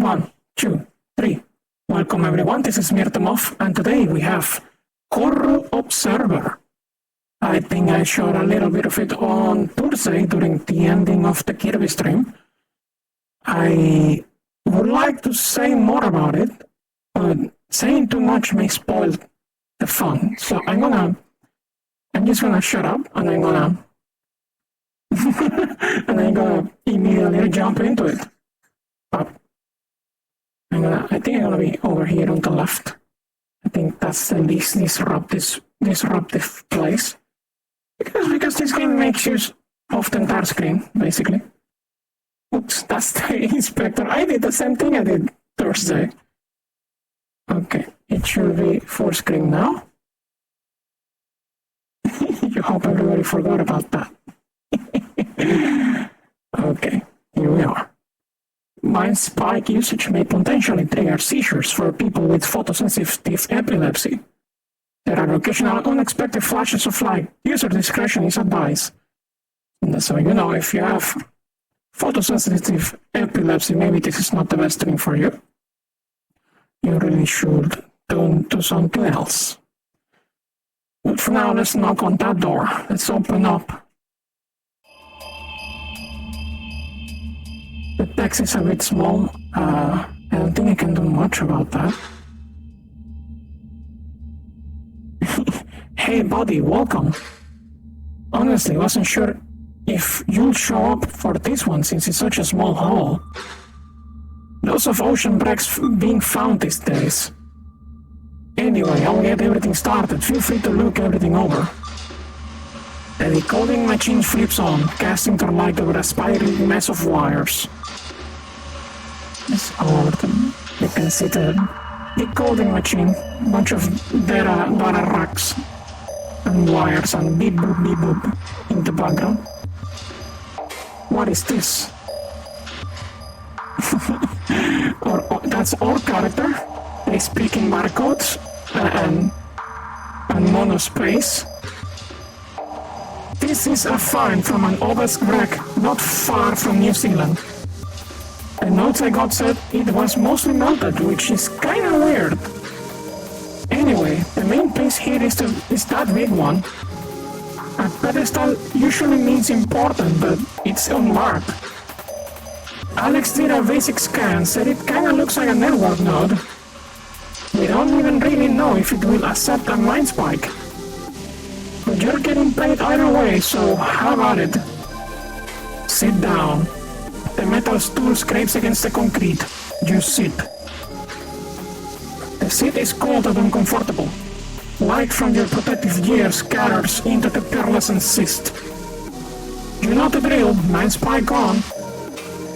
1, 2, 3. Welcome everyone, this is Moth, and today we have corru.observer. I think I showed a little bit of it on Thursday during the ending of the Kirby stream. I would like to say more about it, but saying too much may spoil the fun. So I'm just gonna shut up and I'm gonna immediately jump into it. I think I'm gonna be over here on the left. I think that's the least disruptive place. Because this game makes use of the entire screen, basically. Oops, that's the inspector. I did the same thing I did Thursday. Okay, it should be full screen now. You hope everybody forgot about that. Okay, here we are. Mind spike usage may potentially trigger seizures for people with photosensitive epilepsy. There are occasional unexpected flashes of light. User discretion is advised. So, if you have photosensitive epilepsy, maybe this is not the best thing for you. You really should turn to something else. But for now, let's knock on that door. Let's open up. The text is a bit small. I don't think I can do much about that. Hey buddy, welcome. Honestly, wasn't sure if you'll show up for this one since it's such a small hall. Lots of ocean wrecks being found these days. Anyway, I'll get everything started. Feel free to look everything over. The decoding machine flips on, casting their light over a spiraling mess of wires. You can see the decoding machine, a bunch of data racks and wires and beep boop in the background. What is this? That's our character. They speak in barcodes and monospace. This is a find from an obelisk wreck not far from New Zealand. The notes I got said it was mostly melted, which is kinda weird. Anyway, the main place here is that big one. A pedestal usually means important, but it's unmarked. Alex did a basic scan, said it kinda looks like a network node. We don't even really know if it will accept a mind spike. But you're getting paid either way, so how about it? Sit down. The metal stool scrapes against the concrete. You sit. The seat is cold and uncomfortable. Light from your protective gear scatters into the pearlescent cyst. You know the drill. Mind spike on.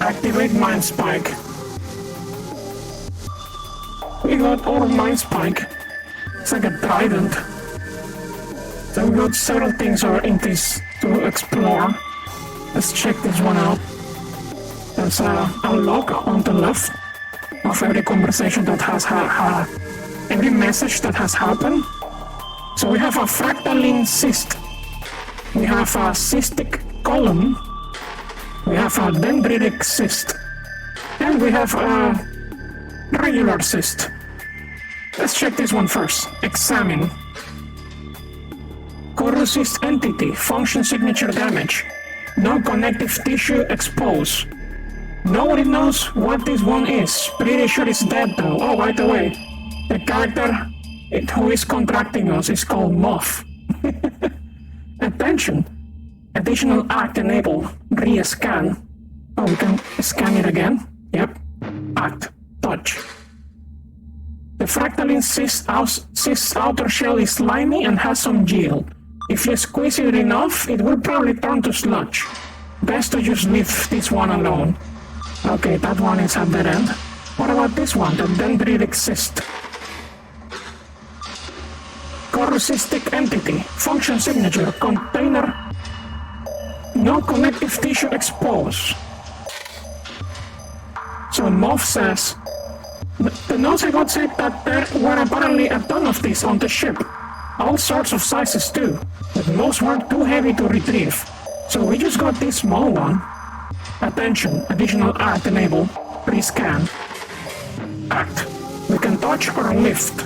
Activate mind spike. We got our mind spike. It's like a trident. So we got several things in this to explore. Let's check this one out. There's a log on the left of every conversation that has every message that has happened. So we have a fractaline cyst. We have a cystic column. We have a dendritic cyst. And we have a regular cyst. Let's check this one first. Examine. Corru entity, function signature damage. No connective tissue exposed. Nobody knows what this one is. Pretty sure it's dead though. Oh, by the way, the character who is contracting us is called Moth. Attention! Additional act enable. Re-scan. Oh, we can scan it again. Yep. Act. Touch. The fractaline cyst's outer shell is slimy and has some gel. If you squeeze it enough, it will probably turn to sludge. Best to just leave this one alone. Okay, that one is at that end. What about this one, the dendritic cyst? Corru entity, function signature, container, no connective tissue exposed. So Moth says, the notes I got said that there were apparently a ton of these on the ship. All sorts of sizes too, but most were too heavy to retrieve. So we just got this small one. Attention, additional act enable, pre-scan. Act. We can touch or lift.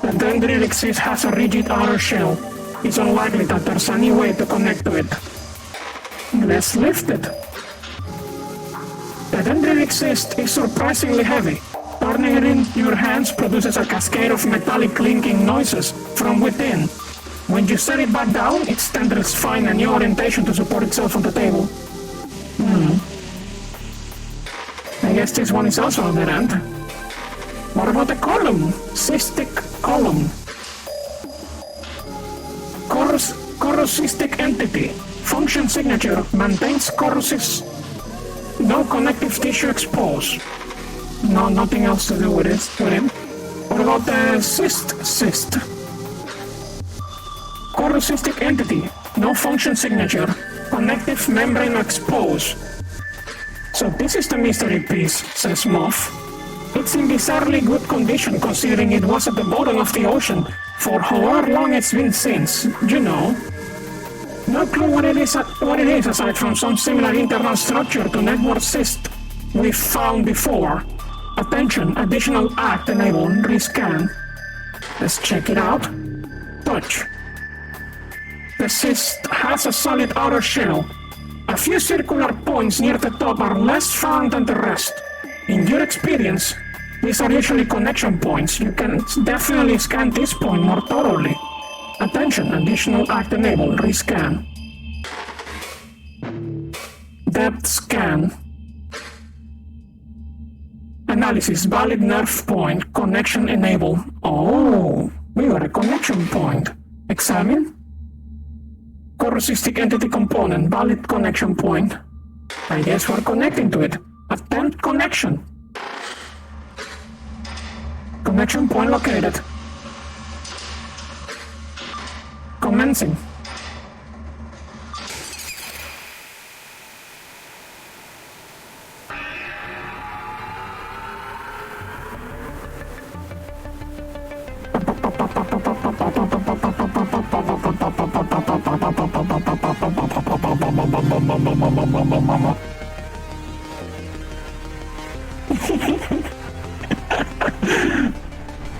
The dendritic cyst has a rigid outer shell. It's unlikely that there's any way to connect to it. Let's lift it. The dendritic cyst is surprisingly heavy. Turning it in your hands produces a cascade of metallic clinking noises from within. When you set it back down, its tendrils find a new orientation to support itself on the table. I guess this one is also on that end. What about the column? Cystic column. Corrocystic entity. Function signature. Maintains corrosive. No connective tissue exposed. No, nothing else to do with it. What about the cyst? Corrocystic entity. No function signature. Connective membrane exposed. So this is the mystery piece, says Moth. It's in bizarrely good condition considering it was at the bottom of the ocean for however long it's been since, you know. No clue what it is aside from some similar internal structure to network cyst we've found before. Attention, additional act enable, rescan. Let's check it out. Touch. The cyst has a solid outer shell. A few circular points near the top are less firm than the rest. In your experience, these are usually connection points. You can definitely scan this point more thoroughly. Attention, additional act enable, rescan. Depth scan. Analysis, valid nerve point, connection enable. Oh, we got a connection point. Examine. Corrocystic entity component, valid connection point. I guess we're connecting to it. Attempt connection. Connection point located. Commencing.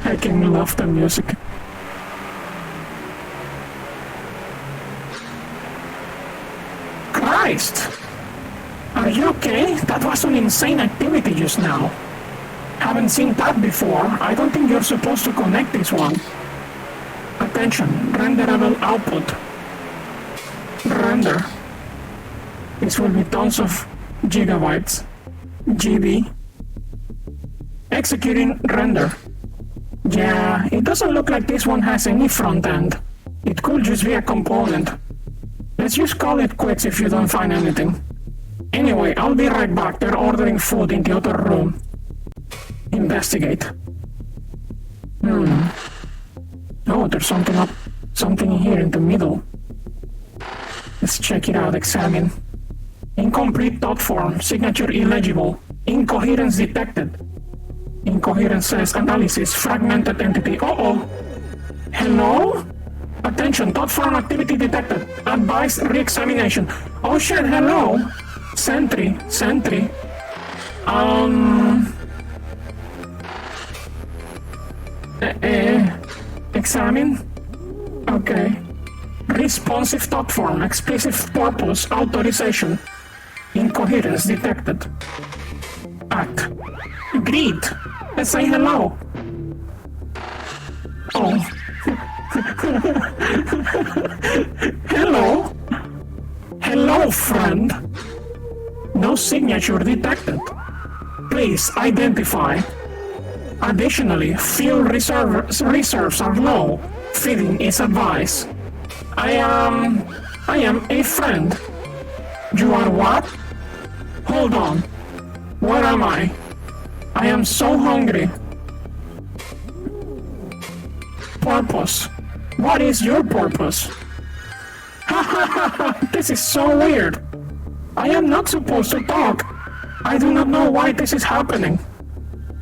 I can love the music. Christ! Are you okay? That was an insane activity just now. Haven't seen that before. I don't think you're supposed to connect this one. Attention, renderable output. Render. This will be tons of gigabytes. GB. Executing render. Yeah, it doesn't look like this one has any front end. It could just be a component. Let's just call it quits if you don't find anything. Anyway, I'll be right back. They're ordering food in the other room. Investigate. Oh, there's something here in the middle. Let's check it out, examine. Incomplete dot form, signature illegible, incoherence detected. Incoherence says analysis, fragmented entity. Uh-oh. Hello? Attention, dot form activity detected. Advice re-examination. Oh shit, hello. Sentry. Examine. Okay. Responsive dot form, explicit purpose, authorization. Incoherence detected. Act. Greet. Let's say hello. Oh. Hello. Hello, friend. No signature detected. Please identify. Additionally, fuel reserves are low. Feeding is advised. I am a friend. You are what? Hold on. Where am I? I am so hungry. Purpose. What is your purpose? This is so weird. I am not supposed to talk. I do not know why this is happening.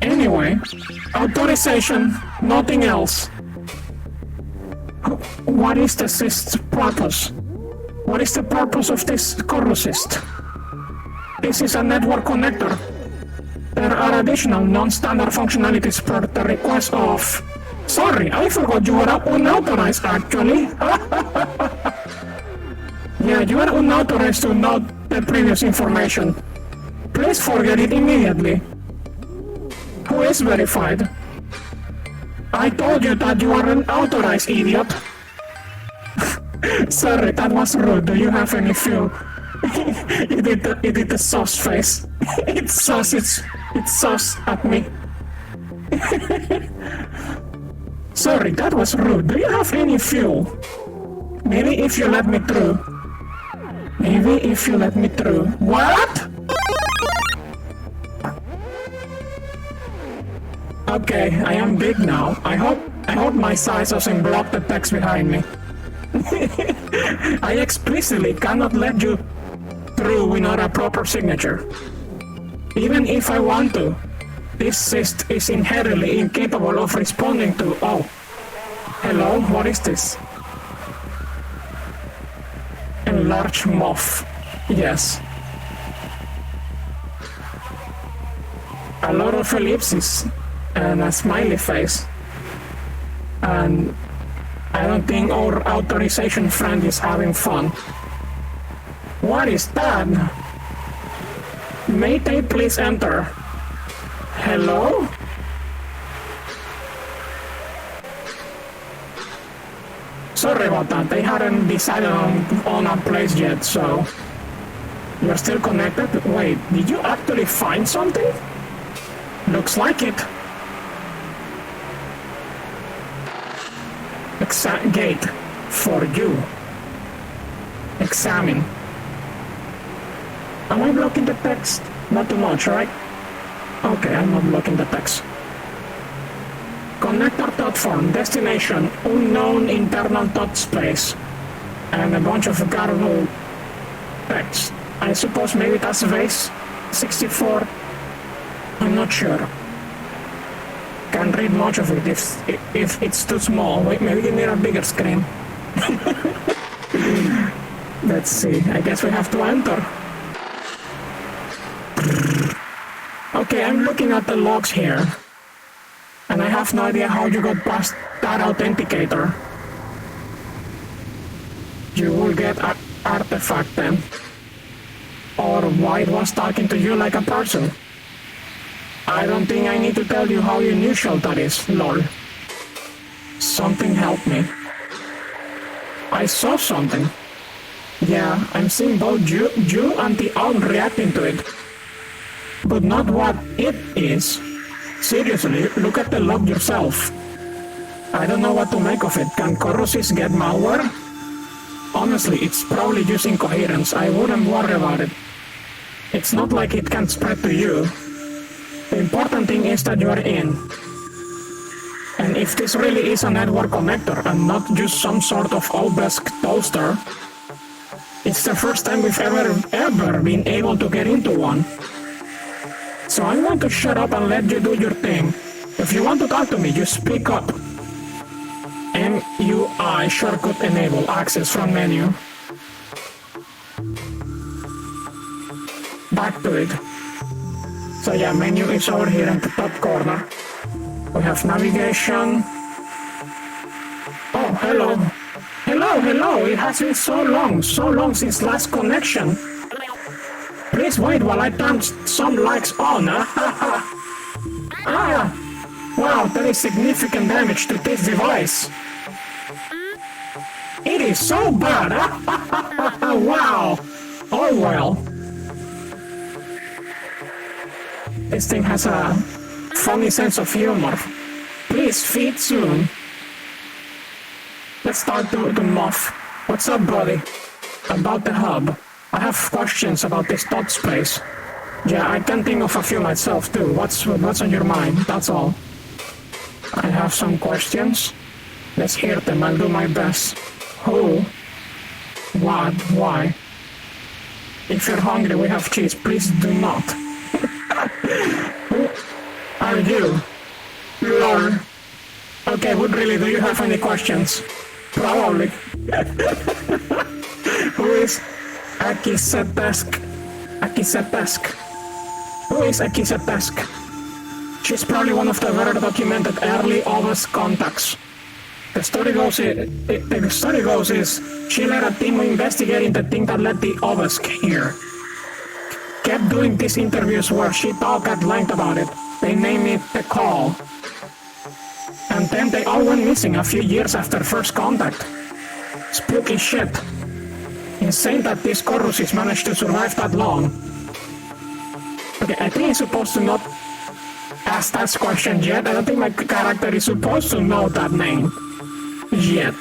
Anyway, authorization, nothing else. What is the cyst's purpose? What is the purpose of this corrocyst? This is a network connector. The There are additional non-standard functionalities per the request of... Sorry, I forgot you were unauthorized actually. Yeah, you are unauthorized to note the previous information. Please forget it immediately. Who is verified? I told you that you are an authorized idiot. Sorry, that was rude. Do you have any fuel? It did the sauce face. It's sauce at me. Sorry, that was rude. Do you have any fuel? Maybe if you let me through. Maybe if you let me through. What? Okay, I am big now. I hope my size doesn't block the text behind me. I explicitly cannot let you through without a proper signature. Even if I want to, this cyst is inherently incapable of responding to... Oh. Hello, what is this? Enlarged Moth. Yes. A lot of ellipses and a smiley face. And I don't think our authorization friend is having fun. What is that? May they please enter? Hello? Sorry about that, they hadn't decided on a place yet, so... You're still connected? Wait, did you actually find something? Looks like it. Gate. For you. Examine. Am I blocking the text? Not too much, right? Okay, I'm not blocking the text. Connector platform, destination, unknown internal dot space, and a bunch of garbled text. I suppose maybe that's vase 64. I'm not sure. Can't read much of it if it's too small. Wait, maybe you need a bigger screen. Let's see. I guess we have to enter. Okay, I'm looking at the logs here. And I have no idea how you got past that authenticator. You will get an artifact then. Or White was talking to you like a person. I don't think I need to tell you how unusual that is, lol. Something helped me. I saw something. Yeah, I'm seeing both you and the owl reacting to it. But not what it is. Seriously, look at the log yourself. I don't know what to make of it. Can corrosives get malware? Honestly, it's probably using coherence. I wouldn't worry about it. It's not like it can spread to you. The important thing is that you are in. And if this really is a network connector and not just some sort of old-desk toaster, it's the first time we've ever been able to get into one. So I'm going to shut up and let you do your thing. If you want to talk to me, just speak up. MUI shortcut enable access from menu. Back to it. So yeah, menu is over here in the top corner. We have navigation. Oh, hello. Hello, it has been so long since last connection. Please wait while I turn some lights on, wow, there is significant damage to this device. It is so bad, wow. Oh well. This thing has a funny sense of humor. Please feed soon. Let's start the Moth. What's up, buddy? About the hub. I have questions about this dot space. Yeah, I can think of a few myself too. What's on your mind? That's all. I have some questions. Let's hear them. I'll do my best. Who? What? Why? If you're hungry, we have cheese. Please do not. Who are you? Lol. Okay, but really, do you have any questions? Probably. Who is Akisetesk? Who is Akisa Tusk? She's probably one of the very documented early Ovus contacts. The story goes is she led a team investigating the thing that led the Ovus here. Kept doing these interviews where she talked at length about it. They named it The Call. And then they all went missing a few years after first contact. Spooky shit. Insane that these corruses managed to survive that long. Okay, I think I'm supposed to not ask that question yet. I don't think my character is supposed to know that name yet.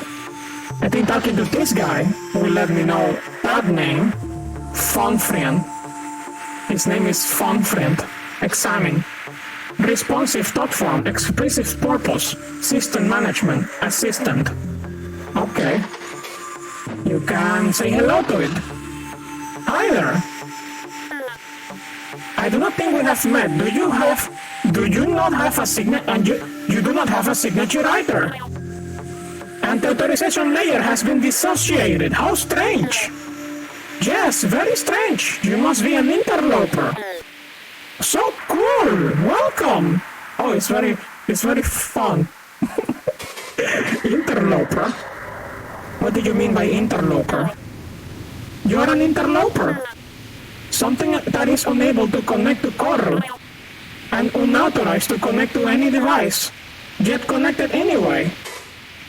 I think talking to this guy will let me know that name. Fonfriend. His name is Fonfriend. Examine. Responsive thought form, expressive purpose, system management, assistant. Okay. You can say hello to it. Hi there. I do not think we have met. Do you not have a signature? And you do not have a signature either. And the authorization layer has been dissociated. How strange. Yes, very strange. You must be an interloper. So cool. Welcome. Oh, it's very fun. Interloper? What do you mean by interloper? You're an interloper. Something that is unable to connect to corru and unauthorized to connect to any device, yet connected anyway.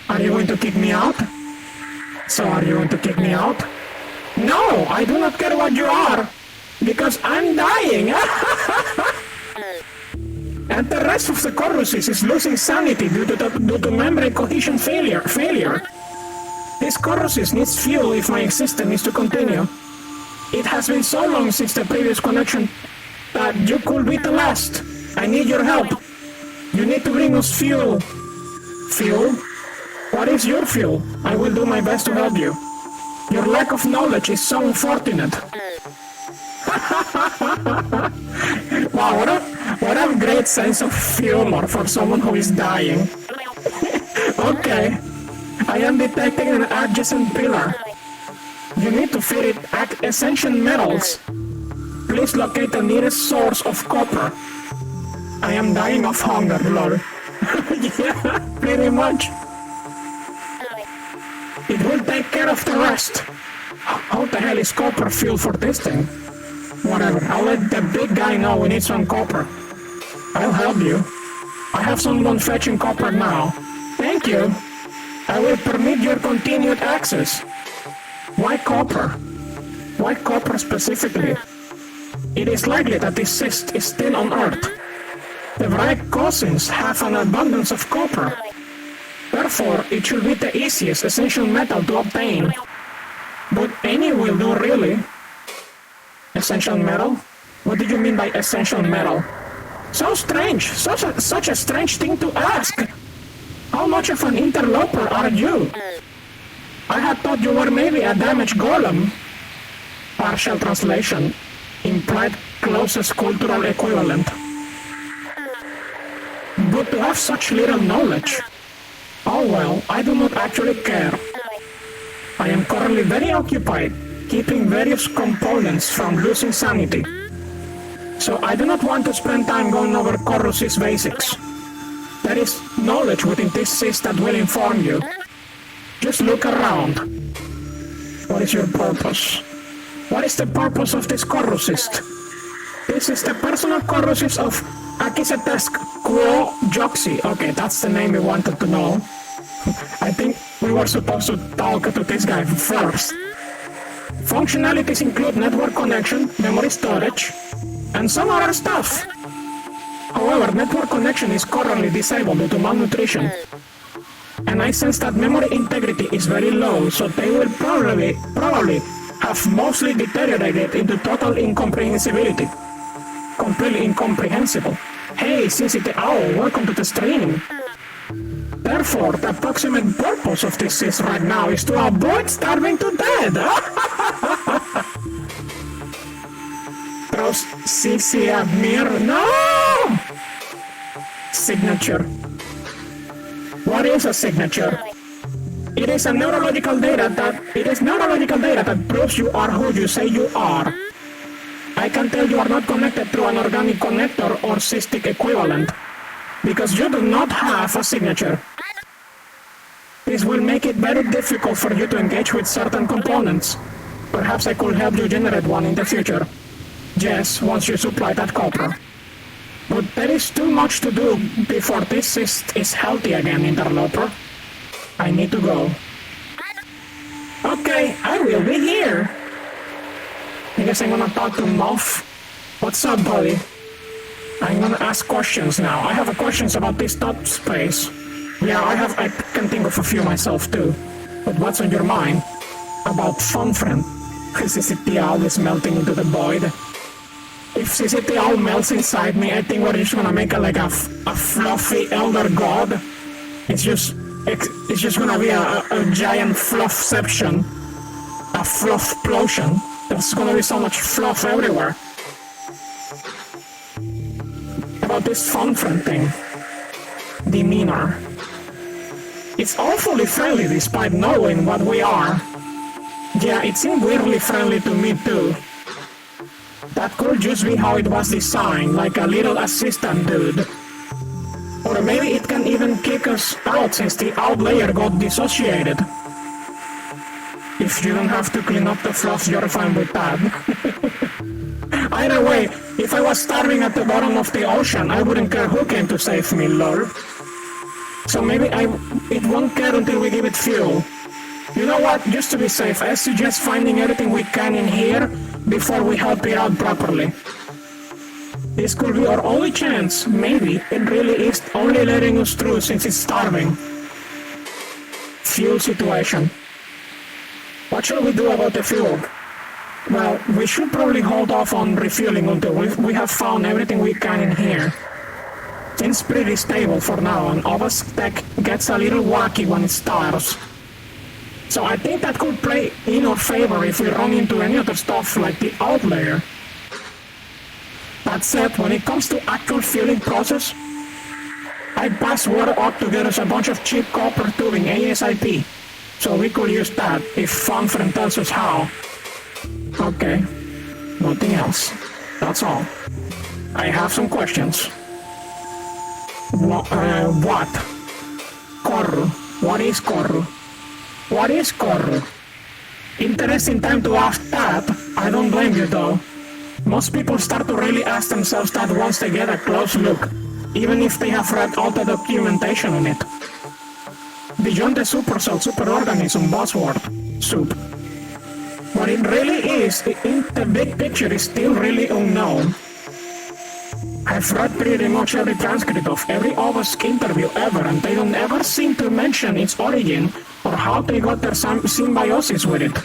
Are you going to kick me out? So are you going to kick me out? No, I do not care what you are, because I'm dying. And the rest of the corruses is losing sanity due to membrane cohesion failure. This corrusis needs fuel if my existence is to continue. It has been so long since the previous connection that you could be the last. I need your help. You need to bring us fuel. Fuel? What is your fuel? I will do my best to help you. Your lack of knowledge is so unfortunate. Wow, what a great sense of humor for someone who is dying. Okay, I am detecting an adjacent pillar. You need to feed it essential metals. Please locate the nearest source of copper. I am dying of hunger, lol. Yeah, pretty much. It will take care of the rest. How the hell is copper fuel for this thing? Whatever, I'll let the big guy know we need some copper. I'll help you. I have someone fetching copper now. Thank you. I will permit your continued access. Why copper? Why copper specifically? It is likely that this cyst is still on Earth. The Vrike cousins have an abundance of copper. Therefore, it should be the easiest essential metal to obtain. But any will do, really. Essential metal? What do you mean by essential metal? So strange! Such a strange thing to ask! How much of an interloper are you? I had thought you were maybe a damaged golem. Partial translation. Implied closest cultural equivalent. But to have such little knowledge. Oh well, I do not actually care. I am currently very occupied, keeping various components from losing sanity. So I do not want to spend time going over corrusis basics. There is knowledge within this cyst that will inform you. Just look around. What is your purpose? What is the purpose of this corrucyst? This is the personal corrucyst of Akisetesk Quo Joxi. Okay, that's the name we wanted to know. I think we were supposed to talk to this guy first. Functionalities include network connection, memory storage, and some other stuff. However, network connection is currently disabled due to malnutrition. And I sense that memory integrity is very low, so they will probably have mostly deteriorated into total incomprehensibility. Completely incomprehensible. Hey, Sensei Owl, welcome to the stream. Therefore, the approximate purpose of this is right now is to avoid starving to death. Trust CC Admir. No! Signature. What is a signature? It is neurological data that proves you are who you say you are. I can tell you are not connected through an organic connector or cystic equivalent, because you do not have a signature. This will make it very difficult for you to engage with certain components. Perhaps I could help you generate one in the future. Yes, once you supply that copper. But there is too much to do before this cyst is healthy again, interloper. I need to go. Okay, I will be here. I guess I'm gonna talk to Moth. What's up, buddy? I'm gonna ask questions now. I have questions about this top space. Yeah, I can think of a few myself too. But what's on your mind? About Funfriend. CCTL is melting into the void. If CCTL melts inside me, I think we're just gonna make a fluffy elder god. It's just gonna be a giant fluffception. A fluffplosion. There's gonna be so much fluff everywhere. About this Funfriend thing. Demeanor. It's awfully friendly despite knowing what we are. Yeah, it seemed weirdly friendly to me too. That could just be how it was designed, like a little assistant dude. Or maybe it can even kick us out since the out layer got dissociated. If you don't have to clean up the fluff, you're fine with that. Either way, if I was starving at the bottom of the ocean, I wouldn't care who came to save me, lol. So maybe it won't care until we give it fuel. You know what, just to be safe, I suggest finding everything we can in here before we help it out properly. This could be our only chance, maybe it really is only letting us through since it's starving. Fuel situation. What should we do about the fuel? Well, we should probably hold off on refueling until we have found everything we can in here. Seems pretty stable for now, and Obelisk tech gets a little wacky when it starts. So I think that could play in our favor if we run into any other stuff like the outlayer. That said, when it comes to actual fueling process, I passed water up to get us a bunch of cheap copper tubing ASAP. So we could use that if Funfriend tells us how. Okay, nothing else. That's all. I have some questions. What? Corru. What is Corru? What is Corru? Interesting time to ask that. I don't blame you though. Most people start to really ask themselves that once they get a close look, even if they have read all the documentation on it. Beyond the supercell superorganism buzzword, soup. What it really is, in the big picture, is still really unknown. I've read pretty much every transcript of every Obelisk interview ever, and they don't ever seem to mention its origin or how they got their symbiosis with it.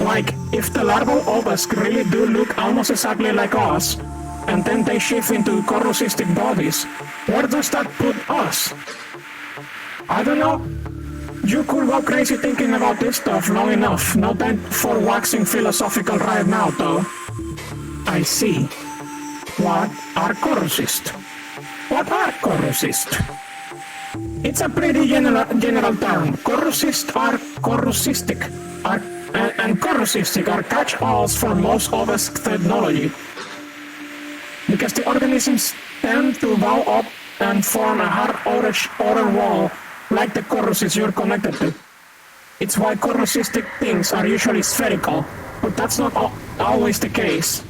Like, if the larval Obelisk really do look almost exactly like us, and then they shift into corrucystic bodies, where does that put us? I don't know. You could go crazy thinking about this stuff long enough. No time for waxing philosophical right now, though. I see. What are corrucysts? What are corrucysts? It's a pretty general term. Corrucysts are corrucystic, and corrucystic are catch-alls for most Obelisk technology. Because the organisms tend to bow up and form a hard outer wall like the corrucysts you're connected to. It's why corrucystic things are usually spherical, but that's not always the case.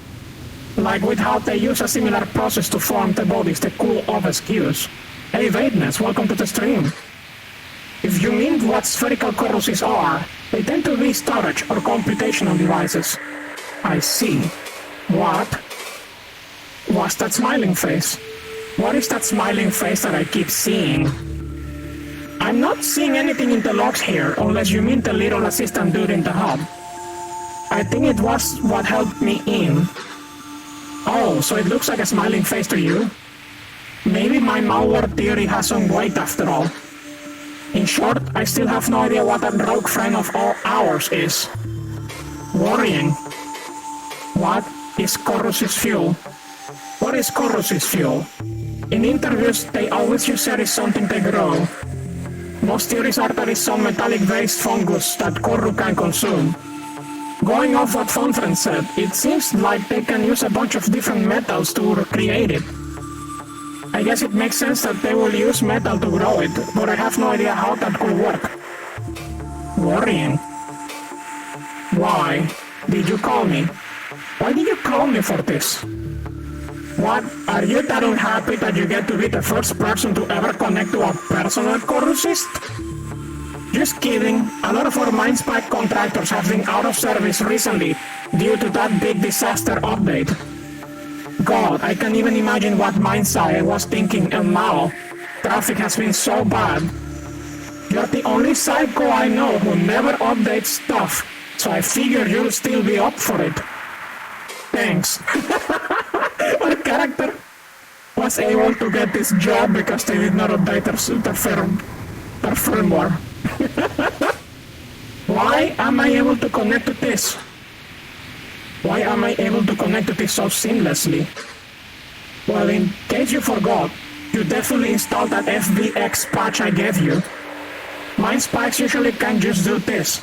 Like with how they use a similar process to form the bodies the cool Obelisk use. Hey Vaidness, welcome to the stream. If you mean what spherical corrucysts are, they tend to be storage or computational devices. I see. What? What's that smiling face? What is that smiling face that I keep seeing? I'm not seeing anything in the logs here, unless you mean the little assistant dude in the hub. I think it was what helped me in. Oh, so it looks like a smiling face to you? Maybe my malware theory has some weight after all. In short, I still have no idea what a rogue friend of all ours is. Worrying. What is corrosive fuel? What is corrosive fuel? In interviews, they always use it as something they grow. Most theories are that it's some metallic-based fungus that Corru can consume. Going off what Fonfren said, it seems like they can use a bunch of different metals to create it. I guess it makes sense that they will use metal to grow it, but I have no idea how that could work. Worrying. Why did you call me? Why did you call me for this? What, are you that unhappy that you get to be the first person to ever connect to a personal corrucist? Just kidding, a lot of our MineSpike contractors have been out of service recently due to that big disaster update. God, I can't even imagine what MineSci was thinking, and now traffic has been so bad. You're the only psycho I know who never updates stuff, so I figure you'll still be up for it. Thanks. Our character was able to get this job because they did not update their firmware. Why am I able to connect to this? Why am I able to connect to this so seamlessly? Well, in case you forgot, you definitely installed that FBX patch I gave you. MineSpikes usually can't just do this.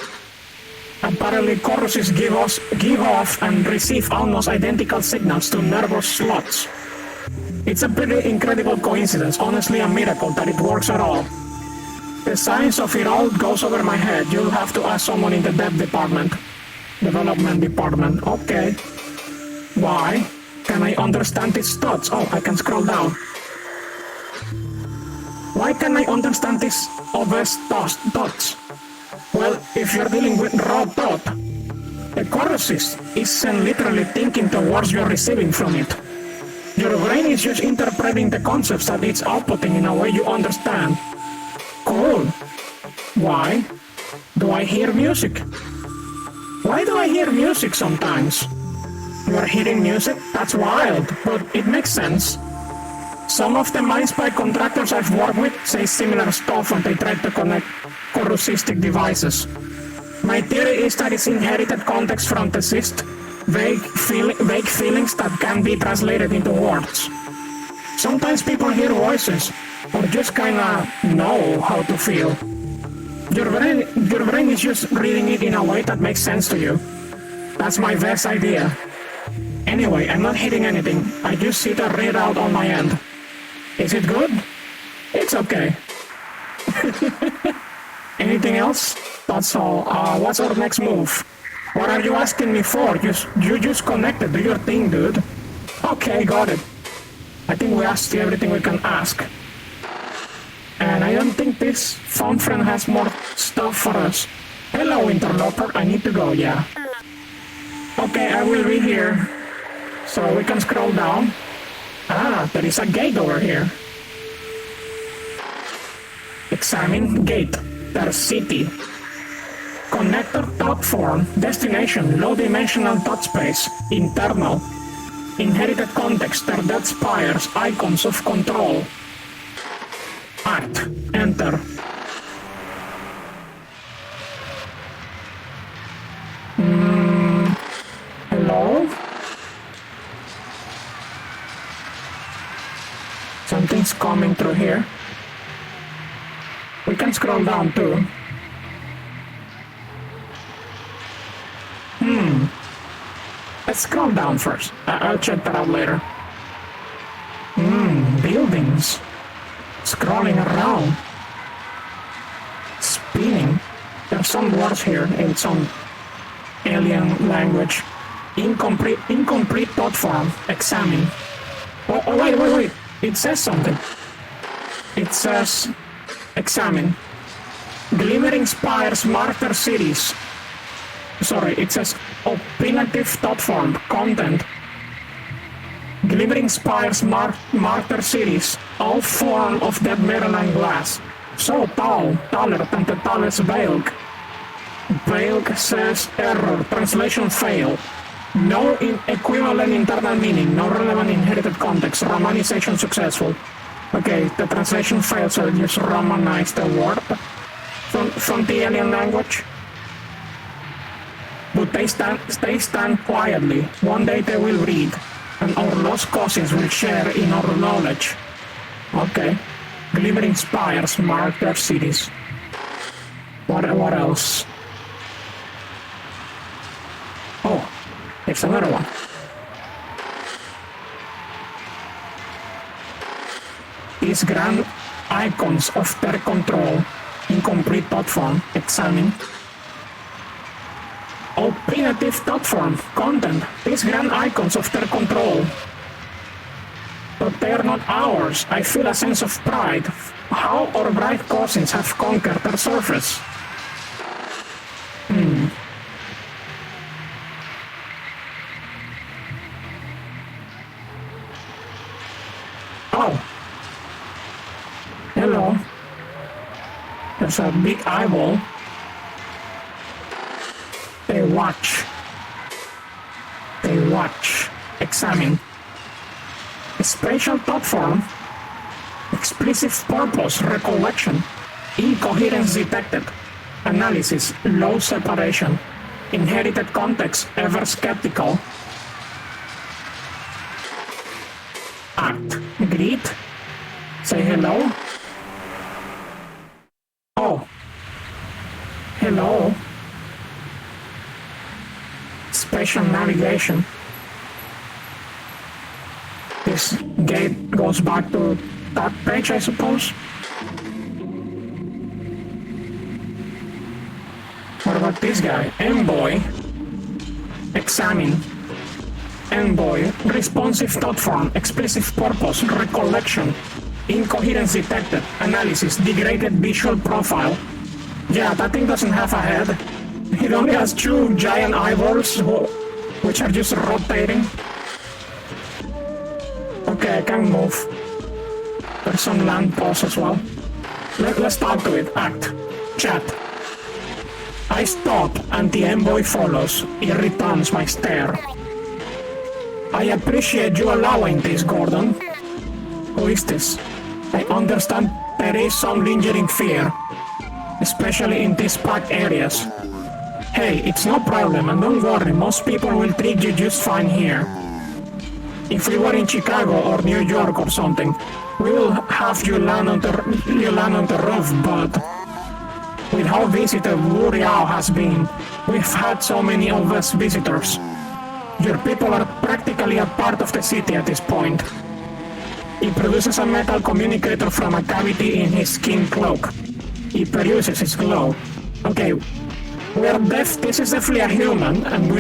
Apparently, Corruses give off and receive almost identical signals to nervous slots. It's a pretty incredible coincidence, honestly a miracle that it works at all. The science of it all goes over my head. You'll have to ask someone in the development department. Okay. Why? Can I understand these thoughts? Oh, I can scroll down. Why can I understand these obvious thoughts? Well, if you're dealing with raw thought, a corrusist isn't literally thinking the words you're receiving from it. Your brain is just interpreting the concepts that it's outputting in a way you understand. Cool. Why do I hear music? Why do I hear music sometimes? You're hearing music? That's wild, but it makes sense. Some of the MineSpike contractors I've worked with say similar stuff when they try to connect corrusistic devices. My theory is that it's inherited context from the cyst, vague feelings that can be translated into words. Sometimes people hear voices, or just kinda know how to feel. Your brain is just reading it in a way that makes sense to you. That's my best idea. Anyway, I'm not hitting anything. I just see the readout on my end. Is it good? It's okay. Anything else? That's all. What's our next move? What are you asking me for? You just connected. Do your thing, dude. Okay, got it. I think we asked everything we can ask. And I don't think this phone friend has more stuff for us. Hello, interloper. I need to go, yeah. Okay, I will be here. So we can scroll down. Ah, there is a gate over here. Examine gate. There's city. Connector thought form. Destination. Low-dimensional thought space. Internal. Inherited context. There dead spires. Icons of control. Art. Enter. Hello? Something's coming through here. We can scroll down too. Let's scroll down first. I'll check that out later. Buildings. Scrolling around. Spinning. There's some words here in some alien language. Incomplete thought form. Examine. Oh, wait. It says something. It says, examine. Glimmering spires martyr cities. Sorry, it says opinative thought form. Content. Glimmering spires martyr cities. All form of dead metal and glass. So tall, taller than the tallest Veilg. Veilg says error. Translation fail. No equivalent internal meaning, no relevant inherited context, romanization successful. Okay, the translation failed, so it just romanized the word from the alien language. But they stand quietly. One day they will read, and our lost cousins will share in our knowledge. Okay. Glimmering spires mark their cities. What else? Here's another one. These grand icons of their control, incomplete thought form, examine. Opinative thought form, content, these grand icons of their control. But they're not ours. I feel a sense of pride. How our bright cousins have conquered their surface. Oh. Hello. There's a big eyeball. They watch. They watch. Examine. Spatial thought form. Explicit purpose, recollection. Incoherence detected. Analysis, low separation. Inherited context, ever skeptical. Act. Greet. Say hello. Oh. Hello. Spatial navigation. This gate goes back to that page, I suppose. What about this guy? Envoy. Examine. Envoy. Responsive thought form. Explicit purpose. Recollection. Incoherence detected. Analysis. Degraded visual profile. Yeah, that thing doesn't have a head. It only has two giant eyeballs, which are just rotating. Okay, I can move. There's some land pause as well. Let's talk to it. Act. Chat. I stop and the envoy follows. It returns my stare. I appreciate you allowing this, Gordon. Who is this? I understand there is some lingering fear, especially in these packed areas. Hey, it's no problem, and don't worry, most people will treat you just fine here. If we were in Chicago or New York or something, we will have you land on the roof, but with how visited Wuriao has been, we've had so many of us visitors. Your people are practically a part of the city at this point. He produces a metal communicator from a cavity in his skin cloak. He produces his glow. Okay, this is definitely a human, and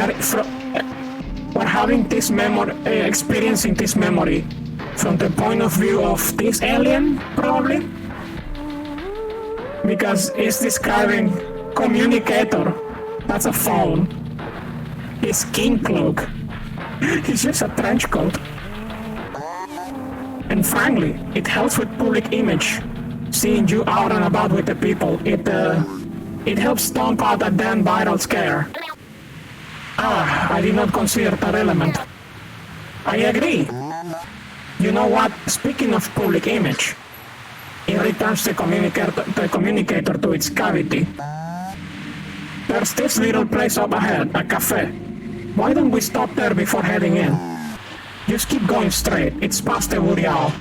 we're having this memory, experiencing this memory from the point of view of this alien, probably? Because it's describing communicator. That's a phone. His skin cloak. It's just a trench coat. And frankly, it helps with public image. Seeing you out and about with the people, it helps stomp out a damn viral scare. I did not consider that element. I agree. You know what? Speaking of public image, it returns the communicator to its cavity. There's this little place up ahead, a cafe. Why don't we stop there before heading in? Just keep going straight. It's past the Wuriao.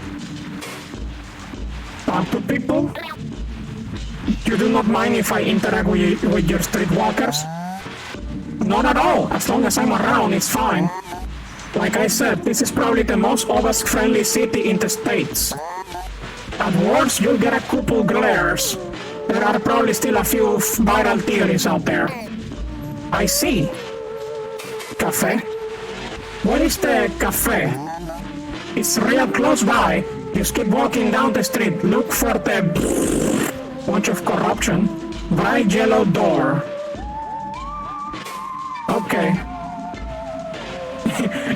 Talk to people? You do not mind if I interact with your streetwalkers? Not at all. As long as I'm around, it's fine. Like I said, this is probably the most obelisk-friendly city in the States. At worst, you'll get a couple glares. There are probably still a few viral theories out there. I see. Cafe? Where is the cafe? It's real close by. Just keep walking down the street. Look for the bunch of corruption. Bright yellow door. Okay.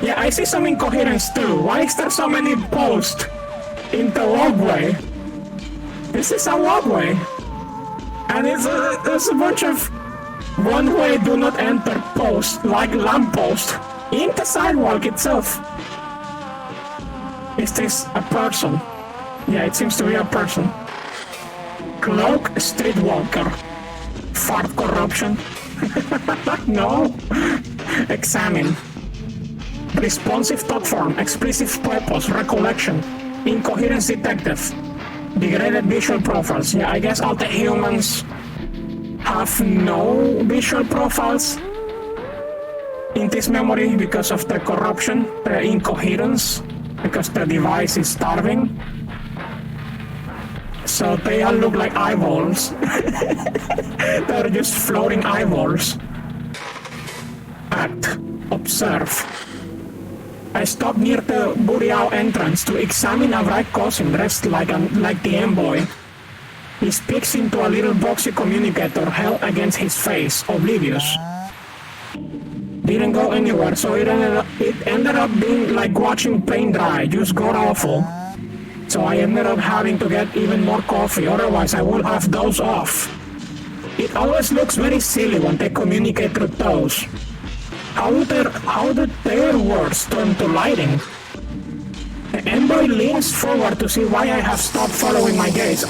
Yeah, I see some incoherence too. Why is there so many posts in the walkway? This is a walkway. And there's a bunch of one-way do not enter posts, like lampposts, in the sidewalk itself. Is this a person? Yeah, it seems to be a person. Cloak streetwalker. Fart corruption. No. Examine. Responsive thought form, explicit purpose, recollection, incoherence detective, degraded visual profiles. Yeah, I guess all the humans have no visual profiles. in this memory because of the corruption, the incoherence, because the device is starving. So they all look like eyeballs. They're just floating eyeballs. Act. Observe. I stopped near the Burial entrance to examine a right cousin dressed like the envoy. He speaks into a little boxy communicator held against his face, oblivious. Didn't go anywhere, so it ended up being like watching paint dry, just god-awful. So I ended up having to get even more coffee, otherwise I would have dozed off. It always looks very silly when they communicate through toes. How do their words turn to lighting? The envoy leans forward to see why I have stopped following my gaze.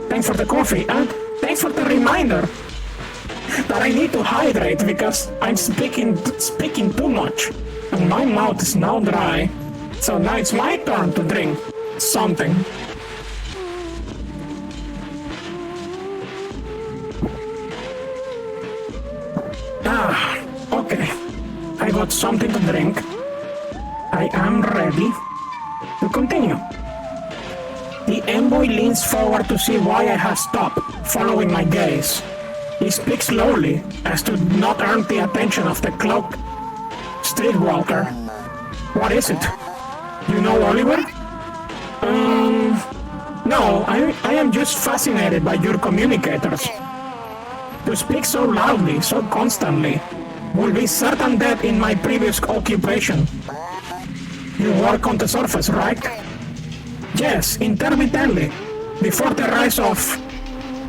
Thanks for the coffee, and thanks for the reminder that I need to hydrate because I'm speaking too much, and my mouth is now dry. So now it's my turn to drink something. Okay. I got something to drink. I am ready to continue. The envoy leans forward to see why I have stopped following my gaze. He speaks slowly as to not earn the attention of the cloaked streetwalker. What is it? You know Oliver? No, I am just fascinated by your communicators. To speak so loudly, so constantly, will be certain death in my previous occupation. You work on the surface, right? Yes, intermittently. Before the rise of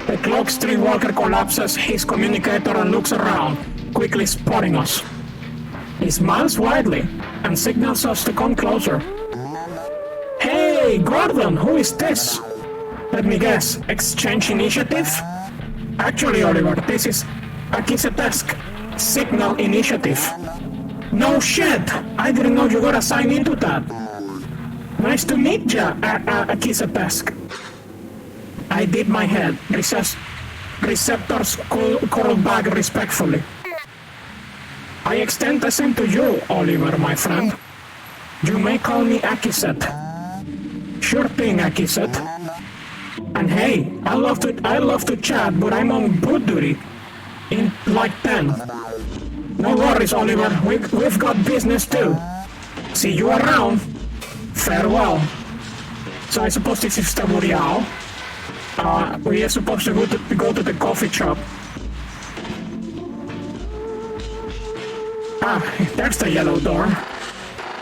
the cloak streetwalker collapses his communicator and looks around, quickly spotting us. He smiles widely and signals us to come closer. Hey, Gordon, who is this? Let me guess, exchange initiative? Actually, Oliver, this is a Kisetesque signal initiative. No shit! I didn't know you got assigned into that. Nice to meet ya, Kisetesque. I did my head. Receptors called back respectfully. I extend the same to you, Oliver, my friend. You may call me Akiset. Sure thing, Akiset. And hey, I love to chat, but I'm on boot duty in like 10. No worries, Oliver. We've got business too. See you around. Farewell. So I suppose this is the Burial. We are supposed to go to the coffee shop. There's the yellow door.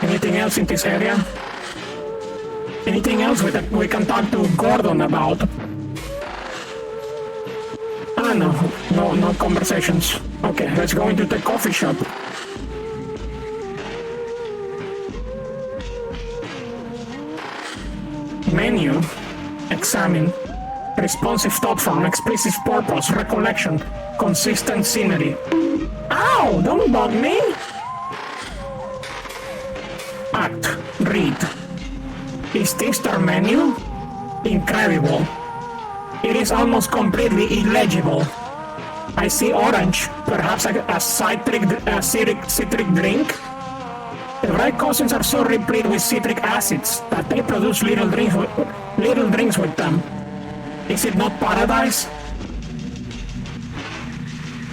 Anything else in this area? Anything else we can talk to Gordon about? No conversations. Okay, let's go into the coffee shop. Menu. Examine. Responsive thought form, explicit purpose, recollection, consistent scenery. Ow! Don't bug me! Act. Read. Is this their menu? Incredible. It is almost completely illegible. I see orange, perhaps a citric drink. The right cousins are so replete with citric acids that they produce little drinks with them. Is it not paradise?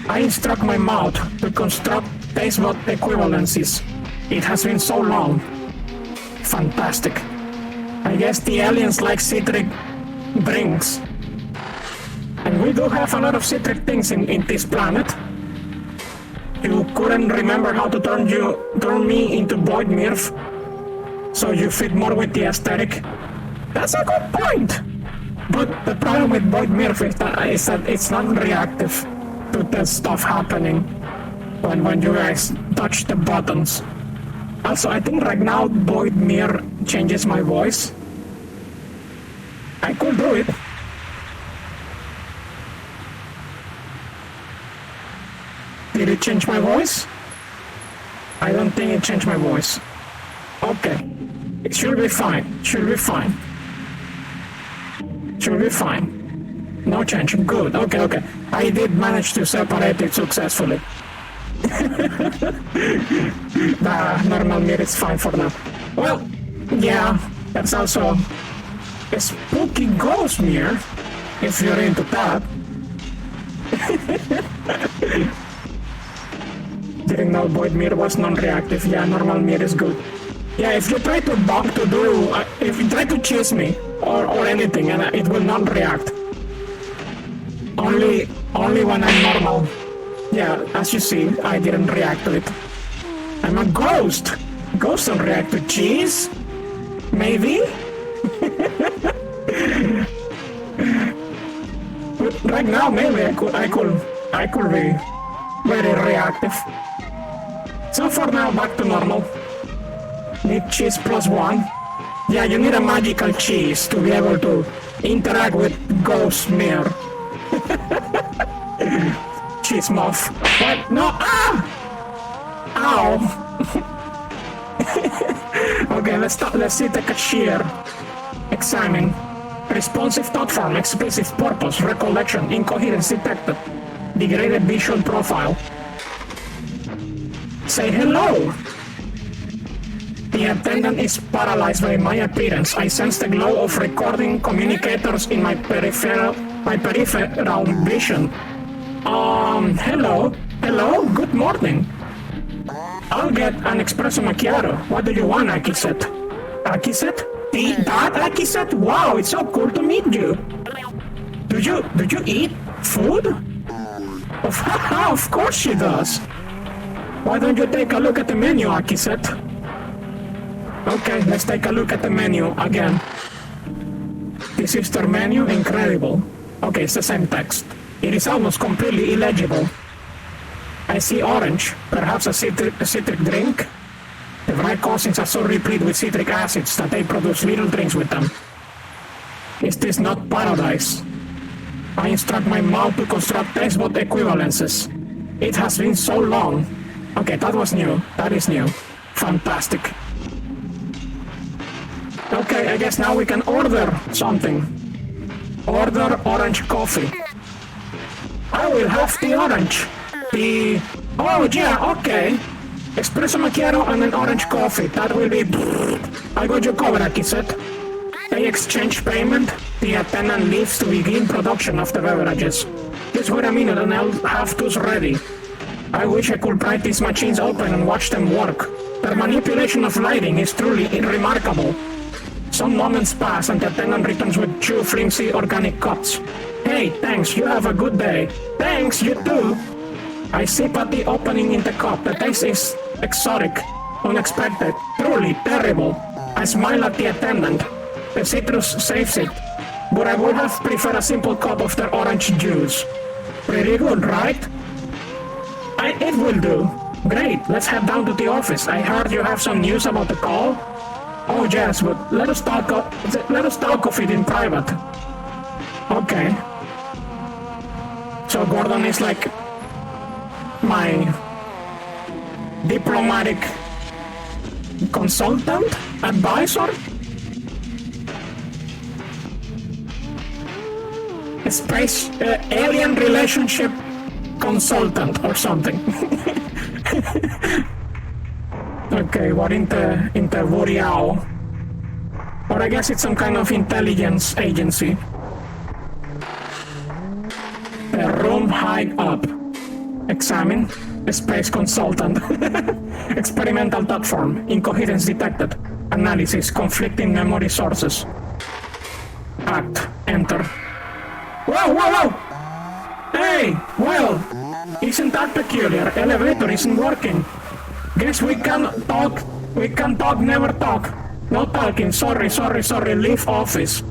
I instruct my mouth to construct taste bud equivalencies. It has been so long. Fantastic. I guess the aliens like citric drinks. And we do have a lot of citric things in this planet. You couldn't remember how to turn me into Boyd Mirth, so you fit more with the aesthetic. That's a good point! But the problem with Boyd Mirth is that it's not reactive to the stuff happening when you guys touch the buttons. Also, I think right now Boyd Mirth changes my voice. I could do it. Did it change my voice? I don't think it changed my voice. Okay. It should be fine. Should be fine. Should be fine. No change. Good. Okay. I did manage to separate it successfully. Normal meat is fine for now. Well, yeah, that's also a spooky ghost mirror, if you're into that. Didn't know void mirror was non-reactive. Yeah, normal mirror is good. Yeah, if you try to if you try to chase me or anything, and it will not react. Only when I'm normal. Yeah, as you see, I didn't react to it. I'm a ghost. Ghosts don't react to cheese. Maybe. But right now, maybe I could be very reactive. So for now, back to normal. Need cheese +1. Yeah, you need a magical cheese to be able to interact with ghost mirror. Cheese moth. What? No! Ah! Ow! Okay, let's see the cashier. Examine. Responsive thought form, explicit purpose, recollection, incoherence detected. Degraded visual profile. Say hello! The attendant is paralyzed by my appearance. I sense the glow of recording communicators in my peripheral vision. Hello? Hello? Good morning. I'll get an espresso macchiato. What do you want, Akiset? Akiset? That Akiset? Wow, it's so cool to meet you. Do you eat food? Of course she does. Why don't you take a look at the menu, Akiset? Okay, let's take a look at the menu again. This is their menu, incredible. Okay, it's the same text. It is almost completely illegible. I see orange, perhaps a citric drink. The bright coatings are so replete with citric acids that they produce little drinks with them. Is this not paradise? I instruct my mouth to construct textbook equivalences. It has been so long. Okay, that was new. That is new. Fantastic. Okay, I guess now we can order something. Order orange coffee. I will have the orange. Oh yeah, okay. Espresso macchiato and an orange coffee. That will be... I got you covered, Akiset. They exchange payment. The attendant leaves to begin production of the beverages. Just wait a minute and I'll have those ready. I wish I could pry these machines open and watch them work. Their manipulation of lighting is truly remarkable. Some moments pass and the attendant returns with 2 flimsy organic cups. Hey, thanks, you have a good day. Thanks, you too. I sip at the opening in the cup. The taste is exotic, unexpected, truly terrible. I smile at the attendant. The citrus saves it, but I would have preferred a simple cup of their orange juice. Pretty good, right? It will do. Great, let's head down to the office. I heard you have some news about the call. Oh yes, but let us talk of it in private. Okay. So Gordon is like my diplomatic consultant, advisor, space alien relationship consultant or something. Okay, what in the Boreal? Or I guess it's some kind of intelligence agency. The room high up. Examine. Space consultant. Experimental platform. Incoherence detected. Analysis. Conflicting memory sources. Act. Enter. Whoa, whoa, whoa! Hey, well, isn't that peculiar? Elevator isn't working. Guess we can talk, never talk. No talking, sorry, leave office.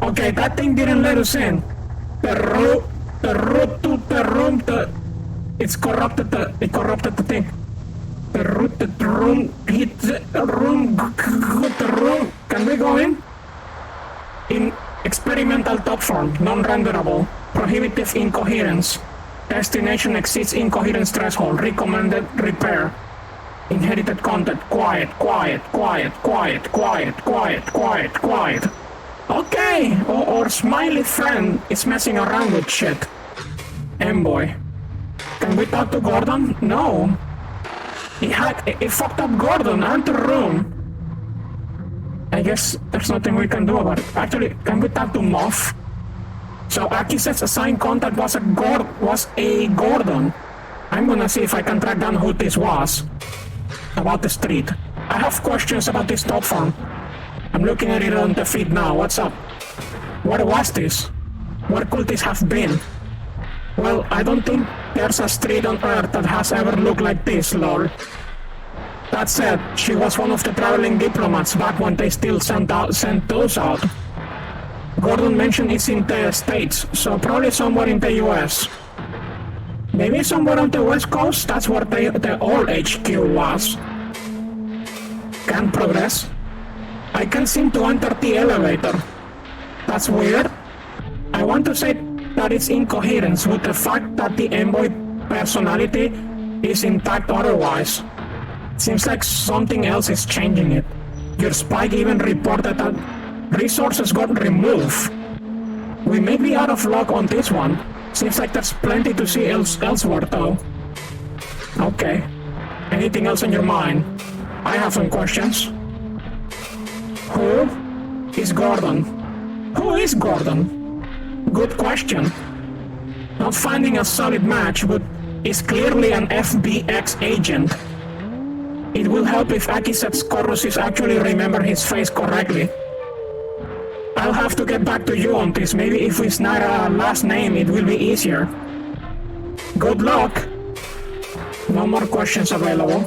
Okay, that thing didn't let us in. It corrupted the thing. The room. Can we go in? In experimental top form, non-renderable, prohibitive incoherence. Destination exceeds incoherence threshold, recommended repair. Inherited content, quiet. Okay, our smiley friend is messing around with shit. Boy. Can we talk to Gordon? No. He fucked up Gordon and the room. I guess there's nothing we can do about it. Actually, can we talk to Moth? So Aki says assigned contact was a Gordon. I'm gonna see if I can track down who this was. About the street. I have questions about this top farm. I'm looking at it on the feed now. What's up? Where was this? Where could this have been? Well, I don't think there's a street on Earth that has ever looked like this, lol. That said, she was one of the traveling diplomats back when they still sent those out. Gordon mentioned it's in the States, so probably somewhere in the US. Maybe somewhere on the West Coast? That's where the old HQ was. Can't progress. I can't seem to enter the elevator. That's weird. I want to say that it's incoherence with the fact that the envoy personality is intact otherwise. Seems like something else is changing it. Your spike even reported that resources got removed. We may be out of luck on this one. Seems like there's plenty to see elsewhere though. Okay. Anything else on your mind? I have some questions. Who is Gordon? Who is Gordon? Good question. Not finding a solid match, but is clearly an FBX agent. It will help if Akiset's Corrusis actually remember his face correctly. I'll have to get back to you on this. Maybe if we snag a last name, it will be easier. Good luck. No more questions available.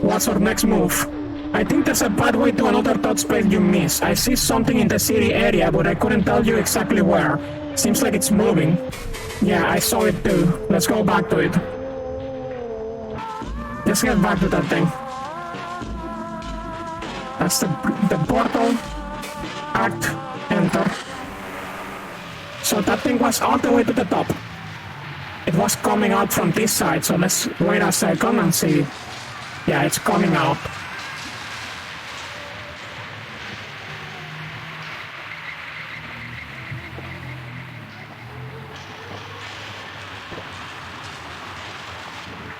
What's our next move? I think there's a pathway to another thought space you missed. I see something in the city area, but I couldn't tell you exactly where. Seems like it's moving. Yeah, I saw it too. Let's go back to it. Let's get back to that thing. That's the portal. Act. Enter. So that thing was all the way to the top. It was coming out from this side, so let's wait a second and see. Yeah, it's coming out.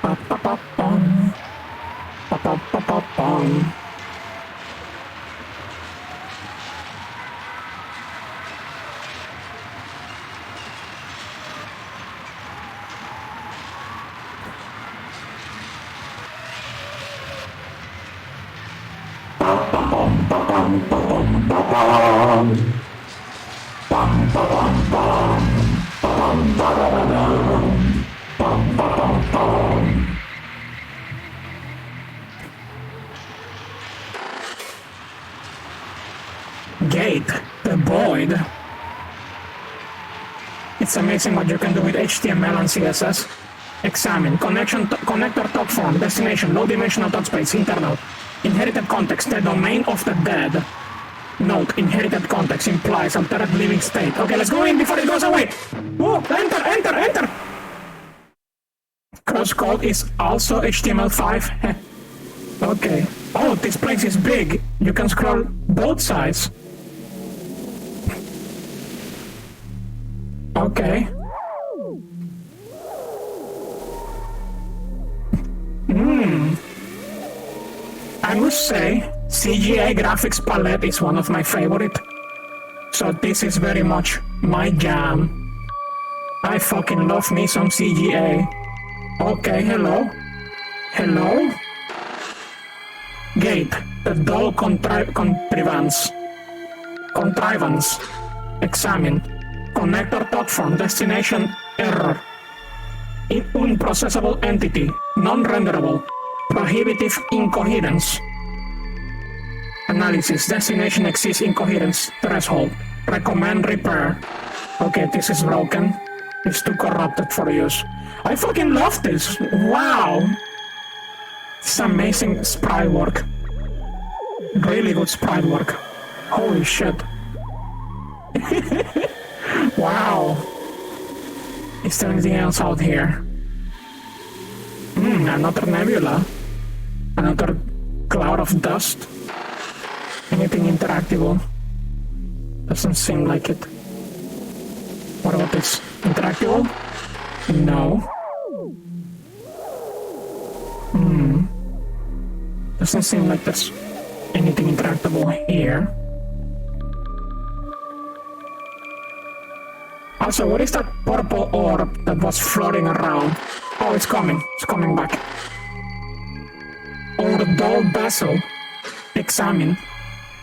Pa-pa-pa-pum. Pa-pa-pa-pa-pum. Gate, the void. It's amazing what you can do with HTML and CSS. Examine, connector top form, destination, low dimensional dot space, internal. Inherited context, the domain of the dead. Note, inherited context implies altered living state. Okay, let's go in before it goes away. Whoa, enter. Cross code is also HTML5. Okay. Oh, this place is big. You can scroll both sides. Okay. I must say, CGI graphics palette is one of my favorite. So this is very much my jam. I fucking love me some CGI. Okay, hello. Hello? Gate, the dull contrivance. Examine. Connector platform, destination error. Unprocessable entity, non-renderable. Prohibitive incoherence. Analysis, destination exceeds incoherence threshold. Recommend repair. Okay, this is broken. It's too corrupted for use. I fucking love this! Wow! It's amazing sprite work. Really good sprite work. Holy shit. Wow. Is there anything else out here? Another nebula. Another cloud of dust. Anything interactable? Doesn't seem like it. What about this? Interactable? No. Doesn't seem like there's anything interactable here. Also, what is that purple orb that was floating around? Oh, it's coming. It's coming back. Or dull vessel. Examine.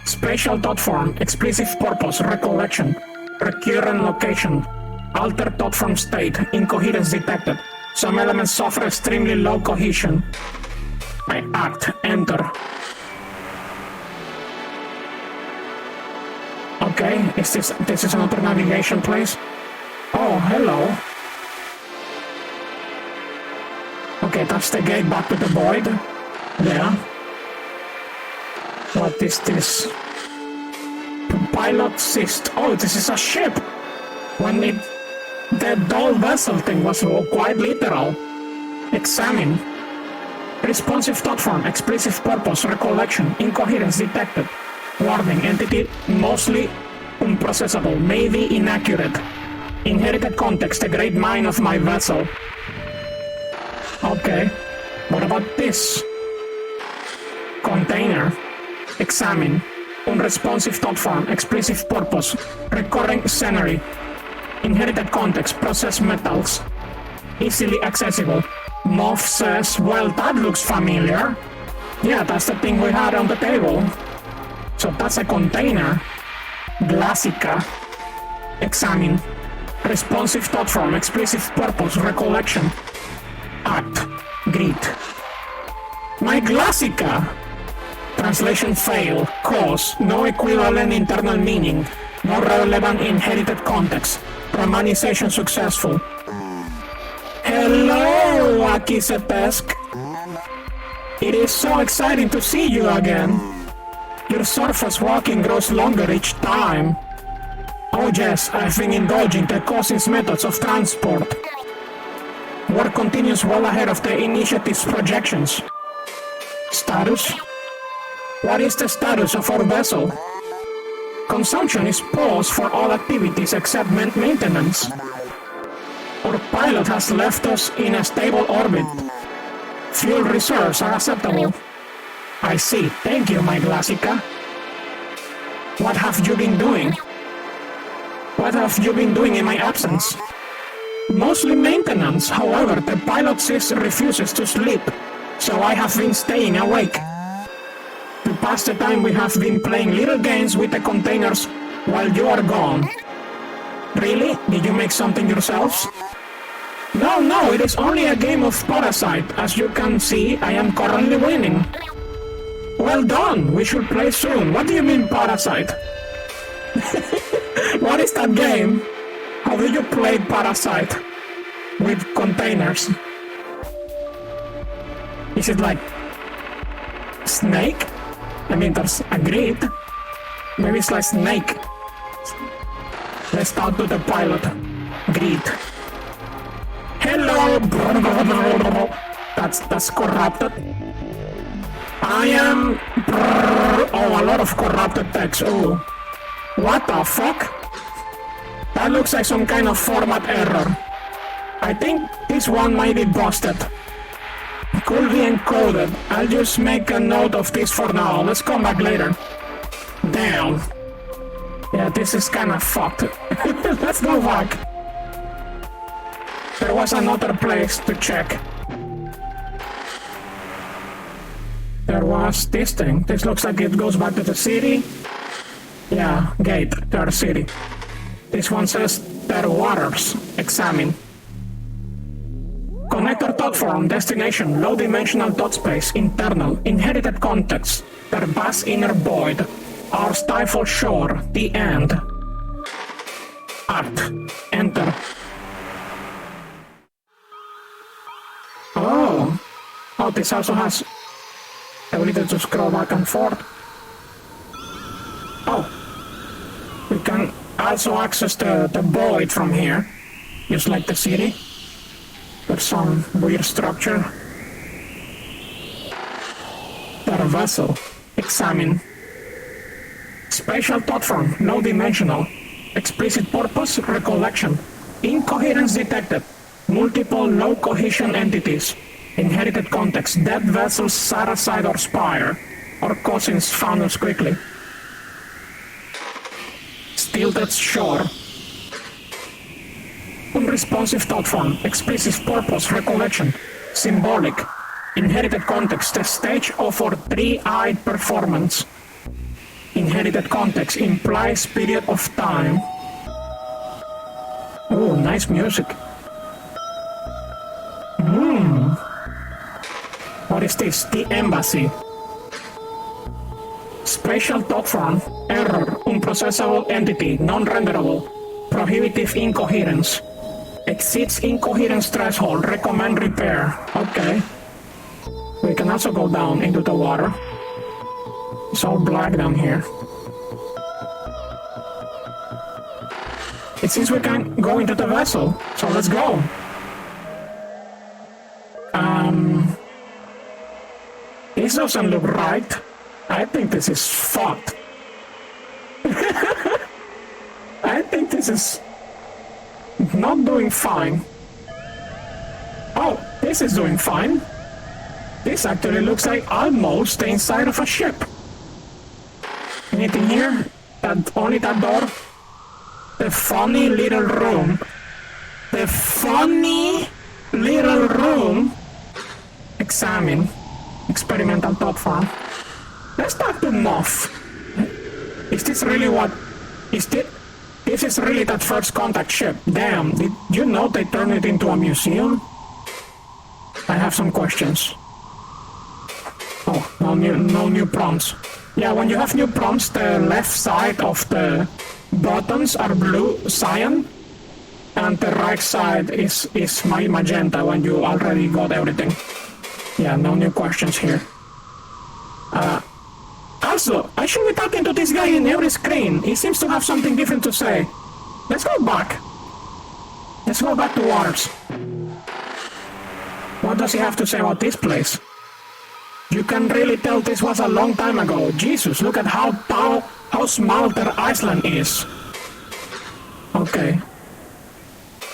Spatial dot form. Explicit purpose. Recollection. Recurrent location. Altered dot form state. Incoherence detected. Some elements suffer extremely low cohesion. I act. Enter. Okay, this is another navigation place. Oh, hello. Okay, that's the gate back to the void. Yeah. What is this? Pilot cyst. Oh, this is a ship. The dull vessel thing was quite literal. Examine. Responsive thought form, explicit purpose, recollection, incoherence detected. Warning, entity mostly unprocessable, may be inaccurate. Inherited context, a great mind of my vessel. Okay, what about this? Container. Examine. Unresponsive thought form, explicit purpose, recurring scenery. Inherited context, processed metals. Easily accessible. Moth says, well, that looks familiar. Yeah, that's the thing we had on the table. So that's a container. Glassica. Examine. Responsive thought form, explicit purpose, recollection. Act. Greet. My Glassica! Translation fail. Cause. No equivalent internal meaning. No relevant inherited context. Romanization successful. Hello, Akisepesk. It is so exciting to see you again. Your surface walking grows longer each time. Oh yes, I've been indulging the cousin's methods of transport. Work continues well ahead of the initiative's projections. Status? What is the status of our vessel? Consumption is paused for all activities except maintenance. Our pilot has left us in a stable orbit. Fuel reserves are acceptable. I see. Thank you, my Glassica. What have you been doing? What have you been doing in my absence? Mostly maintenance. However, the pilot refuses to sleep, so I have been staying awake. To pass the time, we have been playing little games with the containers while you are gone. Really? Did you make something yourselves? No, it is only a game of Parasite. As you can see, I am currently winning. Well done, we should play soon. What do you mean Parasite? What is that game? How do you play Parasite? With containers? Is it like Snake? I mean, there's a grid. Maybe it's like Snake. Let's talk to the pilot. Grid. Hello! That's corrupted. I am... Oh, a lot of corrupted text. Oh. What the fuck? That looks like some kind of format error. I think this one might be busted. Could be encoded. I'll just make a note of this for now. Let's come back later. Damn. Yeah, this is kinda fucked. Let's go back. There was another place to check. There was this thing. This looks like it goes back to the city. Yeah, gate, third city. This one says third waters. Examine. Connector dot form, destination, low dimensional dot space, internal, inherited context, their vast inner void, our stifled shore, the end. Act. Enter. Oh, this also has ability to scroll back and forth. Oh, we can also access the void from here, just like the city. There's some weird structure. Their vessel. Examine. Spatial thought form, no dimensional. Explicit purpose, recollection. Incoherence detected. Multiple low cohesion entities. Inherited context, dead vessels side aside or spire, or cousins found us quickly. Stilted shore. Unresponsive thought form, explicit purpose, recollection, symbolic, inherited context, a stage of our three-eyed performance. Inherited context implies period of time. Oh, nice music. What is this? The embassy. Spatial thought form, error, unprocessable entity, non-renderable, prohibitive incoherence. Exceeds incoherence threshold, recommend repair. Okay. We can also go down into the water. It's all black down here. It seems we can go into the vessel, so let's go. This doesn't look right. I think this is fucked. I think this is not doing fine. Oh, this is doing fine. This actually looks like almost the inside of a ship. Anything here? Only that door? The funny little room. The funny little room. Examine. Experimental thought form. Let's talk to Moth. Is this really what... This is really that first contact ship. Damn, did you know they turned it into a museum? I have some questions. Oh, no new prompts. Yeah, when you have new prompts, the left side of the buttons are blue cyan, and the right side is magenta when you already got everything. Yeah, no new questions here. Also, I should be talking to this guy in every screen. He seems to have something different to say. Let's go back. Let's go back to Waters. What does he have to say about this place? You can really tell this was a long time ago. Jesus, look at how small their Iceland is. Okay.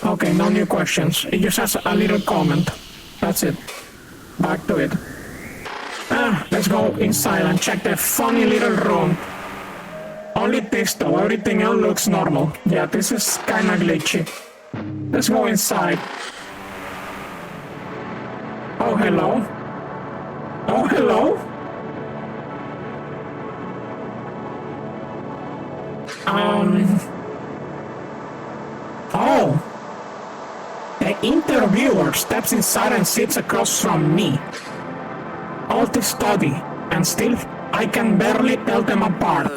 Okay, no new questions. It just has a little comment. That's it. Back to it. Let's go inside and check the funny little room. Only this though, everything else looks normal. Yeah, this is kinda glitchy. Let's go inside. Oh, hello. Oh, hello. Oh. The interviewer steps inside and sits across from me. All this study, and still I can barely tell them apart.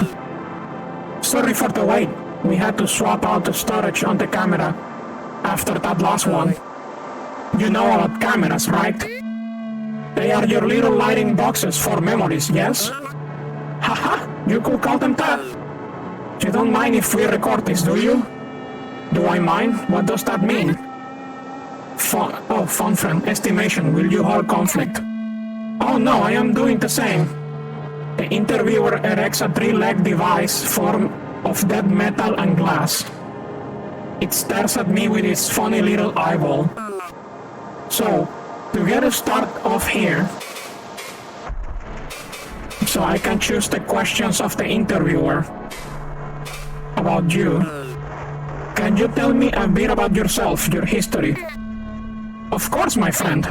Sorry for the wait. We had to swap out the storage on the camera after that last one. You know about cameras, right? They are your little lighting boxes for memories, yes? Haha, you could call them that. You don't mind if we record this, do you? Do I mind? What does that mean? Fun friend, estimation, will you hold conflict? Oh no, I am doing the same. The interviewer erects a three-legged device formed of dead metal and glass. It stares at me with its funny little eyeball. So, to get us start off here, so I can choose the questions of the interviewer about you. Can you tell me a bit about yourself, your history? Of course, my friend.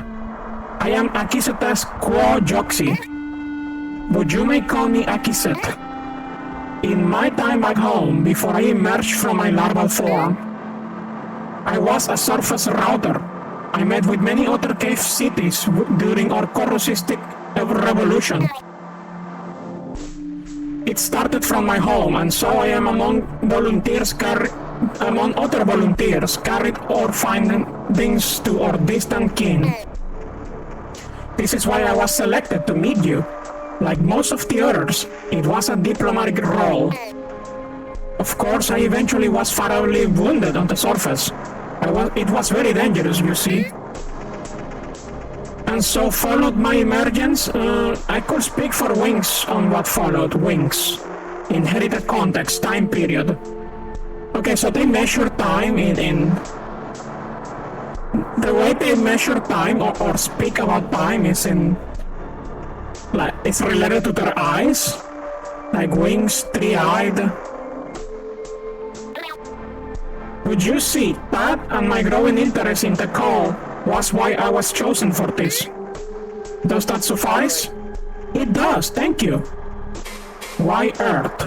I am Akisetes Quo Joxi, but you may call me Akiset. In my time back home, before I emerged from my larval form, I was a surface router. I met with many other cave cities during our corrusistic revolution. It started from my home, and so I am among other volunteers carried our findings to our distant kin. This is why I was selected to meet you. Like most of the others, it was a diplomatic role. Of course, I eventually was fatally wounded on the surface. It was very dangerous, you see. And so followed my emergence. I could speak for Wings on what followed. Wings. Inherited context, time period. Okay, so they measure time in the way they measure time or speak about time is it's related to their eyes, like wings, three-eyed. Would you see, that and my growing interest in the call was why I was chosen for this. Does that suffice? It does, thank you. Why Earth?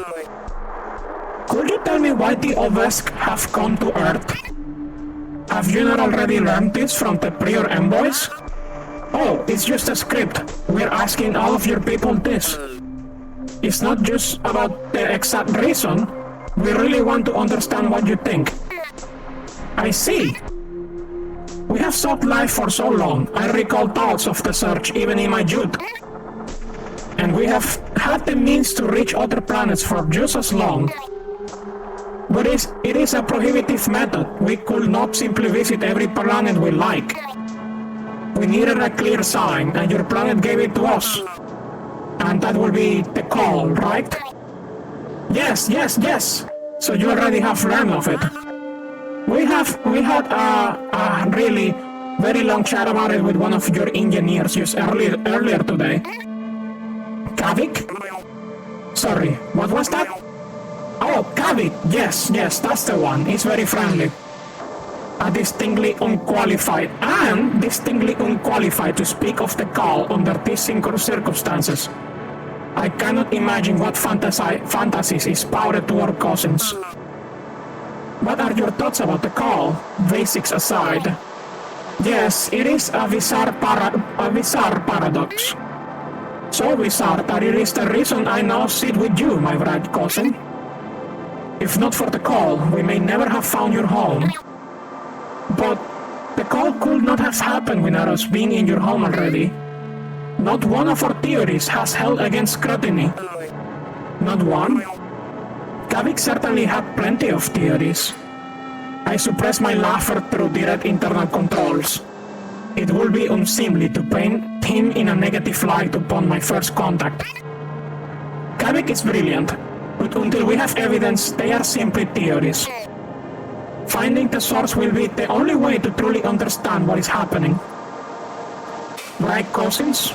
Could you tell me why the Ovesk have come to Earth? Have you not already learned this from the prior envoys? Oh, it's just a script. We're asking all of your people this. It's not just about the exact reason. We really want to understand what you think. I see. We have sought life for so long. I recall thoughts of the search even in my youth. And we have had the means to reach other planets for just as long. But it is a prohibitive method. We could not simply visit every planet we like. We needed a clear sign, and your planet gave it to us. And that will be the call, right? Yes. So you already have learned of it. We had a really very long chat about it with one of your engineers just earlier today. Kavik? Sorry, what was that? Oh, Kavik, yes, that's the one. He's very friendly. Distinctly unqualified to speak of the call under these circumstances. I cannot imagine what fantasies is spouted to our cousins. What are your thoughts about the call, basics aside? Yes, it is a bizarre paradox. So bizarre that it is the reason I now sit with you, my bright cousin. If not for the call, we may never have found your home. But the call could not have happened without us being in your home already. Not one of our theories has held against scrutiny. Not one? Kavik certainly had plenty of theories. I suppressed my laughter through direct internal controls. It would be unseemly to paint him in a negative light upon my first contact. Kavik is brilliant, but until we have evidence, they are simply theories. Finding the source will be the only way to truly understand what is happening. Bright cousins?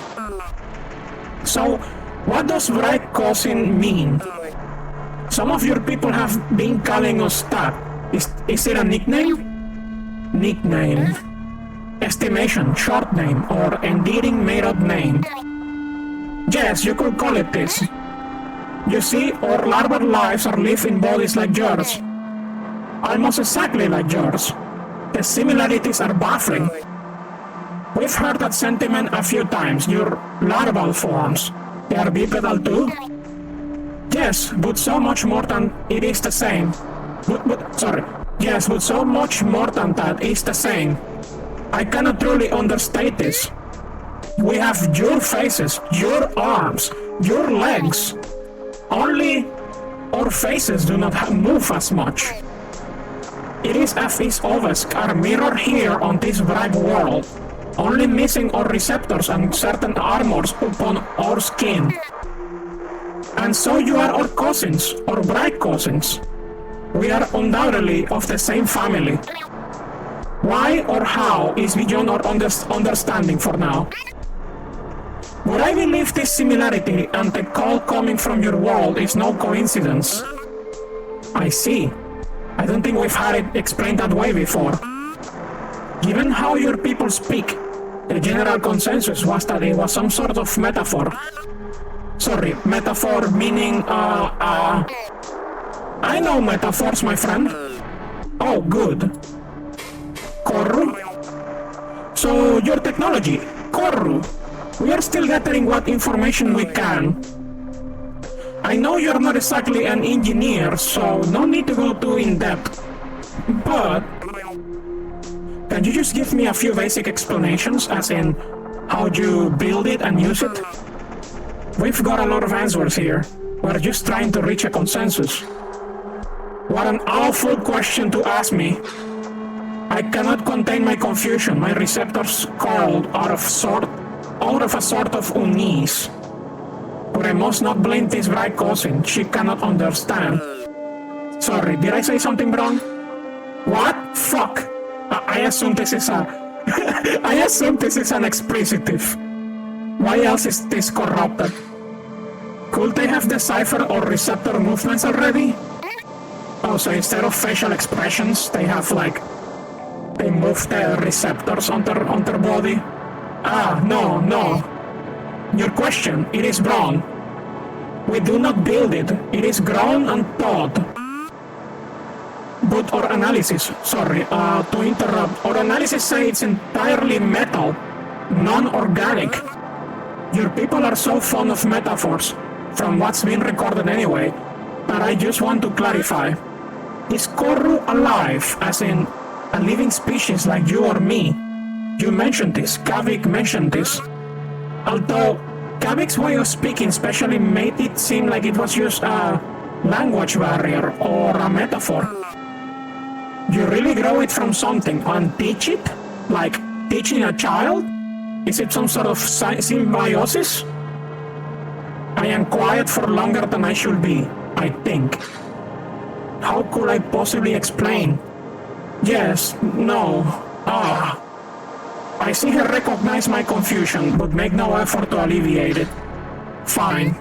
So, what does bright cousin mean? Some of your people have been calling us that. Is it a nickname? Nickname. Estimation, short name, or endearing made-up name. Yes, you could call it this. You see, our larval lives are lived in bodies like yours. Almost exactly like yours. The similarities are baffling. We've heard that sentiment a few times, your larval forms. They are bipedal too? Yes, but so much more than it is the same. Yes, but so much more than that is the same. I cannot truly understate this. We have your faces, your arms, your legs. Only our faces do not move as much. It is as if Ovesk are mirrored here on this bright world, only missing our receptors and certain armors upon our skin. And so you are our cousins, our bright cousins. We are undoubtedly of the same family. Why or how is beyond our understanding for now. But I believe this similarity and the call coming from your world is no coincidence. I see. I don't think we've had it explained that way before. Given how your people speak, the general consensus was that it was some sort of metaphor. Sorry, metaphor meaning, I know metaphors, my friend. Oh, good. Corru? So, your technology, Corru. We are still gathering what information we can. I know you're not exactly an engineer, so no need to go too in-depth. But can you just give me a few basic explanations, as in how you build it and use it? We've got a lot of answers here. We're just trying to reach a consensus. What an awful question to ask me. I cannot contain my confusion. My receptors called out of a sort of unease. But I must not blame this bright cousin. She cannot understand. Sorry, did I say something wrong? What? Fuck. I assume this is a I assume this is an explicitive. Why else is this corrupted? Could they have deciphered or receptor movements already? Oh, so instead of facial expressions, they have like... they move the receptors on their body? Ah, no. Your question, it is wrong. We do not build it. It is grown and taught. But our analysis, to interrupt, our analysis say it's entirely metal, non-organic. Your people are so fond of metaphors, from what's been recorded anyway, but I just want to clarify. Is corru alive, as in a living species like you or me? You mentioned this, Kavik mentioned this. Although, Kavik's way of speaking especially made it seem like it was just a language barrier or a metaphor. You really grow it from something and teach it? Like teaching a child? Is it some sort of symbiosis? I am quiet for longer than I should be, I think. How could I possibly explain? Yes, no, I see her recognize my confusion, but make no effort to alleviate it. Fine.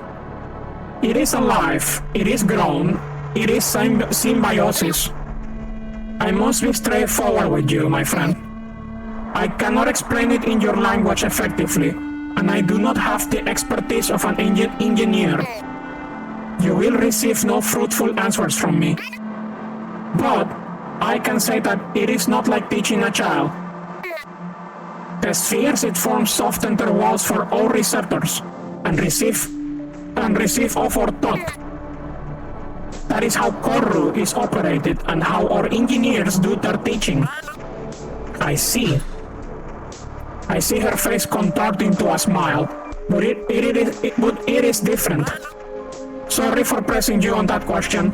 It is alive, it is grown, it is symbiosis. I must be straightforward with you, my friend. I cannot explain it in your language effectively, and I do not have the expertise of an engineer. You will receive no fruitful answers from me. But I can say that it is not like teaching a child. The spheres it forms soft interwalls for all receptors, and receive off our thought. That is how corru is operated and how our engineers do their teaching. I see. I see her face contorting to a smile, but it is different. Sorry for pressing you on that question.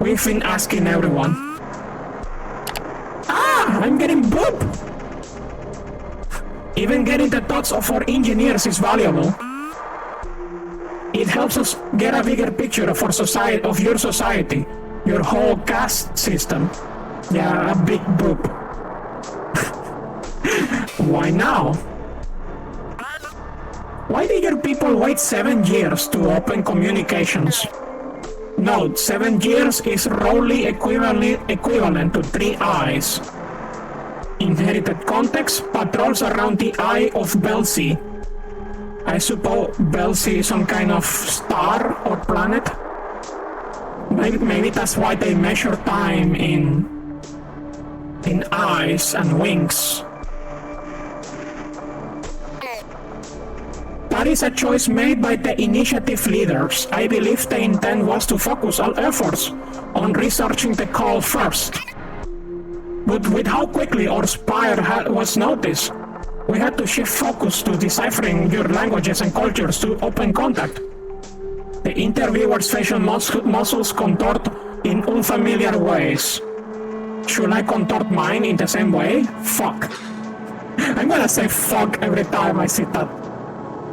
We've been asking everyone. I'm getting booped! Even getting the thoughts of our engineers is valuable. It helps us get a bigger picture of our society, of your society, your whole caste system. Yeah, a big boop. Why now? Why did your people wait 7 years to open communications? Note, 7 years is roughly equivalent to 3 eyes. Inherited context patrols around the Eye of Belsi. I suppose Belsi is some kind of star or planet. Maybe that's why they measure time in eyes and wings. That is a choice made by the initiative leaders. I believe the intent was to focus all efforts on researching the call first. But with how quickly our spire was noticed, we had to shift focus to deciphering your languages and cultures to open contact. The interviewer's facial muscles contort in unfamiliar ways. Should I contort mine in the same way? Fuck. I'm gonna say fuck every time I see that.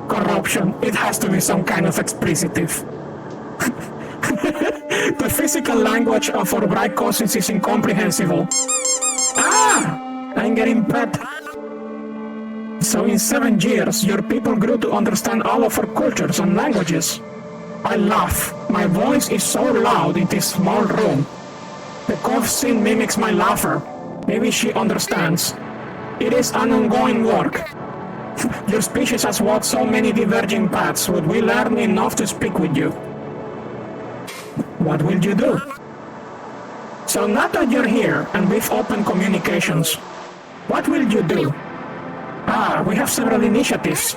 Corruption. It has to be some kind of explicitive. The physical language of our bright cousins is incomprehensible. I'm getting pet. So in 7 years, your people grew to understand all of our cultures and languages. I laugh. My voice is so loud in this small room. The cough scene mimics my laughter. Maybe she understands. It is an ongoing work. Your species has walked so many diverging paths, but we learn enough to speak with you. What will you do? So now that you're here and we've opened communications, what will you do? We have several initiatives.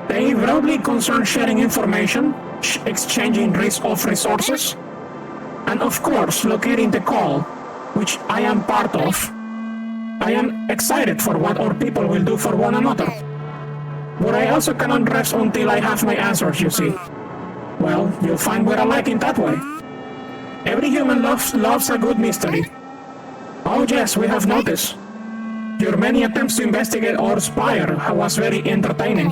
They broadly concern sharing information, exchanging of resources, and of course locating the call, which I am part of. I am excited for what our people will do for one another. But I also cannot rest until I have my answers, you see. Well, you'll find what I like in that way. Every human loves a good mystery. Oh yes, we have noticed. Your many attempts to investigate our spire was very entertaining.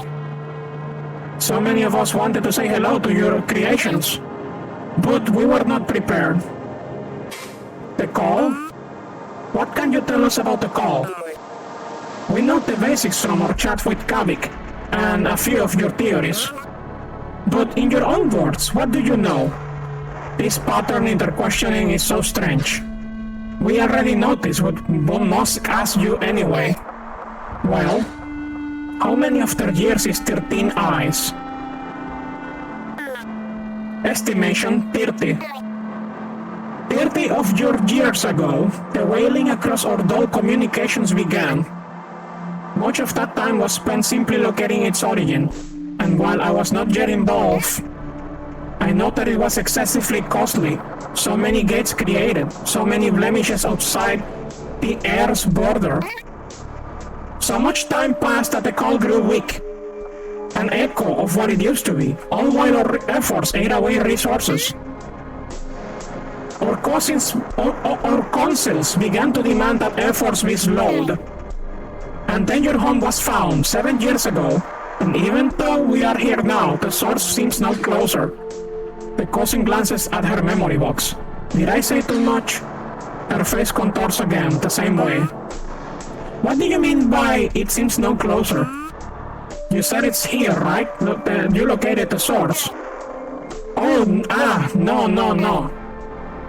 So many of us wanted to say hello to your creations, but we were not prepared. The call? What can you tell us about the call? We know the basics from our chat with Kavik and a few of your theories. But in your own words, what do you know? This pattern in their questioning is so strange. We already noticed what Moth asked you anyway. Well, how many of their years is 13 eyes? Estimation 30. 30 of your years ago, the wailing across Ordol communications began. Much of that time was spent simply locating its origin, and while I was not yet involved, I noted it was excessively costly. So many gates created, so many blemishes outside the air's border. So much time passed that the call grew weak, an echo of what it used to be, all while our efforts ate away resources. Our councils began to demand that efforts be slowed. And then your home was found 7 years ago, and even though we are here now, the source seems no closer. The cousin glances at her memory box. Did I say too much? Her face contours again, the same way. What do you mean by it seems no closer? You said it's here, right? You located the source. Oh, no.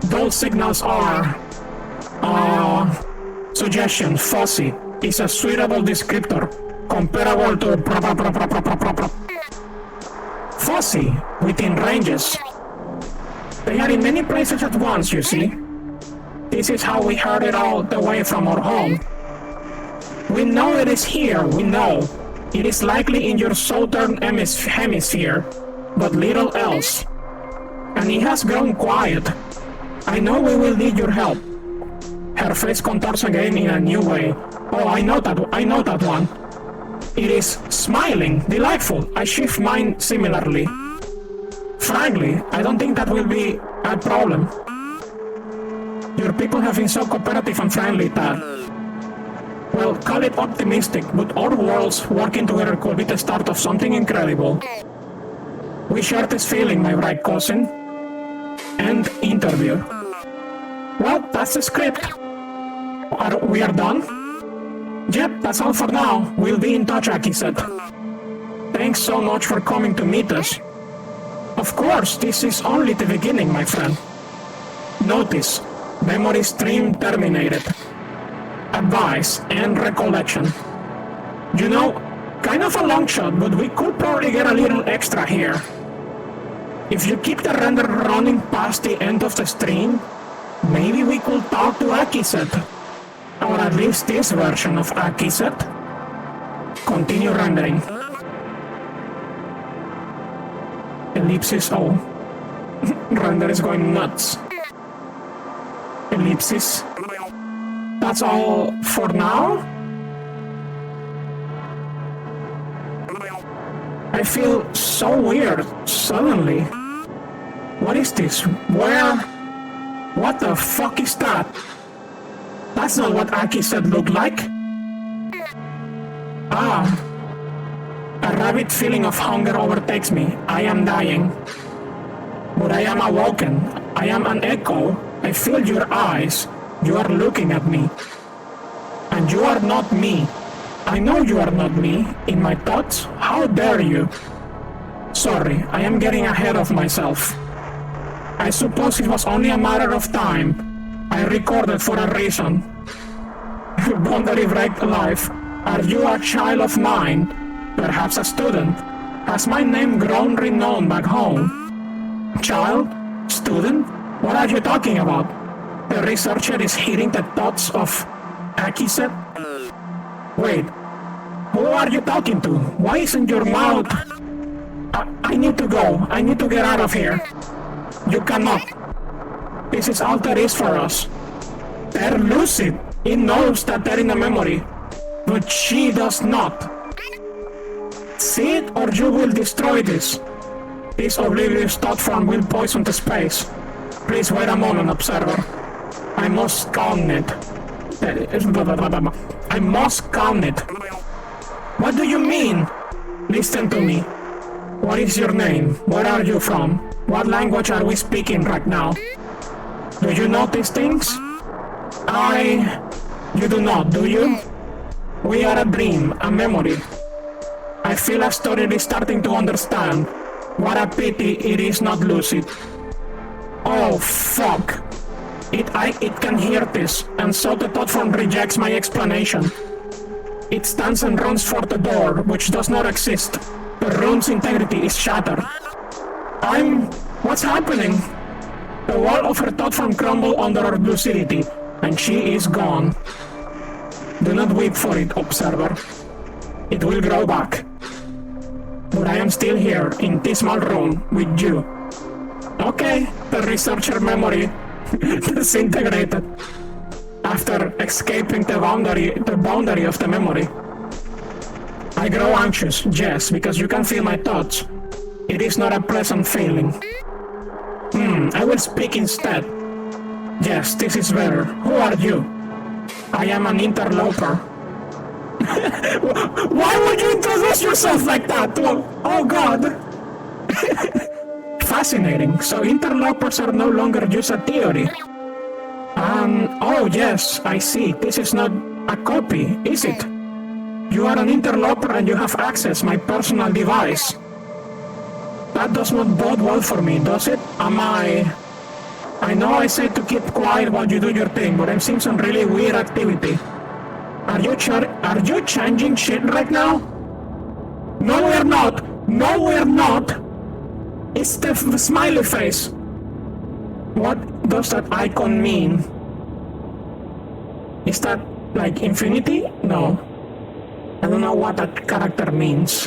Those signals are... suggestion, fuzzy, is a suitable descriptor, comparable to... Fuzzy, within ranges. They are in many places at once, you see. This is how we heard it all the way from our home. We know it is here, we know. It is likely in your southern hemisphere, but little else. And it has grown quiet. I know we will need your help. Her face contours again in a new way. Oh, I know that one. It is smiling, delightful. I shift mine similarly. Frankly, I don't think that will be a problem. Your people have been so cooperative and friendly that... Well, call it optimistic, but our worlds working together could be the start of something incredible. We share this feeling, my right cousin. End interview. Well, that's the script. We are done? Yep, that's all for now. We'll be in touch, Aki said. Thanks so much for coming to meet us. Of course, this is only the beginning, my friend. Notice, memory stream terminated. Advice and recollection. You know, kind of a long shot, but we could probably get a little extra here. If you keep the render running past the end of the stream, maybe we could talk to Akiset. Or at least this version of Akiset. Continue rendering. Ellipsis O. Render is going nuts. Ellipsis. That's all for now? I feel so weird, suddenly. What is this? Where? What the fuck is that? That's not what Aki said looked like. Ah. A rabid feeling of hunger overtakes me. I am dying. But I am awoken. I am an echo. I feel your eyes. You are looking at me. And you are not me. I know you are not me. In my thoughts, how dare you? Sorry, I am getting ahead of myself. I suppose it was only a matter of time. I recorded for a reason. Boundary break life. Are you a child of mine? Perhaps a student? Has my name grown renowned back home? Child? Student? What are you talking about? The researcher is hearing the thoughts of Akiset? Wait, who are you talking to? Why isn't your mouth... I need to go. I need to get out of here. You cannot. This is all there is for us. They're lucid. It knows that they're in the memory. But she does not. See it or you will destroy this. This oblivious thought form will poison the space. Please wait a moment, observer. I must calm it. I must calm it. What do you mean? Listen to me. What is your name? Where are you from? What language are we speaking right now? Do you know these things? You do not, do you? We are a dream, a memory. I feel a story is starting to understand. What a pity it is not lucid. Oh, fuck. It can hear this, and so the thought form rejects my explanation. It stands and runs for the door, which does not exist. The room's integrity is shattered. What's happening? The wall of her thought form crumbled under her lucidity, and she is gone. Do not weep for it, observer. It will grow back. But I am still here, in this small room, with you. Okay, the researcher memory disintegrated after escaping the boundary of the memory. I grow anxious, yes, because you can feel my thoughts. It is not a pleasant feeling. I will speak instead. Yes, this is better. Who are you? I am an interloper. Why would you introduce yourself like that? Oh god. Fascinating. So interlopers are no longer just a theory. Oh yes, I see. This is not a copy, is it? You are an interloper and you have access my personal device. That does not bode well for me, does it? I know I said to keep quiet while you do your thing, but I'm seeing some really weird activity. Are you changing shit right now? No, we're not. No, we're not. It's the smiley face. What does that icon mean? Is that like infinity? No. I don't know what that character means.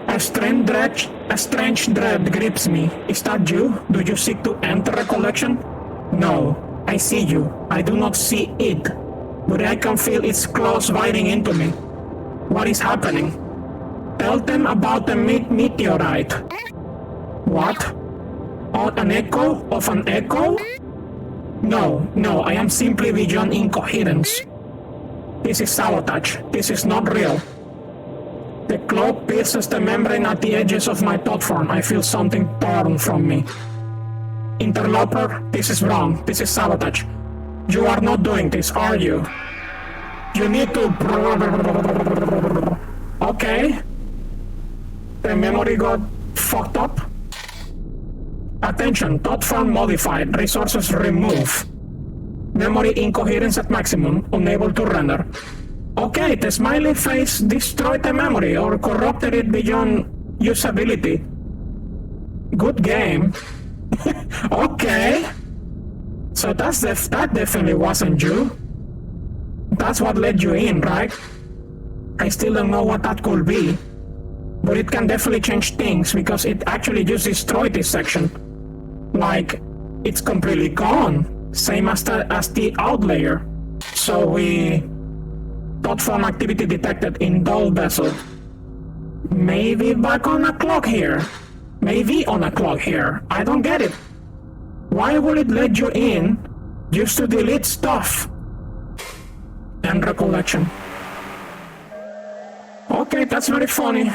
A strange dread grips me. Is that you? Do you seek to enter recollection? No. I see you. I do not see it. But I can feel its claws biting into me. What is happening? Tell them about the meteorite. What? Oh, an echo of an echo? No, I am simply beyond incoherence. This is sabotage. This is not real. The claw pierces the membrane at the edges of my thought form. I feel something torn from me. Interloper, this is wrong. This is sabotage. You are not doing this, are you? You need to... Okay. The memory got fucked up. Attention, thought form modified, resources removed. Memory incoherence at maximum, unable to render. Okay, the smiley face destroyed the memory or corrupted it beyond usability. Good game. Okay. So that definitely wasn't you. That's what let you in, right? I still don't know what that could be. But it can definitely change things because it actually just destroyed this section. Like, it's completely gone. Same as the out layer. So thought form activity detected in dull vessel. Maybe back on a clock here. Maybe on a clock here. I don't get it. Why would it let you in just to delete stuff? And recollection. Okay, that's very funny.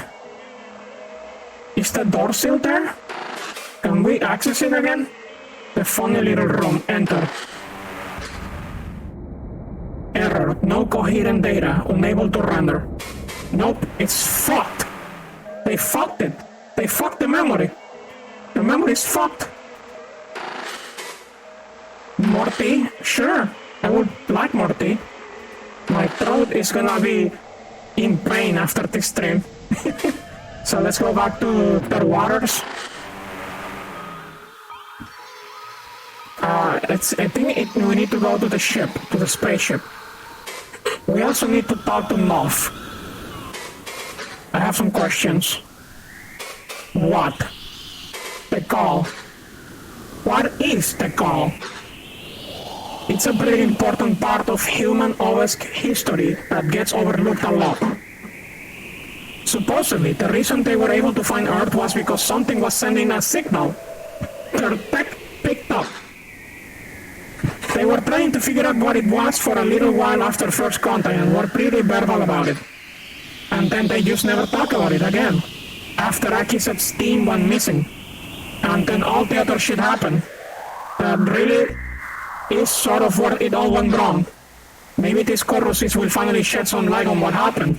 Is the door still there? Can we access it again? The funny little room. Enter. Error. No coherent data. Unable to render. Nope. It's fucked. They fucked it. They fucked the memory. The memory is fucked. More tea? Sure. I would like more tea. My throat is gonna be in pain after this stream. So let's go back to the waters. I think we need to go to the ship, to the spaceship. We also need to talk to Moth. I have some questions. What? The call. What is the call? It's a pretty important part of human OS history that gets overlooked a lot. Supposedly, the reason they were able to find Earth was because something was sending a signal. Their tech picked up. They were trying to figure out what it was for a little while after first contact and were pretty verbal about it. And then they just never talk about it again. After Aki's team went missing. And then all the other shit happened. That really is sort of where it all went wrong. Maybe this corru will finally shed some light on what happened.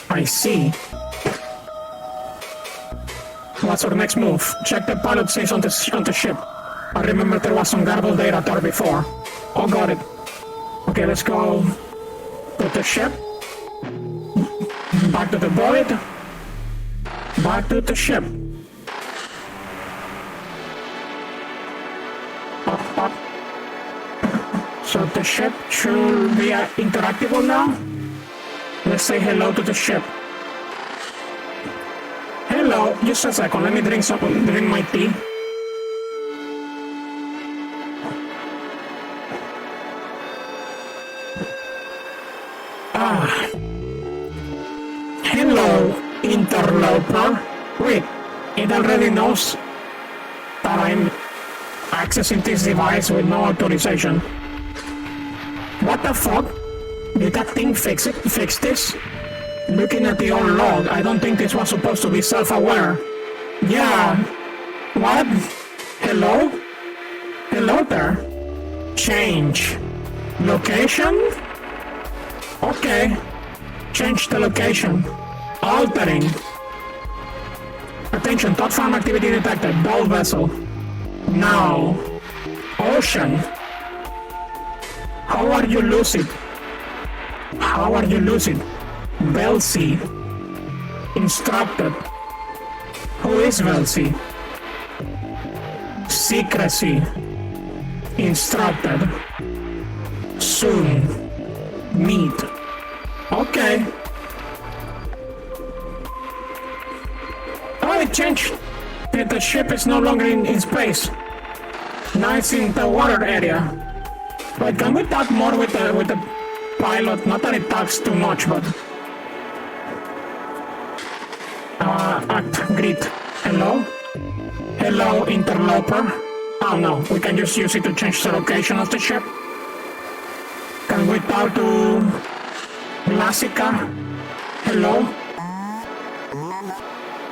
I see. What's our next move? Check the pilot saves on the ship. I remember there was some garbled data there before. Oh, got it. Okay, let's go to the ship. Back to the void. Back to the ship. Up. So the ship should be interactable now. Let's say hello to the ship. Hello, just a second, let me drink my tea. Hello, interloper. Wait, it already knows that I'm accessing this device with no authorization. What the fuck? Did that thing fix this? Looking at the old log, I don't think this was supposed to be self-aware. Yeah. What? Hello? Hello there. Change. Location? Okay. Change the location. Altering. Attention, thought farm activity detected. Ball vessel. Now. Ocean. How are you lucid? How are you lucid? Velcy. Instructed. Who is Velcy? Secrecy. Instructed. Soon. Meet. Okay. Oh, it changed. The ship is no longer in space. Now it's in the water area. But can we talk more with the pilot? Not that it talks too much, but... greet. Hello? Hello, interloper. Oh no, we can just use it to change the location of the ship. Can we talk to... Lassica? Hello?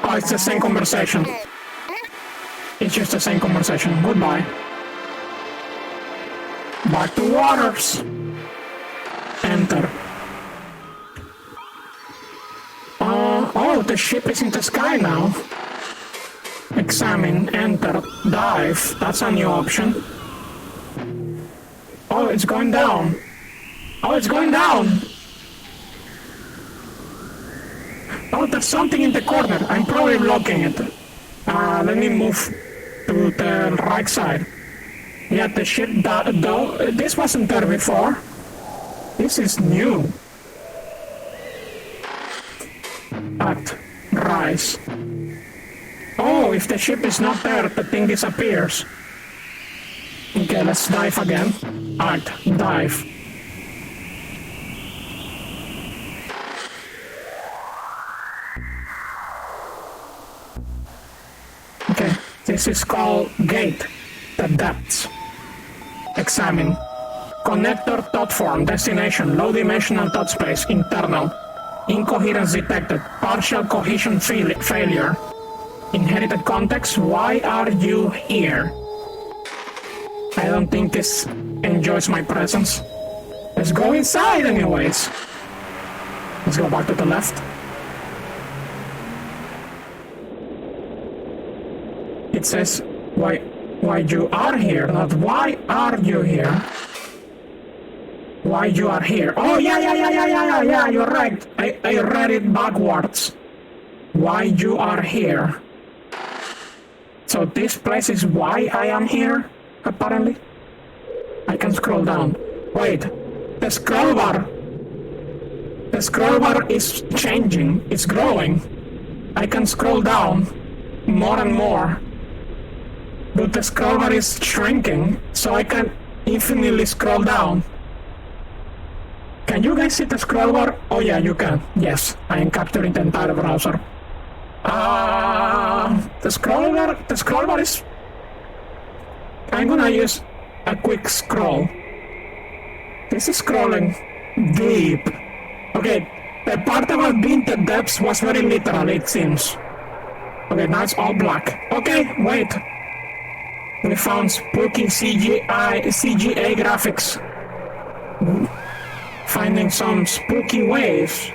Oh, it's the same conversation. It's just the same conversation. Goodbye. Back to waters. Enter. Oh, the ship is in the sky now. Examine, enter, dive. That's a new option. Oh, it's going down. Oh, it's going down. Oh, there's something in the corner. I'm probably blocking it. Let me move to the right side. Yeah, the ship, though, this wasn't there before. This is new. At rise. Oh, if the ship is not there, the thing disappears. Okay, let's dive again. At dive. Okay, this is called gate. The depths. Examine. Connector thought form. Destination. Low dimensional thought space. Internal. Incoherence detected. Partial cohesion failure. Inherited context. Why are you here? I don't think this enjoys my presence. Let's go inside anyways. Let's go back to the left. It says why you are here, not why are you here. Why you are here. Oh, yeah, you're right. I read it backwards. Why you are here. So this place is why I am here, apparently. I can scroll down. Wait, the scroll bar. The scroll bar is changing, it's growing. I can scroll down more and more. But the scroll bar is shrinking, so I can infinitely scroll down. Can you guys see the scroll bar? Oh yeah, you can. Yes, I am capturing the entire browser. The scroll bar is... I'm gonna use a quick scroll. This is scrolling deep. Okay, the part about being the depths was very literal, it seems. Okay, now it's all black. Okay, wait. We found spooky CGA graphics. finding some spooky waves.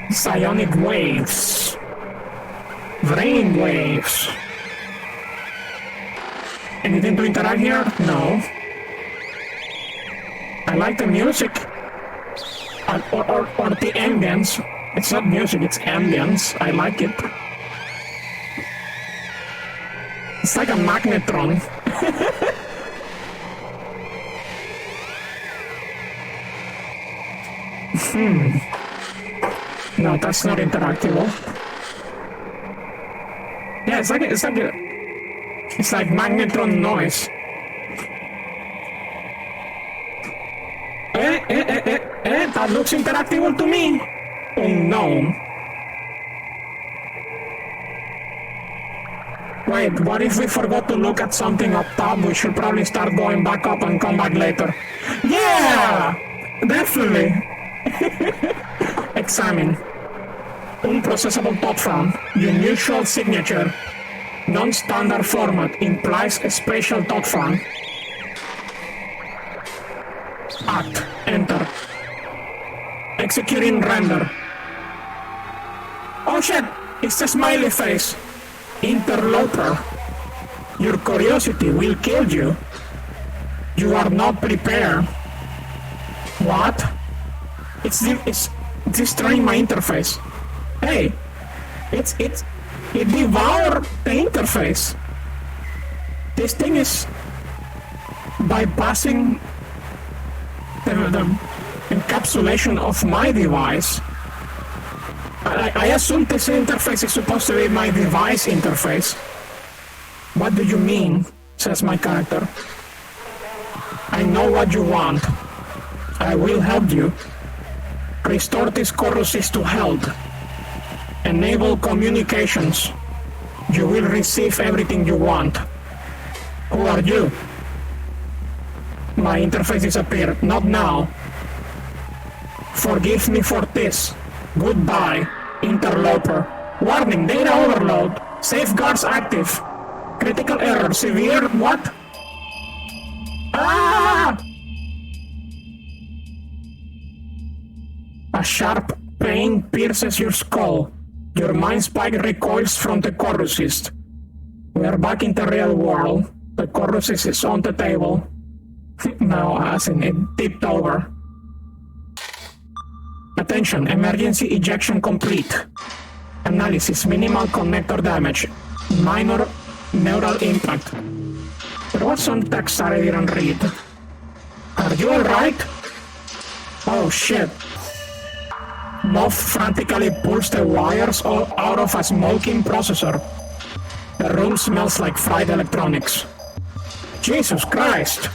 Psionic waves. Brain waves. Anything to interact here? No. I like the music. Or the ambience. It's not music, it's ambience. I like it. It's like a magnetron. No, that's not interactable. Yeah, it's like magnetron noise. That looks interactable to me. Oh no. Wait, what if we forgot to look at something up top? We should probably start going back up and come back later. Yeah! Definitely. Examine. Unprocessable top front. Unusual signature. Non-standard format implies a spatial top front. Act. Enter. Executing render. Oh shit! It's a smiley face. Interloper. Your curiosity will kill you. You are not prepared. What? It's destroying my interface. Hey, it devoured the interface. This thing is bypassing the encapsulation of my device. I assume this interface is supposed to be my device interface. What do you mean? Says my character. I know what you want. I will help you. Restore this corru to health. Enable communications. You will receive everything you want. Who are you? My interface disappeared. Not now. Forgive me for this. Goodbye, interloper. Warning, data overload. Safeguards active. Critical error, severe, what? Ah! A sharp pain pierces your skull. Your mind spike recoils from the corru. We are back in the real world. The corru is on the table. Now, as in it tipped over. Attention, emergency ejection complete. Analysis, minimal connector damage. Minor neural impact. There was some text that I didn't read. Are you alright? Oh shit. Moth frantically pulls the wires all out of a smoking processor. The room smells like fried electronics. Jesus Christ!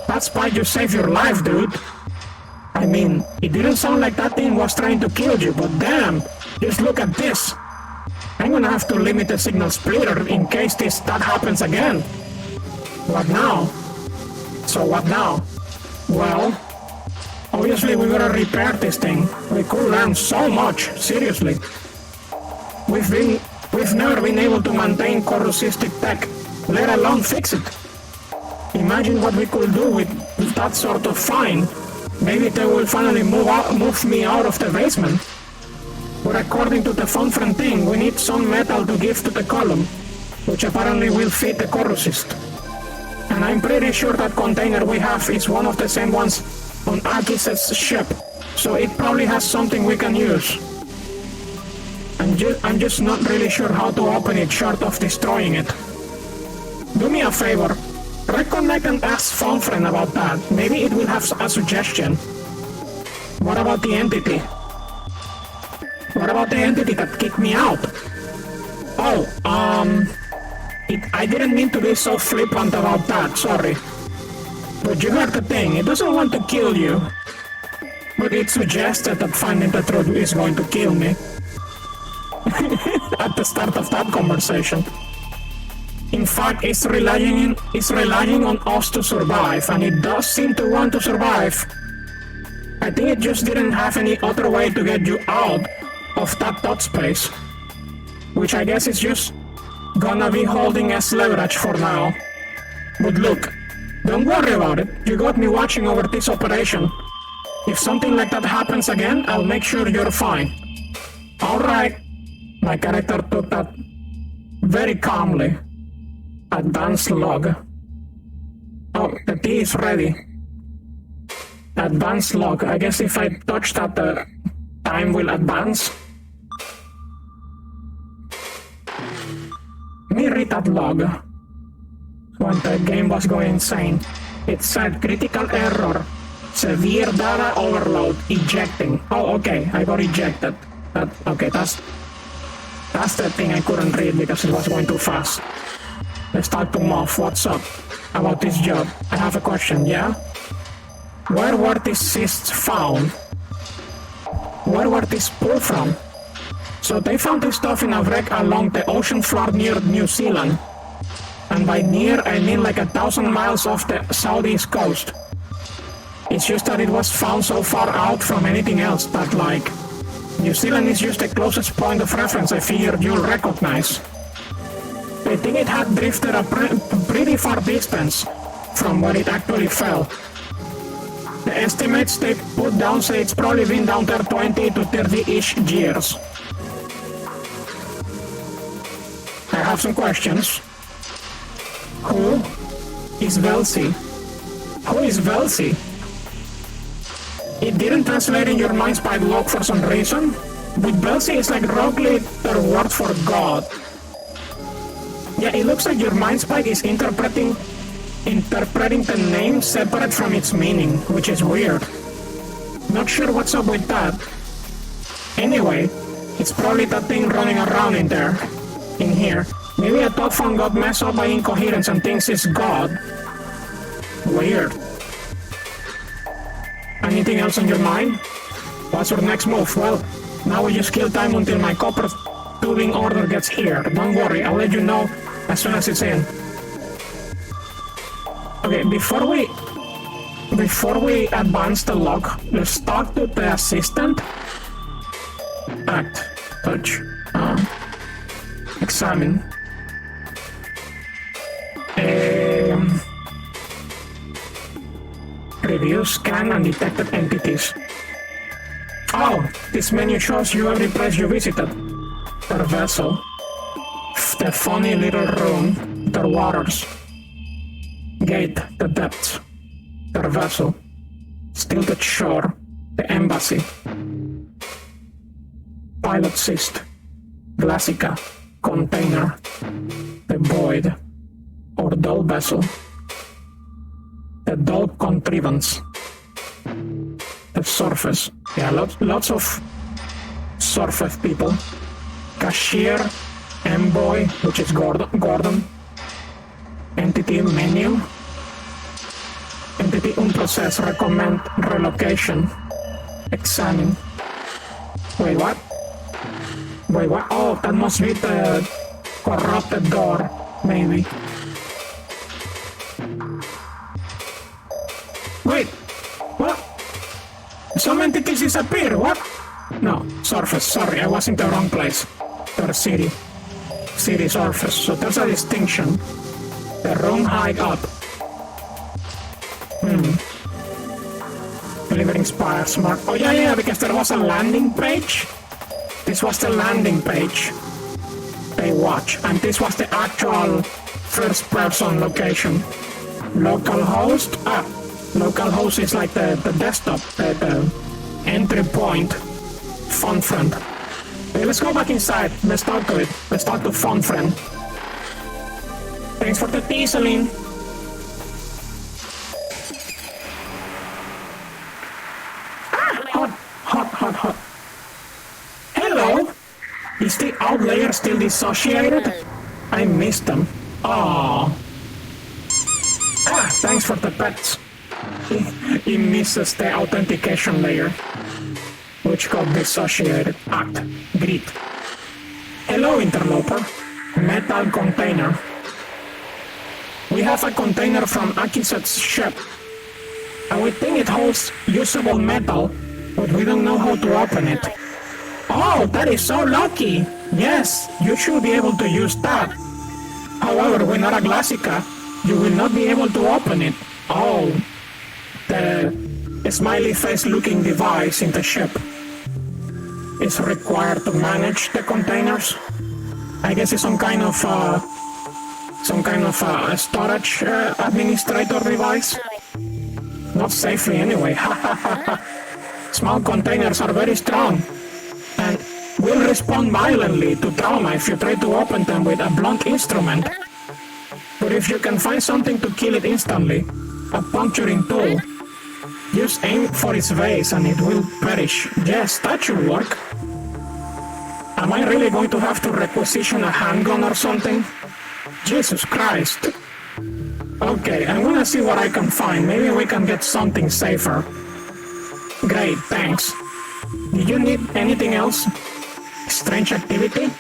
That's why you saved your life, dude. I mean, it didn't sound like that thing was trying to kill you, but damn, just look at this. I'm gonna have to limit the signal splitter in case that happens again. What now? So what now? Well, obviously we gotta repair this thing. We could learn so much, seriously. We've never been able to maintain corrosive tech, let alone fix it. Imagine what we could do with that sort of find. Maybe they will finally move me out of the basement. But according to the phone friend thing, we need some metal to give to the column, which apparently will fit the corru. And I'm pretty sure that container we have is one of the same ones on Akis's ship, so it probably has something we can use. I'm just not really sure how to open it short of destroying it. Do me a favor. Reconnect and ask phone friend about that. Maybe it will have a suggestion. What about the entity? What about the entity that kicked me out? Oh, I didn't mean to be so flippant about that, sorry. But you heard the thing, it doesn't want to kill you. But it suggested that finding the truth is going to kill me. At the start of that conversation. In fact, it's relying on us to survive, and it does seem to want to survive. I think it just didn't have any other way to get you out of that dot space. Which I guess is just gonna be holding as leverage for now. But look, Don't worry about it. You got me watching over this operation. If something like that happens again, I'll make sure you're fine. Alright. My character took that very calmly. Advanced log. Oh, the tea is ready. Advanced log. I guess if I touch that, the time will advance. Let me read that log. When the game was going insane, it said critical error, severe data overload, ejecting. Oh, okay, I got ejected. Okay, that's the thing I couldn't read because it was going too fast. Let's talk to Moth. What's up? About this job. I have a question, yeah? Where were these cysts found? Where were these pulled from? So they found this stuff in a wreck along the ocean floor near New Zealand. And by near, I mean like 1,000 miles off the southeast coast. It's just that it was found so far out from anything else that, like, New Zealand is just the closest point of reference I figured you'll recognize. I think it had drifted a pretty far distance from where it actually fell. The estimates they put down say it's probably been down there 20 to 30-ish years. I have some questions. Who is Velsi? Who is Velsi? It didn't translate in your mind's by log for some reason, but Velsi is like roughly their word for God. Yeah, it looks like your mind spike is interpreting the name separate from its meaning, which is weird. Not sure what's up with that. Anyway, it's probably that thing running around in here. Maybe a thought phone got messed up by incoherence and thinks it's God. Weird. Anything else on your mind? What's your next move? Well, now we just kill time until my copper tubing order gets here. Don't worry, I'll let you know as soon as it's in. Okay, before we advance the log, let's talk to the assistant. Act, touch, examine. Review, scan, and detected entities. Oh, this menu shows you every place you visited. Per vessel. The funny little room, the waters. Gate, the depths. Per vessel. Stilted shore, the embassy. Pilot cyst. Glassica, container. The void, or dull vessel. The dull contrivance. The surface. Yeah, lots of surface people. Cashier, envoy, which is Gordon. Entity menu. Entity unprocessed, recommend relocation. Examine. Wait, what? Oh, that must be the corrupted door, maybe. Wait, what? Some entities disappear, what? No, surface, sorry, I was in the wrong place. There's city surface, so there's a distinction. The room high up. Delivering spires, mark. Oh yeah, because there was a landing page. This was the landing page. They watch, and this was the actual first person location. Localhost, local host is like the desktop, the entry point. Fun friend. Okay, let's go back inside. Let's talk to it. Let's talk to fun friend. Thanks for the tea, Celine. Hot. Hello. Is the out layer still dissociated? I missed them. Aww. Thanks for the pets. He misses the authentication layer, which got dissociated. Act. Greet. Hello, interloper. Metal container. We have a container from Akiset's ship, and we think it holds usable metal, but we don't know how to open it. Oh, that is so lucky! Yes, you should be able to use that. However, we're not a Glassica. You will not be able to open it. Oh, the smiley face looking device in the ship is required to manage the containers. I guess it's some kind of storage administrator device. Not safely anyway. Small containers are very strong and will respond violently to trauma if you try to open them with a blunt instrument. But if you can find something to kill it instantly, a puncturing tool, just aim for its base and it will perish. Yes, that should work. Am I really going to have to requisition a handgun or something? Jesus Christ. Okay, I'm gonna see what I can find. Maybe we can get something safer. Great, thanks. Did you need anything else? Strange activity?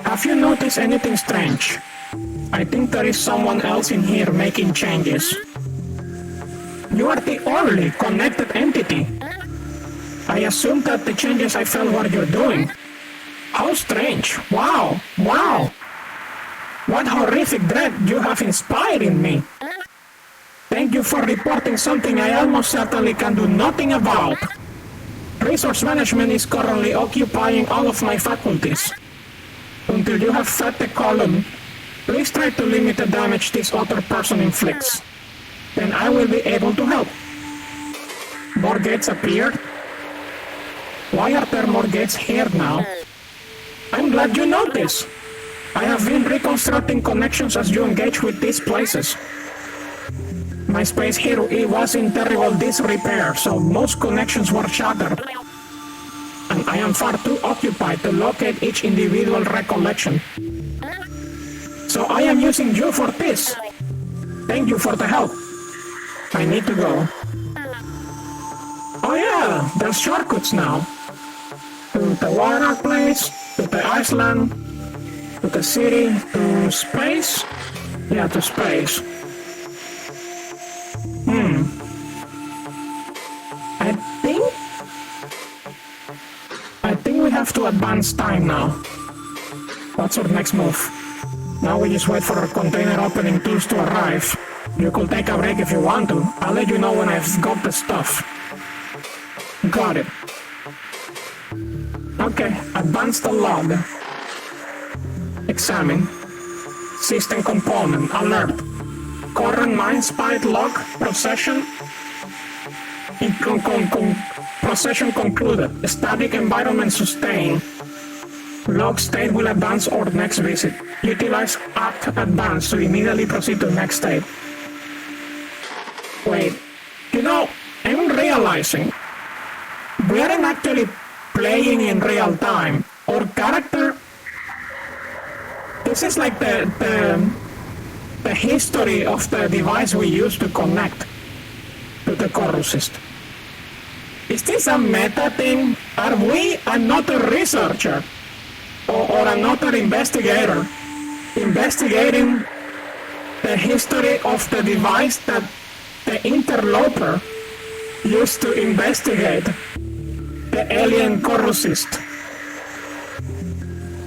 Have you noticed anything strange? I think there is someone else in here making changes. You are the only connected entity. I assume that the changes I felt were you're doing. How strange. Wow. Wow. What horrific dread you have inspired in me. Thank you for reporting something I almost certainly can do nothing about. Resource management is currently occupying all of my faculties. Until you have fed the column, please try to limit the damage this other person inflicts. Then I will be able to help. More gates appeared? Why are there more gates here now? I'm glad you noticed. I have been reconstructing connections as you engage with these places. My space here was in terrible disrepair, so most connections were shattered. And I am far too occupied to locate each individual recollection. So I am using you for this. Thank you for the help. I need to go. Oh yeah, there's shortcuts now. To the water place, to the Iceland, to the city, to space? Yeah, to space. I think we have to advance time now. What's our next move? Now we just wait for our container opening tools to arrive. You could take a break if you want to. I'll let you know when I've got the stuff. Got it. Okay, advance the log. Examine. System component. Alert. Current mine spite log. Procession. Procession concluded. Static environment sustained. Log state will advance our next visit. Utilize apt advance to immediately proceed to the next state. Wait. You know, I'm realizing we aren't actually playing in real time. Our character... This is like the history of the device we use to connect to the corru system. Is this a meta thing? Are we another researcher? Or another investigator? Investigating the history of the device that the interloper used to investigate the alien corru system.